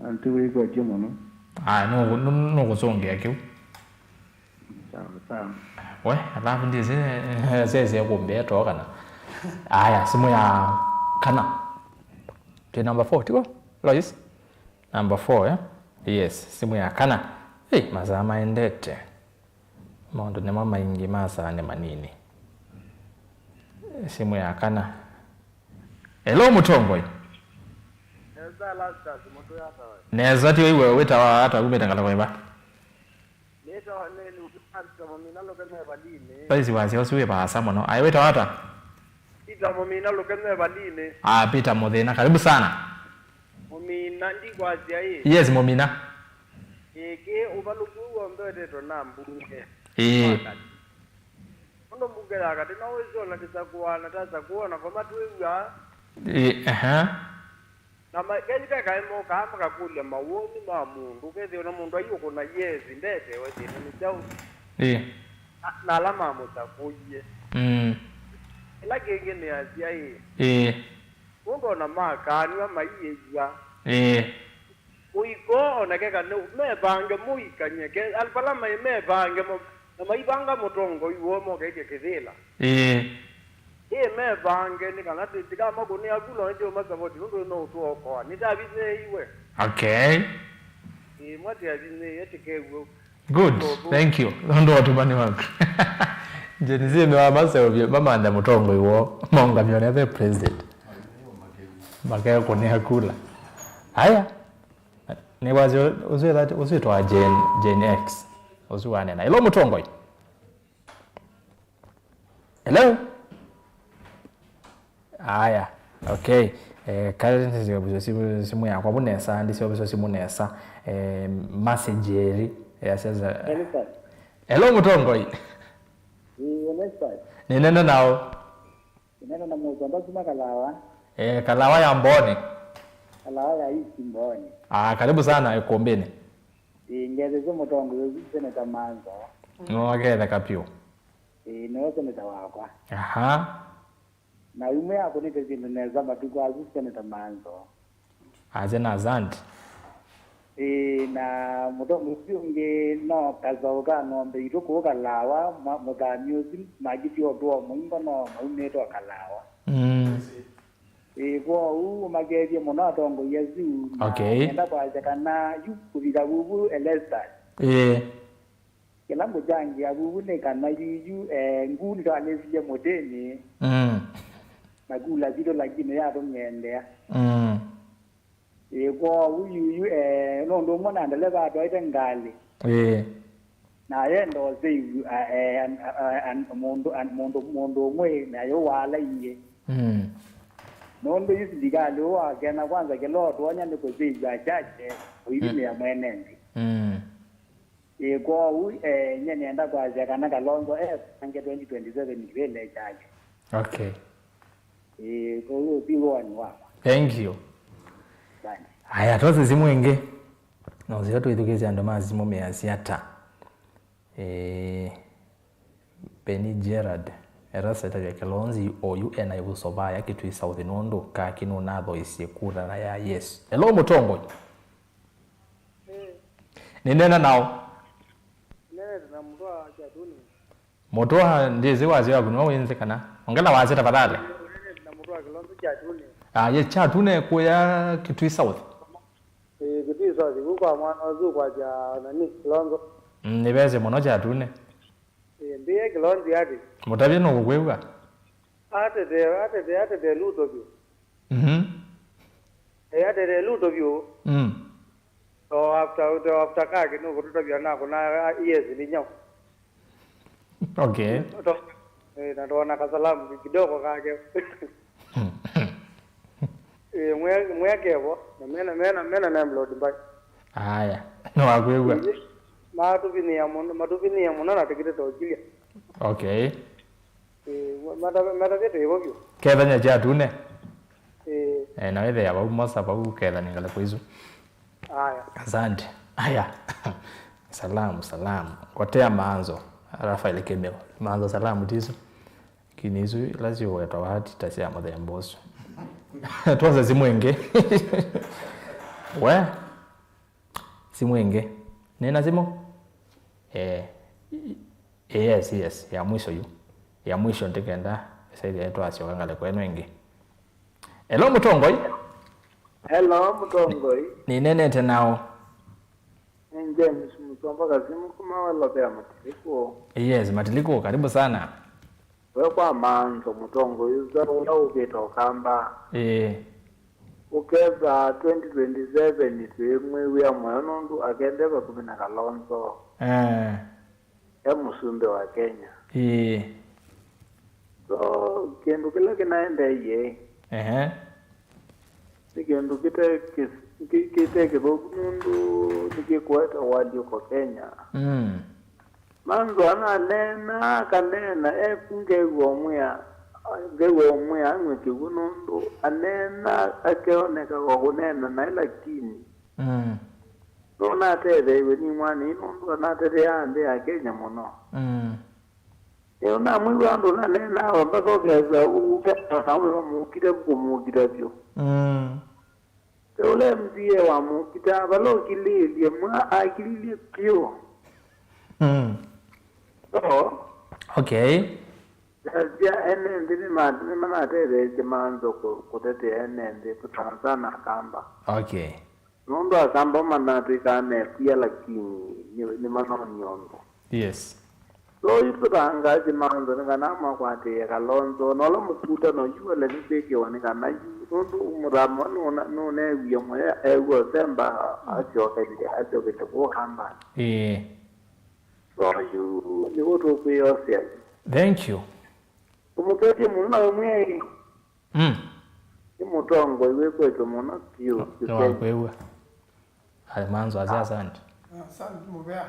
Antu wiko chimo no. No kusongea kiu. Sawa. We, alafu ndizi zeze kumbe toka na. Aya, simu ya kana. To number 4 tiko? Lois. Number 4 Yes, simu ya kana. Mazama endete. Mondo ne mama ingi masa ne manini. Simu ya kana. Hello Mutongoi. Neza ti wewe weta wa hata umetangala kwa ba. Basi wazi usiwe ba samono. Ai weta hata. Peter Momina lokene baline. Peter Modena karibu sana. Momina ndi kwazi ayi. Yes Momina. Ke ubaluku wombe to nambunge. Ndo mbugela kati na wezo na tisakuana tasakuona kwa matuwa. Na mageni kakaimo kama kakulya mawoni ma mundu kezi ona mundu ayuko na yezi ndete wethi ni chau. Na alama mutakuye. Ila gengene azia hii. Mungu na makani wa maiyeja. Uiko onakeka mebange muikanyeke alpala mebange na maibanga mutongo iwo mo keke kithila. Mebange ni kana tika makuni akulo ndio masaboti ndo no tuoko ni dabize iwe. Okay. Mwati azine yetekewo. Good. Thank you. Ndo watubani wangu. Jenizie ndo amasebye bamanda mutongo iwo monga myone the president. Makaya kone hakula. Haya. Ni wazo uzito wa Gen X. Uzuane na. Hello Mutongo. Hello. Haya. Okay. Current simu ya kwa bunesa ndi simu nesa message yasaza. Hello Mutongo. Ni neno nao. Neno na muzamba kuma Kalawa. Kalawa ya Mboni. Kalawa ya East Mboni. Karibu sana Ikombeni. Ngeze zo Mutongo Seneta Manzo. Ngeke kapio. No Seneta wakwa. Na yume yako ni kezi neza matuko azu Seneta Manzo. Aje na Zandi. na mudo musinge no kazoga no mbeito ko kalawa mugamiozi magiti odo mungo no muneto kalawa go magedi mona dongo yezu enda kwa jakana yu kubiga bubu elesta kila mujangi abubu ne kana yu nguni to alesiye modeni magula zido lagine ya do nyende go uyu no ndo mona ndele ba do itengali na yendo zeyu mondo mwe na yo wala iye nondo yisilikali wakena kwanza ke Lord wanyane ko zeyu achache uyini ya mwenende go nyene enda kwa jakana kalonzo ange 2027 ngivele chache okay go biwo ni wako thank you haya toze zimwenge no ziatu idukeze ando mazimo measiata Benny Gerard erasa ya Kalonzi oyu ena yusobaya kitu South Nondo ka kinu natho isiekura na ya yes hello mutongo ninena nao na mtoa jaduni motoa ndize wazi wagu no wenze kana ongela wazi tafadhali na mtoa Kalonzo jaduni ye chatune kuya kitu South kitu South kwa mwana zu kwa ja nani Kalonzo nibeze mono chatune ndiye Kalonzo yadi motabye no kugwebwa ate de luto byo ate de luto byo so after kake no kutoto byo na kuna yes ni nyao okay na ndo na kasalamu kidogo kake mwekebo mena na mlodi mbai haya no agwebwa matupini ya muno na tikite tojilia okay mata vete hivyo kethanya chatune na wethe ya bau mosa bau kethanya ngala kwizu haya asante haya salamu kotea manzo Rafael Kemeo manzo salamu tizo kinizu lazio weta wati tasia mothe ya mboso tuanze zimwenge we zimwenge nena zimo yes ya mwisho ndikenda saidi yetu asio ngale kwenu ingi hello mutongoi ni nenete nao James Musomba kazimu kuma wala bea matiliko yes matiliko karibu sana wewe kwa manzo mutongo yuza ula ubito kamba ukeza 2027 twemwe uya mwanondu agendeba kumina Kalonzo musumbe wa Kenya so kendo kila kinaenda ye kendo kite kibogundu nikikwata wali uko Kenya manzo ananena kanena ngegwo omwe angwe kigunundu anena akeoneka kwa kunena na lakini no natere ni mwani nundu natere ande ya Kenya muno na mwi wandu nanena wabako keza ukatawe mukira kumukira byo ule mzie wa mukita balo kililie mwa akililie pio so okay ya enende ni mana tere manzo kutete enende kutanzana kamba okay nondo akamba mana tukane pia lakini ni manoni yondo yes so itutanga manzo ngana kwate Kalonzo nolo mukuta no yuele ni peke wanikana nondo umuramo no ne wiyo moya ewo semba achoke ko hamba so you ni woto kuyosia thank you umukete muna mwe imutongo iwe kwetu muna pio no kwewa manzo asante asante mubea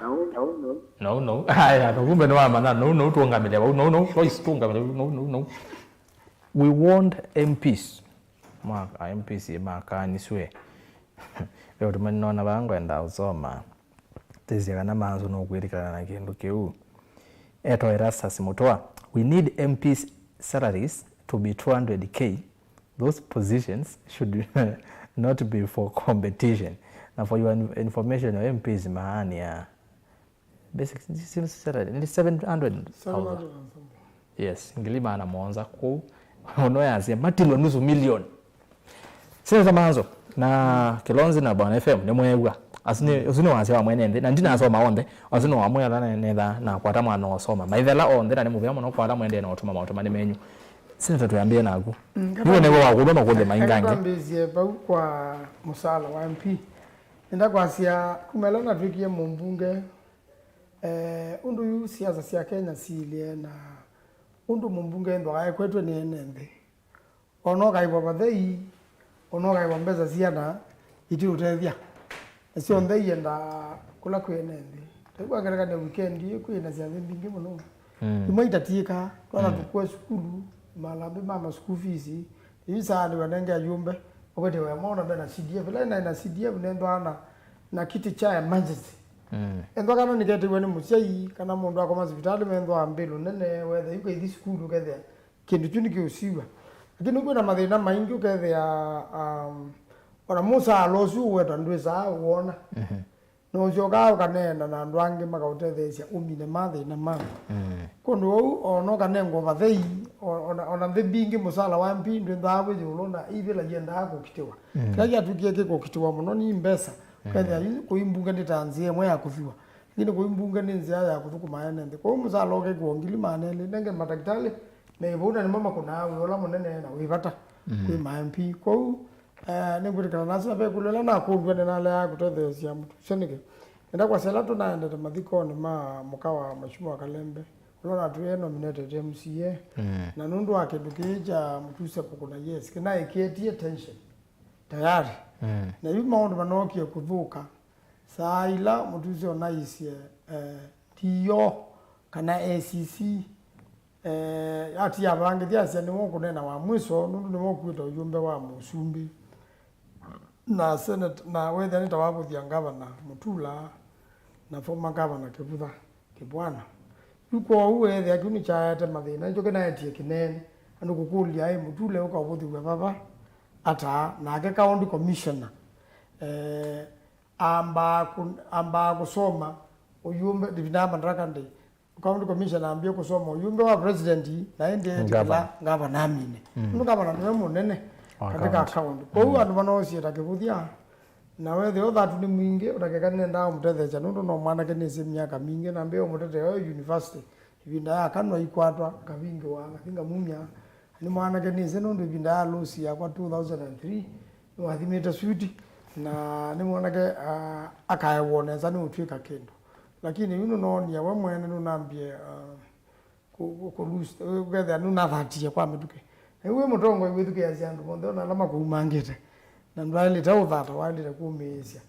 no haya kumbe no amana no tuongamile no voice tuongamile no we want MPs mark MPs makaniswe leo tumenona bangwenda usoma tezigana manzo no kwirikana na kindu kiu eto Erastus Mutua we need MPs salaries to be 200k those positions should not be for competition na for your information your MPs maani ya basic ni 700,000. Yes, ngilima na Monza ku ono yazi matilo nusu milioni. Sasa manzo na Kilonzi na Bwana FM ne mwewa asini wanse wa mwenende na ndina asoma onde asini wa mwela netha na kwata mwana osoma maithela onde na nimuvya muno kwata mwende na otuma mautuma ni menyu sina tuyambie naku niwe nebo wa kudoma kule maingange kambizie bau kwa musala wa MP nenda kwasia kumelona tukie mumbunge undu yu siasa sia Kenya silie na undu mumbunge ndo gae kwetu ni enende ono gaibo bathei ono gaibo mbeza siana iti utethia sio ndei enda kula kwenende tegwa garaka ne weekend kwina cia mbingi muno imoitatika twana tukwe skulu malambe mama school fees isa ni wanenge ayumbe okete wa mona bena CDF na CDF nendo na kiti cha emergency endo kana nikete wene musiai kana mundu akoma hospitali mendo ambelo nene wethe yuko ithi skulu kethe kindu chuni kiusiwa lakini kuna mathina maingi ukethe ona musa alosu wetwa ndwisa wona no joga kanena na ndwange makautethecia umine mathina ma kundu ou ono kanengo bathei ona thibingi musala wa MP ndwithawe julona ivila yenda gukitiwa kaya tukie gukitiwa muno ni mbesa kethe kuimbunga nditanzie mwe yakuthiwa ngine kuimbunga ni nzia ya kuthukuma yanende kwa musala oke kuongili manele nenge madaktari na ibuna ni mama kuna wala munene na wivata kwa MP kwa ningurikana nasa be kulela na kundwa na la kutethecia mtu senike nenda kwa sela tunaenda mathiko ni mukawa mashimo Kalembe ulona tuye nominated MCA na nundu wake dukija mtuse kuna yes kina ikieti attention tayari na yu maundu manokie kuthuka saila mtuse onaisie tiyo kana ACC ati abange thiacia ni kunena wa mwiso nundu ni mokwita uyumbe wa musumbi na senate na wethe ni tawabuthia ngavana Mutula na former governor Kibwana yuko uwethe akuni chaete mathina njoke na etie kinene andu kukulia ai Mutule ukabuthiwe baba ata nake county commissioner amba kusoma uyumbe divinaba ndrakande county commissioner ambie kusoma uyumbe wa president na ende ngavana amine ndu ngavana nwe munene katika account kwa hiyo andu manocie takibuthia na wethe othatu ni mwingi utakekane nda mutethecha nundu no mwana kenese miaka mingi na mbeo mutete yo university ibinda ya kanwa ikwatwa kavingi wa kathinga mumya ni mwana kenese nundu ibinda ya losi ya kwa 2003 wathimite suiti na ni mwana ke akaewoneza ni utwika kendo lakini yuno nonia we mwene nunambie kulusi wethe nunathatie kwa mituke ewe mutongo withuke yaziandu mondo na lama kuumangite na ndwali tawthata wali kuumesia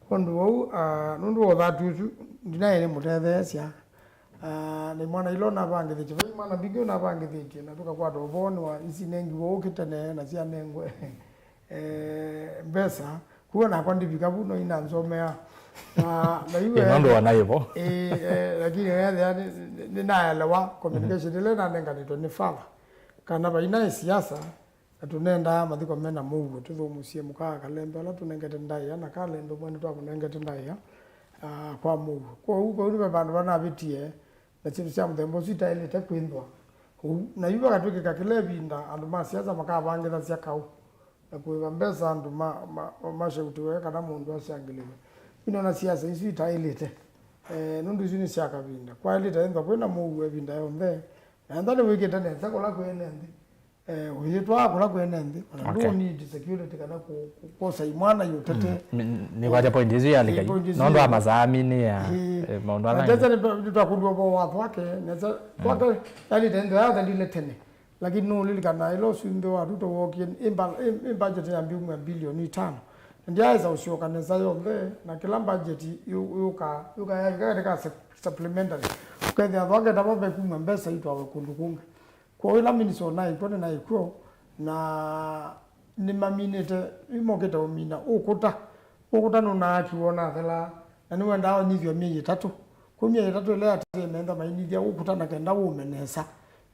kondu wau nundu othatu ndinaye ni mutethecia ni mwana ilona bange thiche vai mwana bingi na bange thiche na tuka kwa dovoni wa isi nengi wo kitene na cia nengwe mbesa kuona kwa ndivika buno ina nzomea na iwe ndo wanaivo lakini yeye ni naelewa communication ile na nenganito ni father kana baina siasa atunenda mathiko mena mugo tuthumucie mukaa Kalembe ala tunengete ndai na Kalembe mwene twa kunengete ndai kwa mugo kwa huko uri bandu bana bitie na chintu cia muthembo cita ile te kwindwa na yuba gatuke kakilebinda andu ma siasa makabangitha cia kau na kuiva mbesa andu mashautiwe kana mundu asiangiliwe ino na siasa ici itailite nundu ici ni cia kabinda kwa ile taenda kwina mugo ebinda yonthe na ndani wikite nesa kola kwenende uyitwa kola kwenende ona ndo need security kana kukosa imwana yotete ni kwa point hizo ya ligai nondo amazami ni ya maondo ana ndio ndio tukundwa kwa watu wake nesa kwake yani tendo ya ndile tene lakini no lilikana ilo sindo watu to wokin budget ya bilioni 5 ndio za usioka nesa yombe na kila budget yuka ya supplementary kwende abaga tababe kumwe mbesa itwa wekundukunga kwa hiyo lami nisona ikone na ikwo na ni maminete imoketa umina ukuta nuna akiona thela na niwe ndao nithio miezi 3 kwa miezi 3 ile atemenda mainithia ukuta na kenda umenesa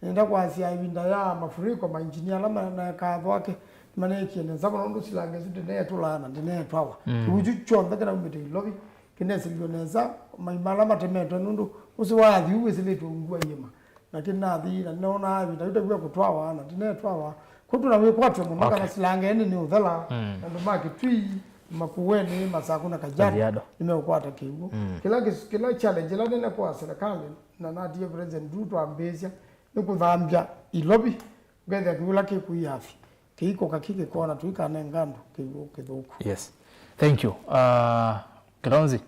nenda kwa asia ibinda ya mafuriko ma engineer lama na kadho wake mane kiene sabono ndo silange sitene tulana ndine twawa uju chonda kana mbete lobi kine silioneza maimala matemeto nundu usiwathi uwesilitu ngwa yema lakini nathi na naona hivi ndauta kwa kutwawa na ndine twawa kutuna we kwatwe muno kana silange ni uthala ndo maki twi makuweni masakuna kajado nimekwata kiwu kila challenge la nene kwa serikali na natie president Ruto ambezia nikudhambia ilobi gethe kula kikuyafi kiko kakike kona tuikane ngando kidogo. Yes, thank you. Kilonzi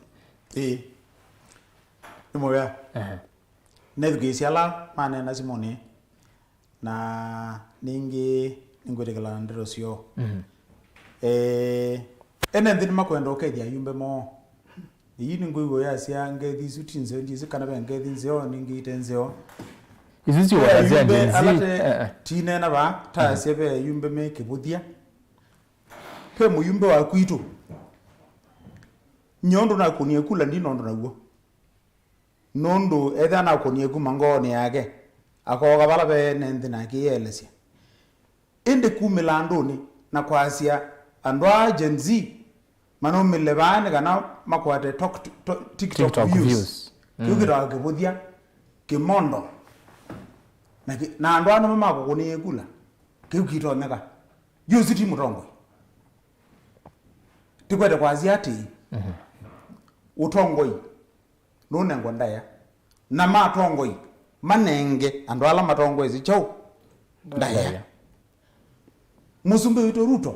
Imoya nedugisiala mane na simoni na ningi ningotekela ndero sio ene ndini makwenda okedia yumbe mo yini nguigo ya sia ngethi sutinze ndise kana be ngethi nzeo ningi itenzeo izuzi wa zia genzi tine na ba ta sebe yumbe me kibudia pe mu yumbe wa kwitu nyondo na kunie kula ndi nondo naguo nondo edha na kunie ku mangone yake akoga bala be nende na kiyelesia ende kumilandoni na kwasia andwa genzi mano milebane kana makwate TikTok views kugira kibudia kimondo na andwa no mama ko ni kula kikito meka yusiti mutongo tikwete kwasia ati utongoi none ngondaya na matongoi manenge andwala matongoi zichau ndaya musumbe wito Ruto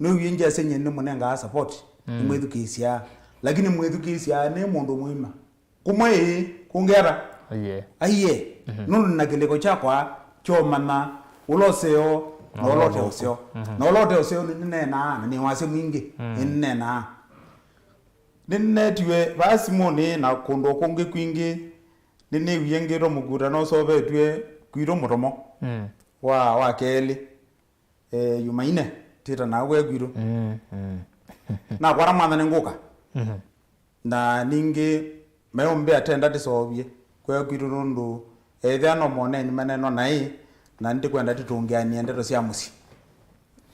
no yinja senye ne munenga support mwethukisia lakini mwethukisia ne mundu muima kumwe kungera aiye nunu nakileko chakwa chomana uloseo nolote oseo nolote oseo ninena ni wase mwingi ninena ninetiwe basimoni na kondo konge kwingi nini wiyengero mugura no sobetwe kwiro muromo wa keli yumaine tita na we kwiro na kwara mwana nenguka na ninge mayombe atenda disobye kwa kwiro ndo etha no mone ni maneno nai na ndi kwenda titungiania ndero cia musi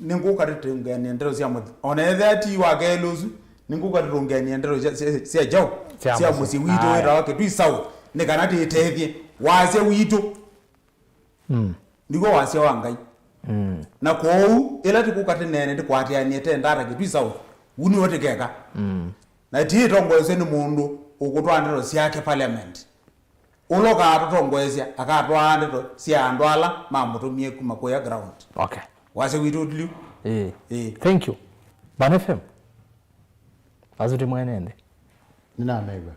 ninguka titungiania ndero cia muthi ona etha ti wa keluzu ninguka titungiania ndero cia jao cia musi wito era wake twi sawa ne kana titethie wase wito ndigo wase wangai na kou ila tikukati nene ndikwatianie tendara kitwi sawa uni wote keka na titongoese ni mundu ukutwandiro siake parliament uloka atotongwezia akatwandiro sia andwala mamutumie kuma kwa ground. Okay, wase wito tliu thank you Ban FM azuti mwenende nina mega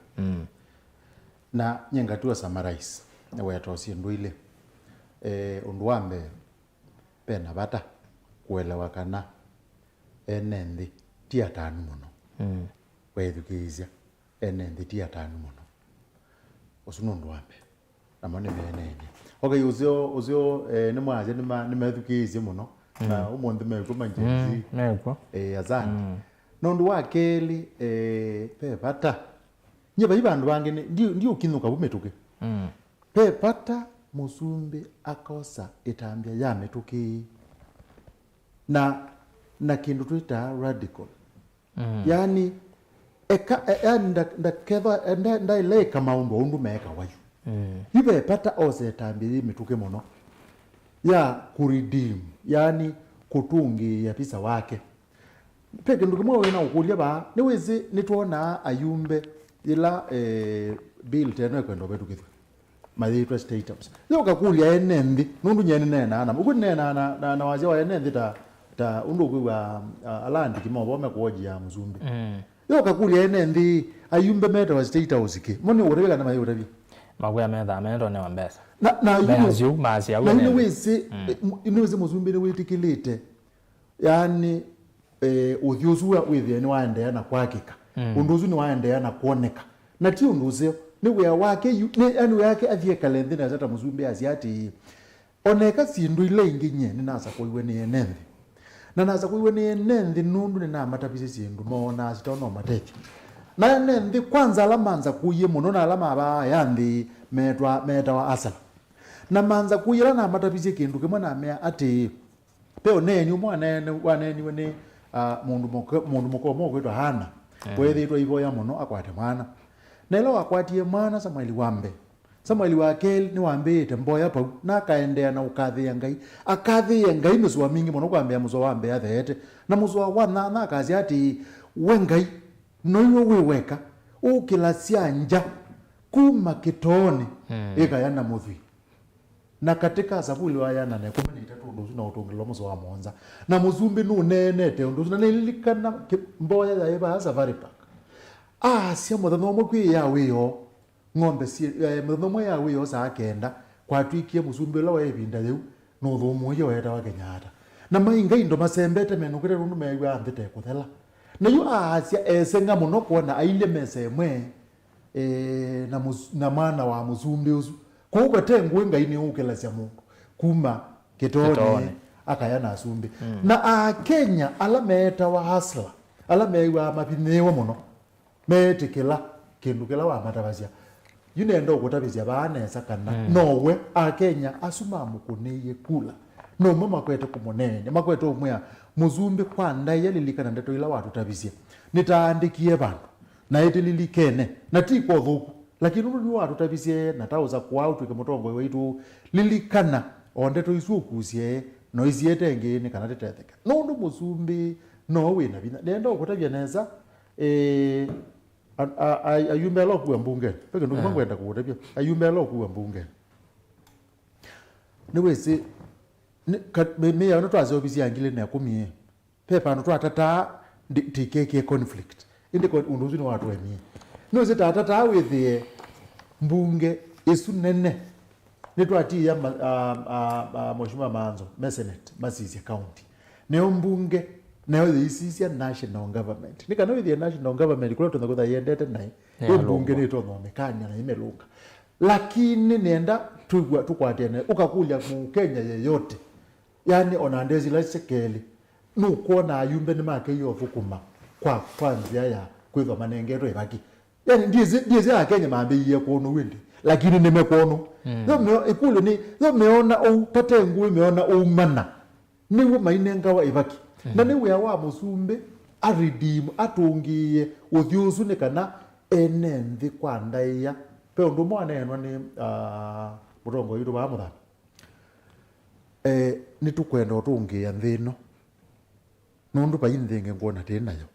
na nyengatua summarize na wetosie ndwile undwambe pena bata kuelewa kana enendi tia tanu muno wethukizia enendi tia tanu muno osuno ndwambe namone menene okay uzio ni mwaje ni methukizia muno na umonde meko manjenzi meko azani nondu wa keli pe bata nyeba ibandu bange ndio kinuka bumetuke pe bata musumbe akosa itambia ya metuki na kindu twita radical yani ndaketha ndaile kama undu meka wayu ibe pata ose itambia metuke muno ya kuredeem yani kutungi ya pisa wake peke ndugu mwa wena ukulia ba niwezi nituona ayumbe ila bill tena kwenda betu kitu maitwa state house yo kakulia enendi nundu nyene nena ana uku nena na waje wa enendi ta undu kwa alandi kimobo mekuoji ya mzumbe yo kakulia enendi ayumbe meta wa state house ki moni urebe na mayo urabi magwe metha amendo ne wambesa na yuzu mazi ya wene niwezi mzumbe ni witikilite yani uthiusuwa withie ni waendeana kwa hakika unduzu ni waendeana kuoneka na ti unduzio ni wea wake ni anu yake athie kalenthi na zata muzumbe asiati oneka sindu ile ingi nyene nasa kuiwe ni enendi na nasa kuiwe ni enendi nundu ni na matapisi sindu mona sitono matethi na enendi kwanza alamanza kuiye muno na alama aba yandi meta wa asala na manza kuyira na matapisi kindu kimwe na mea ati peo neni umwana waneni wene mundu mukomo kwitwa Hana kwethitwa ivoya muno akwate mwana nelo akwatie mwana Samueli wa keli ni wambite mboya pau na kaendea na ukathia ngai muzo wa mingi muno kwambia muzo wa mbea thete na muzo wa wana na kazi ati we ngai noiwe wiweka ukilasia nja kuma kitoni ikayana muthi na katika Zaburi wa yana ne 13 undu na utungilo muzo wa monza na muzumbi nu nenete undu na nilikana mboya ya eba safari park sia muthomo mukwi ya wiyo ng'ombe si muthomo ya wiyo saa kenda kwatwikie muzumbi la wa ibinda riu no thumu yo weta wa Kenyatta na mainga indo masembete menukire rundu meigwa andite kuthela na yu asia esenga muno kuona aile mesemwe na mana wa muzumbi uzu kuba tengu ngai ni ukelasia mundu kuma kitone akayana asumbi na Kenya ala meta wa hasla ala meigwa mapinewa muno metikila kindu kila wa matavasia yunendo kutabizia baanesa kana nowe Kenya asuma mukuniye kula no mama kwete kumonene makwete umya muzumbi kwanda yalilikana ndeto ila watu tabizia nitaandikie bantu na itililikene na tiko thuku lakini unu watu tabizie na tauza kwao tukemotongo wetu lilikana ondeto isukuzie no iziete ngene kana tetetheka no ndo muzumbi no wina bina nendo kutabia neza ayumbe lo kuwa mbunge peke ndo kwenda kutabia ayumbe lo kuwa mbunge niwese me ya ndo twaze obisi angile na kumie pepa ndo twatata tikeke conflict inde ko unduzi no watu wemi no zitata with mbunge isu nene nitwati ya Mheshimiwa Manzo Mesenet Masisi County neo mbunge neo isisia national government nikana with the national government kulo tunakotha yendete nai mbunge ni tono mekanya na imelunga lakini nenda tukwatene ukakulya mu Kenya yeyote yani onandezi la sekeli nukuona ayumbe ni make yofukuma kwa kwanzia ya kwitwa manengero ibaki yani ndize Kenya mambe yiye kono windi lakini nimekono ndio ikulu ni ndio meona au tatengu meona umana niwe mainenga wa ibaki na niwe wa musumbe aridim atungiye uthyusu ne kana enenthi kwa ndaiya pe undu mwana enwa ni murongo yitu ba mutha ni tukwenda utungiya nthino nundu pa inthinge ngona tinayo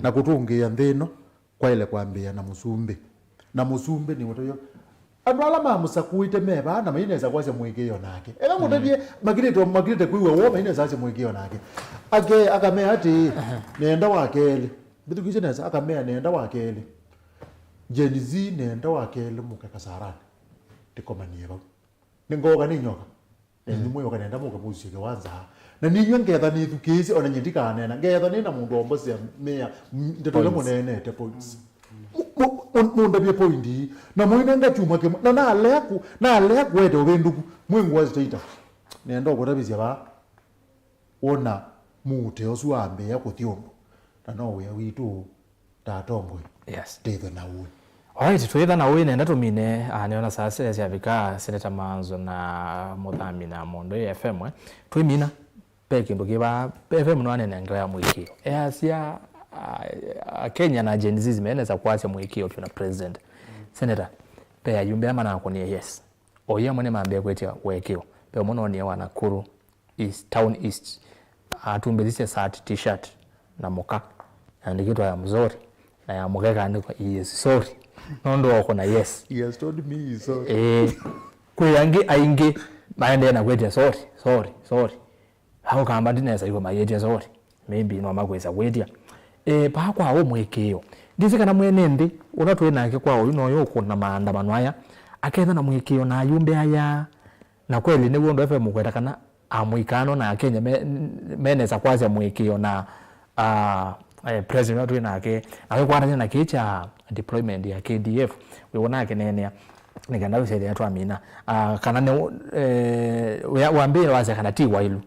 na kutungiya nthino kwa ile kwambia na musumbi ni mutoyo andu ala mamusakuite meba na maineza kwase mwikio nake ela mutebie magirite kuiwa wo maineza ase mwikio nake akamea ati nenda wakeli bitu kijeneza akamea nenda wakeli Gen-Z nenda wakeli mukakasarani tikomanie ba ningoga ninyoka ni moyo kanenda muka musike wanza na ninyo ngetha ni thukisi ona nyindika nena ngetha ni na mundu ombosia mea ndetole munene te points munda bia pointi na moina ngachuma ke na aleku wete obenduku mwengu wazitaita nenda okutabizia ba ona mute osuambe ya kuthiondo na no ya witu tatongwe yes tetho na uwe alright twetha na uwe nenda tumine aniona sasa ya vika Senator Manzo na Muthami na Mondo FM twimina peke ndukiba FM no anene ngaya mwikio asia Kenya na Gen-Z zimeneza kuacha mwikio tuna president Senator pe ayumbe ama na konie yes oya mwene mambe kwetia wekio pe mono ni wana Nakuru East Town East atumbezise sat t-shirt na moka andikitwa ya mzori na ya mugeka andikwa yes sorry nondo wako na yes he has told me sorry kuyangi aingi maende na kwetia sorry hao kamba ndineza yuko mayeje sorry maybe no makweza kwetia pa kwa wo mwekeo ndize kana mwene ndi unatwe nake kwa uyu no yoko na maandamano aya aketha na mwekeo na ayumbe aya na kweli ni wondo FM kweta kana amwikano na Kenya meneza kwaza mwekeo na president watu nake akwaratanya na kicha deployment ya KDF we wona kenene nikanda wese atu amina kana ne wambie waza kana ti wailu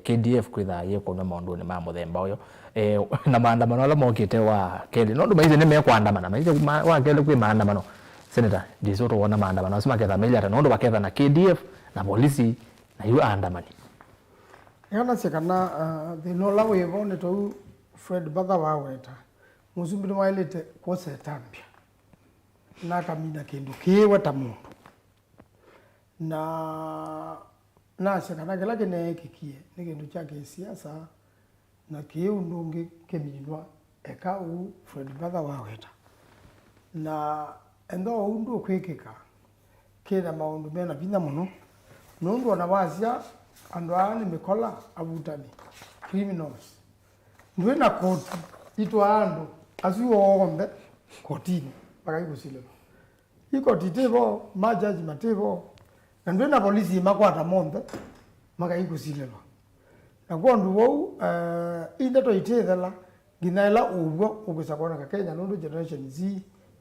KDF kwitha yeko na maundu ni mamuthemba uyo na maandamano ala mokite wa keli no ndumaize ne mekwandamana maize wa keli kwi maandamano Senator ndizo wona maandamano asima ketha military no ndo baketha na KDF na polisi na yu andamani Kana sekana the no la we bone to Fred Baba wa weta musumbi wa ilete ko setambia na kamina kindu kiwe tamundu na sekana kila kene kikie ni kindu chake siasa na kiu ndungi keminwa eka u Fred Baba wa weta na endo undu kwekeka kena maundu mena bina muno nundu wanawazia andwani mikola abutani criminals ndwe na koti itwa andu asiwombe kotini paka ikusile iko titebo majaji matebo ndwe na polisi makwata mombe maka ikusile na gondu wo inde to itethela ginaela ubwo ukusakona ka Kenya nundu generation Z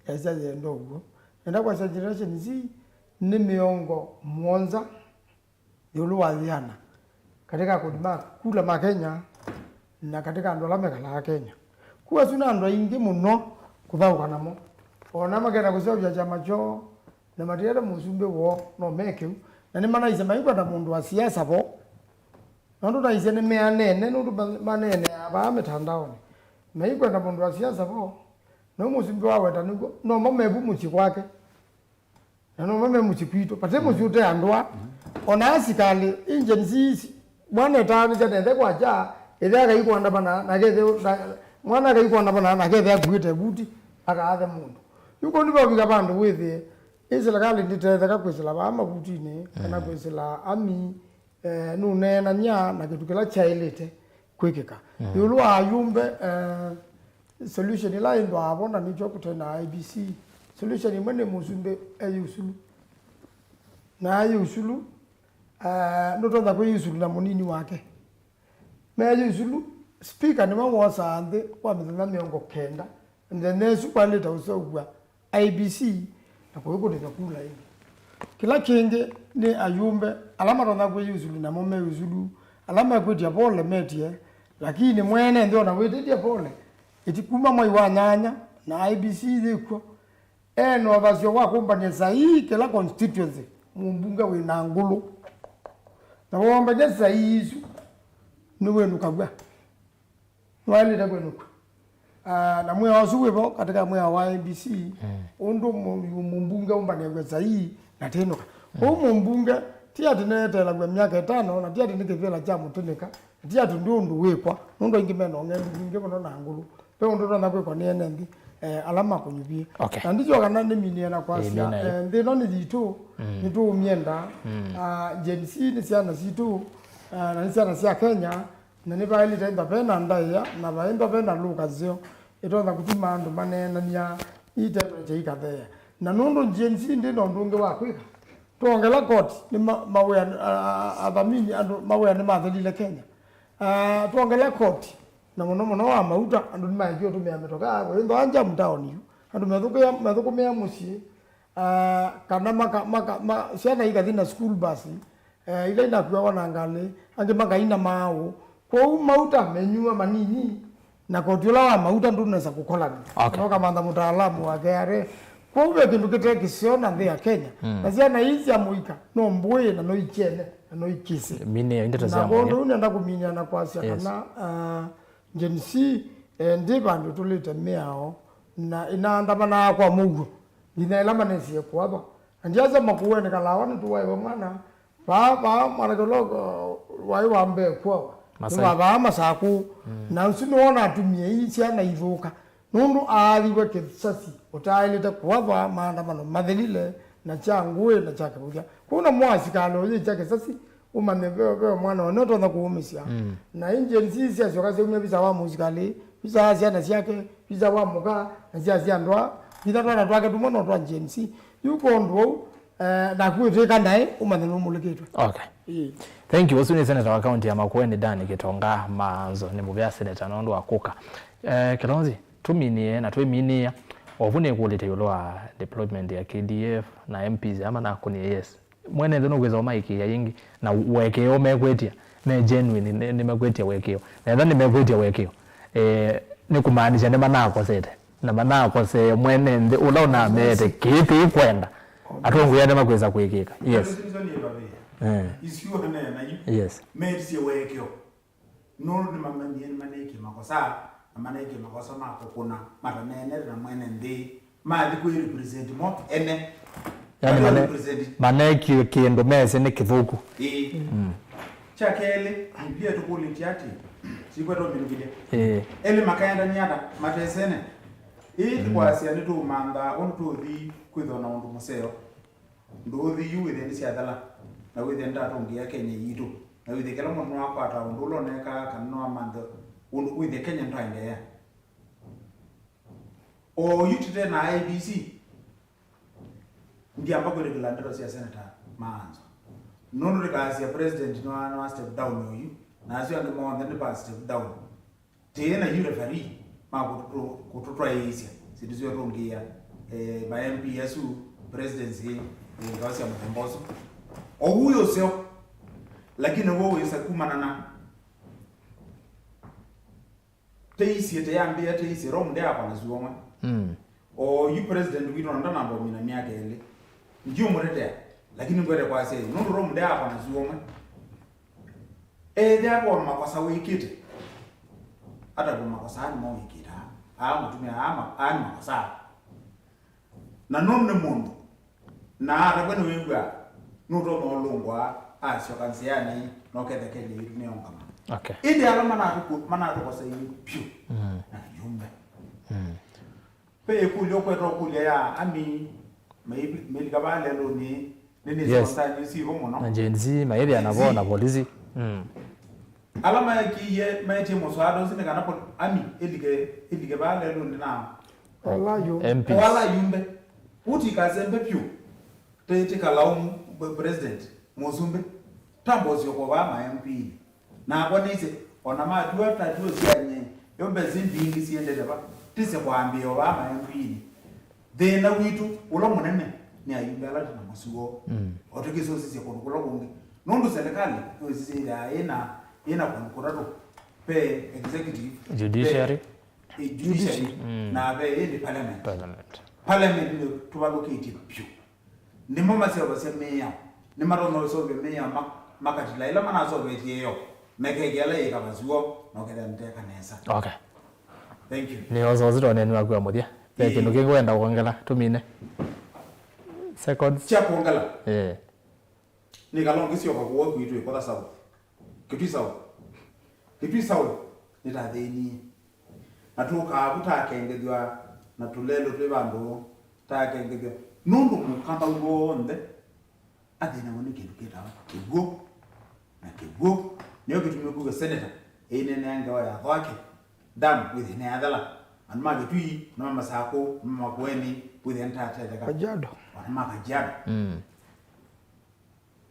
yazaje ndo ubwo enda kwa generation Z ni miongo mwanza yoluwaliana katika kudima kula makenya na katika ndola mekala Kenya kuwa suna ndo ingi muno kuthauka namo ona magena kusobya chama cho na matiere musumbe wo no meke na ni mana isema iko na mundu wa siasa bo ndo na isene meanene ndo manene aba metandaoni na iko na mundu wa siasa bo no musumbe wa weta niko no mamebu muchi kwake na no mame muchi kwito pate musute andwa ona asikali injenzi mwana tani jane kwa ja ida ga iko ndabana na gete mwana ga iko ndabana na gete agwite buti aka athe mundu yuko ndiba biga bandu withe iselekali nditete ka kwisela ba mabutini kana kwisela ami nunena nya na kitu kila chailete kwekeka yulu ayumbe solution ila ndo abona nicho kutena IBC solution imene musumbe ayusulu na ayusulu notonda ko yusulu na munini wake meje yusulu speaker ni mwa sande kwa mithana miongo kenda and nesu kwa leta usogwa IBC na kwa yuko ndakula hivi kila kinge ni ayumbe alama tonda ko yusulu na mume yusulu alama ko dia pole metie lakini mwene ndio na wete dia pole itikuma mwa iwanyanya na IBC dhiko eno abasyo wa kumpanya sahi kila constituency mumbunga we na ngulu na womba jesa isu niwe nukagwa wale da gwenuka na mwe wasuwebo katika mwe wa IBC undu mumbunga umbane gwe sahi na tenuka mumbunga tia tinete la gwe miaka 5 na tia tinike vela cha mutunika tia tundundu wekwa ndo ingimeno ngenge bono na ngulu pe ndo na kwe kwa nienengi alama kunyubie ndicho kana ndiminia na kwasia ndino ni ditu nitu mienda jensi ni siana situ na ni siana sia Kenya na ni baili tenda pena ndaya na baenda pena luka zio itonda kutima andu manena nya ite ikathe na nundu jensi ndino ndunge wakwika tuongela koti ni mawe adhamini andu mawe ni madhili Kenya tuongela koti na muno wa mauta andu ni maikio tumia metoka kwa ndo anja mtaoni andu methukumia muci kana maka ciana igathina school bus ile inakuwa wanangale ange magaina mao kwa mauta menyua manini na kotula wa mauta ndu nesa kukola no kama ndo mtaalamu wa gare kwa ube kindu kiteke siona ndi ya Kenya na ciana hizi amuika no mbwe na no ichene na no ikisi mine ndeta za mo na ndo nenda kuminya na kwasia kana jensi ndi bandu tulite miao na inaandamana kwa Mungu inaelama nesi kwa hapa ndiaza makuene kalawana tuwaiwa mwana baba maragologo waiwa mbe kwa baba masaku na usiniona atumie hii siana ivuka nundu aliwe kisasi utailite kwa hapa maandamano madhelile na changue na chake buja kuna mwasi kalo ile chake sasi umanebeo mwana onoto na kuumisia na injensi sia soka se umebisa wa muzikali bisa asia na siake bisa wa muka na sia ndwa bisa na twake tumono twa injensi yuko ndo na kuiteka naye umaneno muleketu thank you wasuni senator wa county ya Makueni Dani Kitonga Manzo ni mubya senator nondo akuka Kilonzi tuminie na tweminia ovune kulete yolwa deployment ya KDF na MPs ama na kuni yes mwene ndono kweza maiki ya yingi na wekeo mekwetia ne genuine ni mekwetia wekeo na ndani mekwetia wekeo ni kumaanisha ne manako sete na manako se mwene ndi ulaona mete kipi kwenda atongo yade makweza kwekeka yes isiyo na yes mete si wekeo no ni mamani maneki makosa maneki makosa mako kuna maranene na mwene ndi mali ku represent mo ene yani maneki kiendo mese ni kithuku chakele ndio tukuli tiati sikwa to milugide ele makaenda niata matesene kwa sia ni tu manda on to di kwithona undu museo ndothi yu within cia dala na within ndato ngia Kenya yitu na within kala mundu akwata undu loneka kanno amando undu within Kenya ntwaende ya o yutite na IBC ndia mbako regular ndero cia senator manzo nono rikasia president no step down oyu na asio ande mo ndende pa step down tena yu referee ma kutotwa yesia sidizio rongia ba MPSU presidency ngawasi mtemboso ohuyo sio lakini wewe isakumana na teisi teyambia teisi rom ndia hapa na zuomwe o yu president wino ndo namba mina miaka ile ndio murete lakini ngwere kwa sasa no rom ndia hapa na zuomwe ndia kwa makosa wikite hata kwa makosa ni mo wikita mutumia ani makosa na nonne mundu na arabana wengwa nuto no lungwa asio kansiani no kete kele yitu ne onkama okay ide alama mana ko sai piu na yumbe pe kulio kwetro kulia ya ami meli kabale lo ni spontaneous si homo no na Gen Z maili anavona polisi alama yakiye maiti mosado sine kana po ami elige bale lo ni na wala yumbe uti kazembe piu tete kalaumu president mozumbe tambozi yoko ba MP na kwanize ona madua tatuo zianye yombe zimbingi siendele ba tise kwambie ba MP thina witu ulo munene ni ayumbala na musuo otokiso sisi konukulo kungi nundu serikali yozira ina konukurado pe executive judiciary na be in parliament ni tubalokate pio ni mama se ba se meya ni marono so be meya makati la ila mana so be tiyo mekegela ikabazuo no kenda nteka nesa okay thank you ni ozo nenu agwa mudia kindu kingwenda kuongela tumine seconds cha kuongela ni kalongisio kwa kuwa kuitwe kwa sababu kitu sawa nitatheni atuka kutakengethwa na tulelo twe bandu takengethwa nundu mukamba ugonde athina woni kindu kitawa kiguo niyo kitumye kuga senator ine nanga ya thwake dam with ne adala anmage tui no masako makweni with entire tega Kajiado wana Kajiado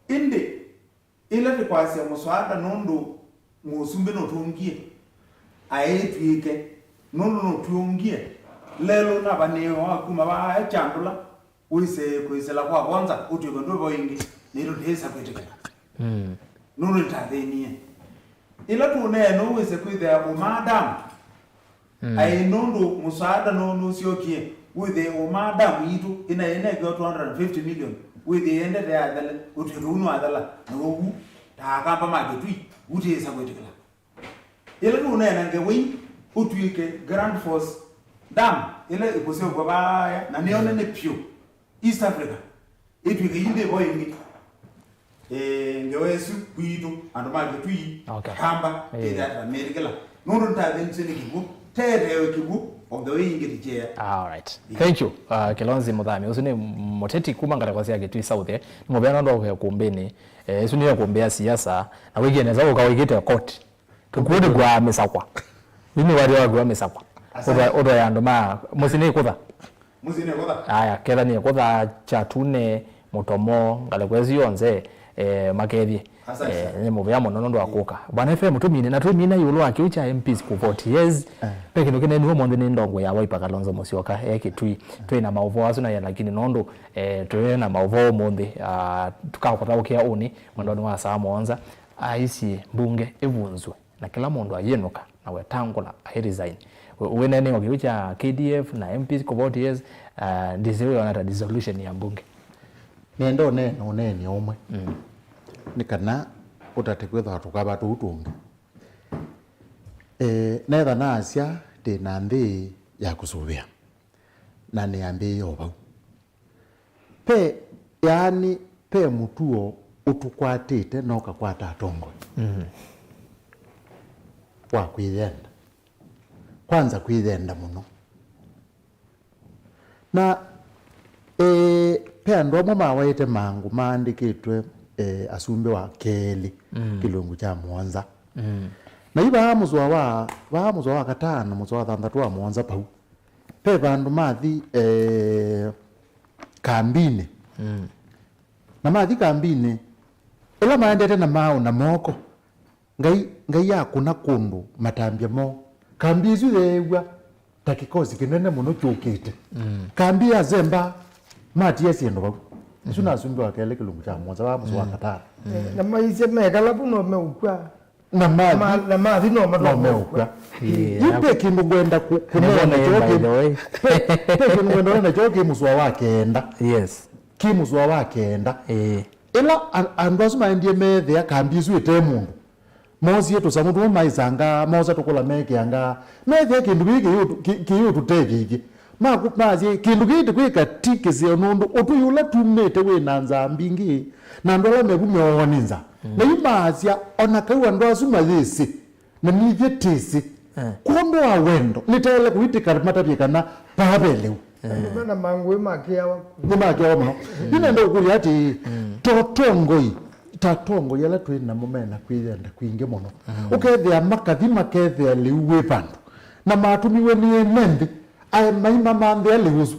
inde ile kwasi muswada nundu musumbe no tungie aetwike nundu no tungie lelo na baneo akuma ba chandula uise kuisela kwa kwanza utiko ndo boingi nilo dhesa kwetika nundu tathenie ila tuneno uise kuithea umadam ai nundu muswada no siokie with the umadam yitu ina go 250 million with the end there adala utiko adala no takamba magetui utesa kwetikala ile tunena ngewin utwike Grand Force dam ile ikose ubabaya na nione ne pio East Africa itwike yinde boyingi ngewesu kwitu andomage tui kamba ida America la nuru ntatheni kibu tere kibu of the way ingetichea all right thank you Kilonzi Muthami usune moteti kumangala kwa sia getui south ngobena ndo ya kumbeni isuni ya kumbea siasa na wigene zao kawigite court tukude gwa mesakwa nini wali wa gwa mesakwa odo ya ndoma musine kutha aya kera ni kutha chatune mutomo ngale kwezi yonze makethi ni mubya mono ndo akuka bwana FM tumine na tumina yulo akiucha MPs ku vote yes peke ndo kene niwo mondo ni ndongo ya Wiper Kalonzo Musyoka kitui twina mauvo azu na ya lakini nondo twina mauvo monde tukakota ukia uni mondo wa saa monza aisi mbunge evunzwe na kila mundu ayenuka na wetangula resign wenene okiucha KDF na MPs ku vote yes ndizewe wana dissolution ya mbunge nendo nene omwe nikana utatekwetha tukaba tutungi netha nacia ndina nthi ya kusuvia na niambi yoba pe yani pe mutuo utukwatite no kakwata atongo wa kwithenda kwanza kwithenda muno na pe andu amwe mawaite mangu maandikitwe asumbe wa keli kilungu cha Mwanza na iba muzwa wa katano muzwa wa thanthatu wa Mwanza pau pe bandu mathi kambini na mathi kambini ila maendete na mao na moko ngai yakuna kundu matambia mo kambi izu thewa takikozi kinene muno chukite kambi ya zemba mati yesiendo bau isu na asumbe wa keli kilungu cha Mwanza wa muzwa wa katano na maise mekala puno meukwa na mathi no meukwa ipe kindu gwenda kunena choki pe kindu gwenda na choki muzwa wa kenda yes kimuzwa wa kenda ila andu asu maendie methe akambi isu ite mundu mozi yetu samudu maizanga moza tukula meke anga methe kindu giki kiyu tutege iki mazi kindu giki kwika tikisi onundu utuyula tumete we nanza mbingi na ndola megumeoninza na imazia onakaiwa ndo asu mazisi na nijetisi kumbe wa wendo nitele kuitika matapikana pabeleu na mangu makia wa muno inenda ukuli ati tatongo yala twina mumena kwithenda kwinge muno ukethia makathi makethia liuwe pandu na matumiwe ni enendi ai maima mambia liusu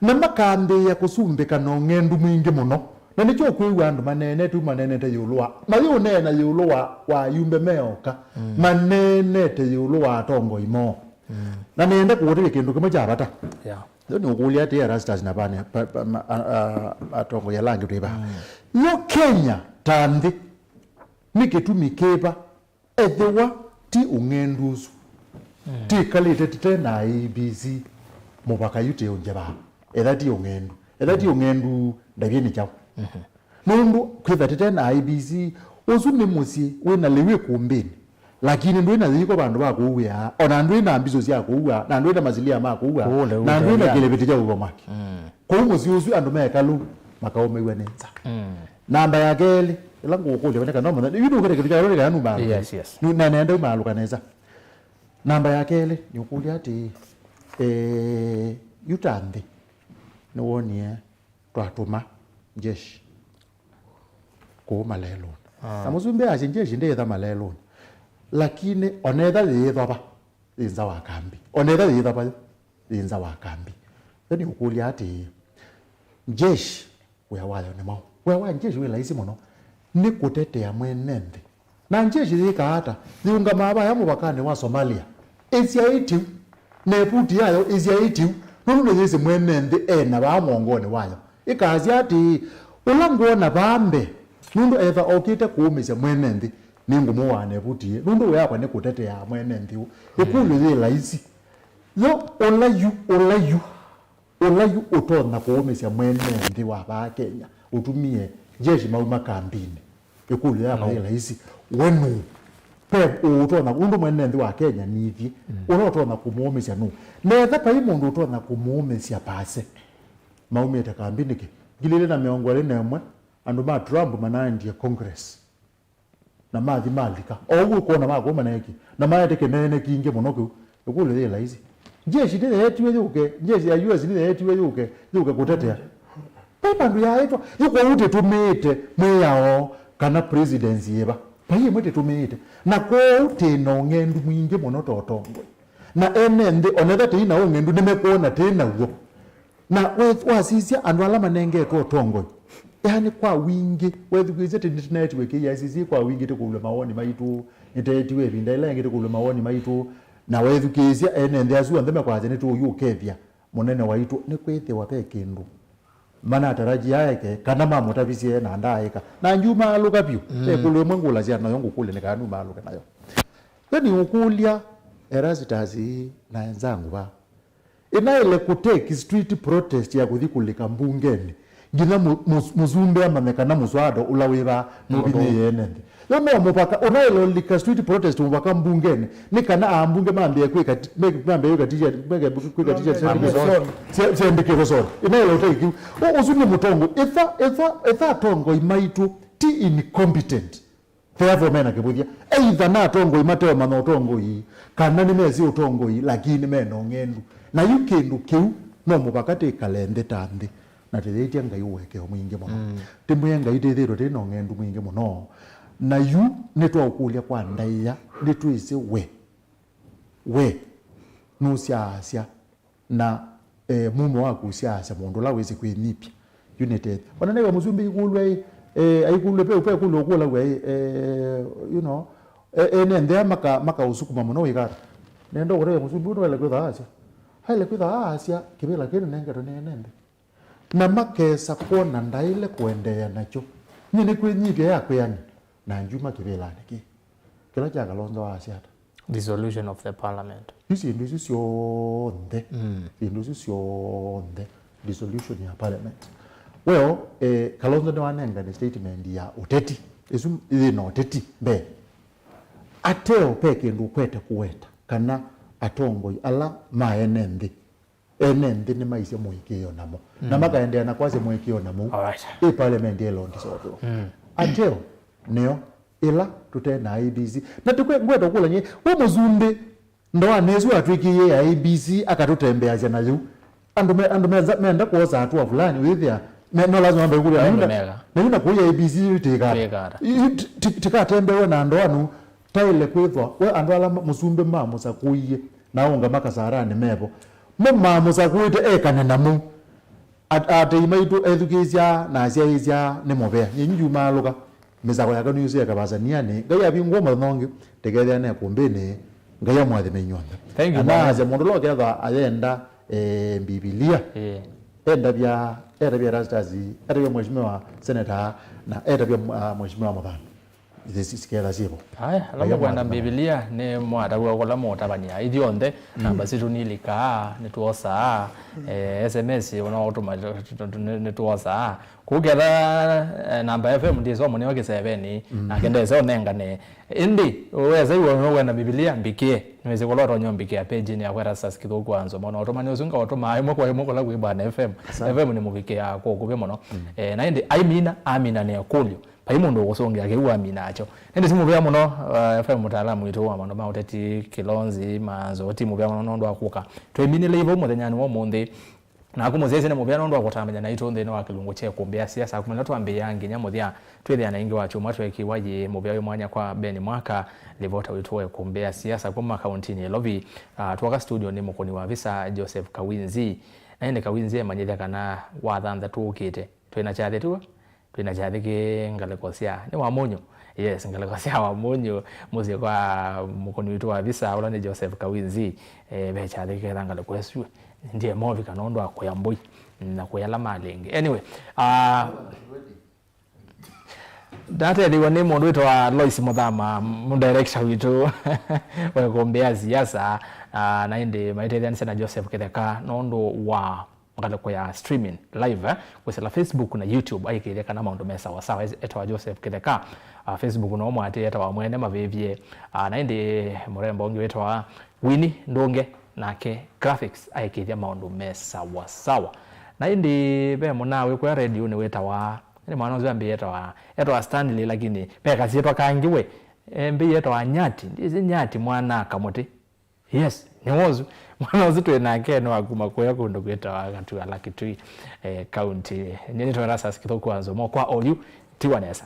na makambi ya kusumbika no ngendu mwingi muno na nicho kwiwa andu manene tu manene te yulwa mayu nena yulwa wa yumbe meoka manene te yulwa tongo imo na niende kuwotike kindu kimwe cha bata ni ukuli ati Erastus na bane atongo ya langi tuiba yo Kenya tandi nikitumi keba ethewa ti ungendusu ti kalite tena ABC mubaka yute onjeba ethati ungendu ndabieni chao mundu kwitha tena ABC usu ni musi wina lewe kumbini lakini ndio inaziko bandu bakuuya ona ndio ina ambizo cia kuuya na ndio ina mazilia makuuya na ndio ina kilebiti cha ugo maki kwa hiyo usiusu andu mekalu makaome wenenza namba ya keli ila ngukuli boneka no mwana yudu kale kitu cha role kanu ba yes na nenda maluka neza namba ya keli nyukuli ati yutambi nuonie twatuma jeshi ko malelo na muzumbe aje jeshi ndetha malelo lakini onetha yithaba inza wa kambi onetha yithaba inza wa kambi yani ukuli ati jeshi wewayo ni mau wewa jeshi we laisi muno ni kutetea mwenende na jeshi thikata thiunga maba ya mubakane wa Somalia isiaitiu neputi yayo isiaitiu nunu thisi mwenende na ba mongone wayo ikazi ati ulangona bambe nundu etha okite kuumisya mwenende ningumu wane putie nundu we yakwa nikutetea mwenende ikulu thi laisi yo olayu utona kuumisya mwenende wa ba Kenya utumie jeshi mauma kambini ikulu yakwa thi laisi wenu pe utona undu mwenende wa Kenya nithi unotona kumuumisya nu netha pai mundu utona kumuumisya pase maumite kambini ki gilile na miongo ri nemwe andu ma Trump manandie Congress na mathi malika ogu kuona magoma neki na maete kenene kinge muno ku ukule thila hizi jeshi ndile yetiwe yuke jeshi ya US ndile yetiwe yuke kutetea pepa ndu yaitwa yuko ute tumite mweyao kana presidency yeba paye mwete tumite na ko ute no ngendu mwinge muno totongwe na enende onetha tina ngendu nimekuona tena ugo na wasisia andu ala manenge totongwe yani kwa wingi wethukize network ya sisi kwa wingi tukule mawoni maitu nitetiwe binda ile ngite kule mawoni maitu na wethukize enende azu andeme kwa jene tu yukethia munene waitu ni kwethe wape kindu mana taraji yake kana mamuta bisie na ndaika na njuma aluka pyu kulwe mwangula cia nayo ngukule ne kanu maluka nayo yani ukulia Erastus na enzangu ba inaile kutake street protest ya kuthikulika mbungeni ngina muzumbe amamekana muswado ulawiba mubini yenende yo no mupaka unailo lika street protest mupaka mbungene ni kana ambunge mambie kwika mambe yo katija kwika tija sendike so inailo take uzuni mutongo etha tongo imaitu ti incompetent therefore mena kibudia either na tongo imateo mano tongo yi kana ni mezi utongo yi lakini meno ngendu na yukindu kiu no mupaka te kalende tande na tethetia ngai weke mwingi muno timwe ngai tethero te no ngendu mwingi muno na yu netwa ukulia kwa ndaiya nitwise we no siasia na mumo waku siasia mundu la wezi kwinipia united ona newe muzumbi ikulwe aikulwe pe kulokula we you know nende maka usukuma muno igara nendo gore muzumbi uno wele kwithaasya haile kwithaasya kibila kile nenga tonenende na makesa kuona ndaile kuendelea nacho nyine kwenyivya yakwe yani na njuma kibila niki kila cha Kalonzo wasiata dissolution of the parliament isi nduzi sionde dissolution ya parliament well Kalonzo ndo anenga ni statement ya uteti isu no uteti be ateo peke ndu kwete kuweta kana atongo ala maenende ni maise moikio namo na makaendea na kwaze moikio namo parliament yelo ndisoto ateo neo ila tutena IBC na tukwe ngweta kula nye wo muzunde ndo anezu atwikiye ya IBC akatutembea zana yu andu menda kuoza hatua fulani withia no lazima ambe kule na yuna kuya IBC tikatembewe na ndo anu taile kwithwa we andu ala muzumbe mamusa kuiye na unga makasarani mebo mamusa kuite kanena mu ate imaitu education na asia ni mobea nyinju maluka meza kwa yakanu yusi yakabazania ni ngaya bingwa mathonge tegethia na kumbene ngaya mwathi menyonda thank you na aze mundu lo ketha ayenda Biblia enda bya rastazi enda bya mheshimiwa senator na enda bya mheshimiwa Muthani sikera zibo haya alamu kwenda Biblia ni mwata kwa mutabania ithionde namba situ nilika nituosa SMS unaotuma nituosa kugetha namba FM ndizo mune wake 7 na kendeza onengane indi weza iwe kwenda Biblia mbikie niweze kolora nyombikia page ni akwera sasa kitoko kwanza mona otoma nyozunga otoma aimo kwa la kuibana FM ni mubikia ko kube mono na indi amina ne akulyo paimundo gusongera kiwa minacho nende simu bya muno FM mutaalamu ito wa mano mauteti Kilonzi manzo timu bya muno ndo akuka twemine levo muthenyani wo munthi na kumuzeze ne mubya ndo akutamanya na ito ndene wa kilungu che kumbea siasa kumena twambe yangi nyamuthia twethia na ingi wacho matweki waje mubya mwanya kwa Ben Mwaka livota witoe kumbea siasa kwa kaunti ni Lovi twaka studio ni mukoni wa visa Joseph Kawinzi ende Kawinzi manyithia kana wathantha tukite twina chathe tu twina chathike ngalekosia ni wamunyo yes ngalekosia wamunyo muzi kwa mukoni witu wa visa ula ni Joseph Kawinzi be chathike ngalekosia ndiye movi kanondo akoyamboi na kuyala malingi anyway data liwa ni mundu witu wa Lois Muthama director witu wa kumbea siasa na indi maitethia sana Joseph Kitheka nondo wa ngaleko ya streaming live kwa Facebook na YouTube aikireka na maundu mesa wasawa etwa Joseph Kitheka Facebook no mwate etwa mwene mavevie na indi murembo ngi etwa Winnie Ndonge nake graphics aikirya maundu mesa wasawa na indi be munawe kwa radio ni wetawa ni mwana zambia etwa Stanley lakini peka sietwa kangiwe mbi etwa Nyati ndizi Nyati mwana kamote yes nyozu mwana uzitwe nake no aguma kwa kundo kweta wakati ala kitui county nyeni to rasa sikitoko anzo mo kwa oyu tiwanesa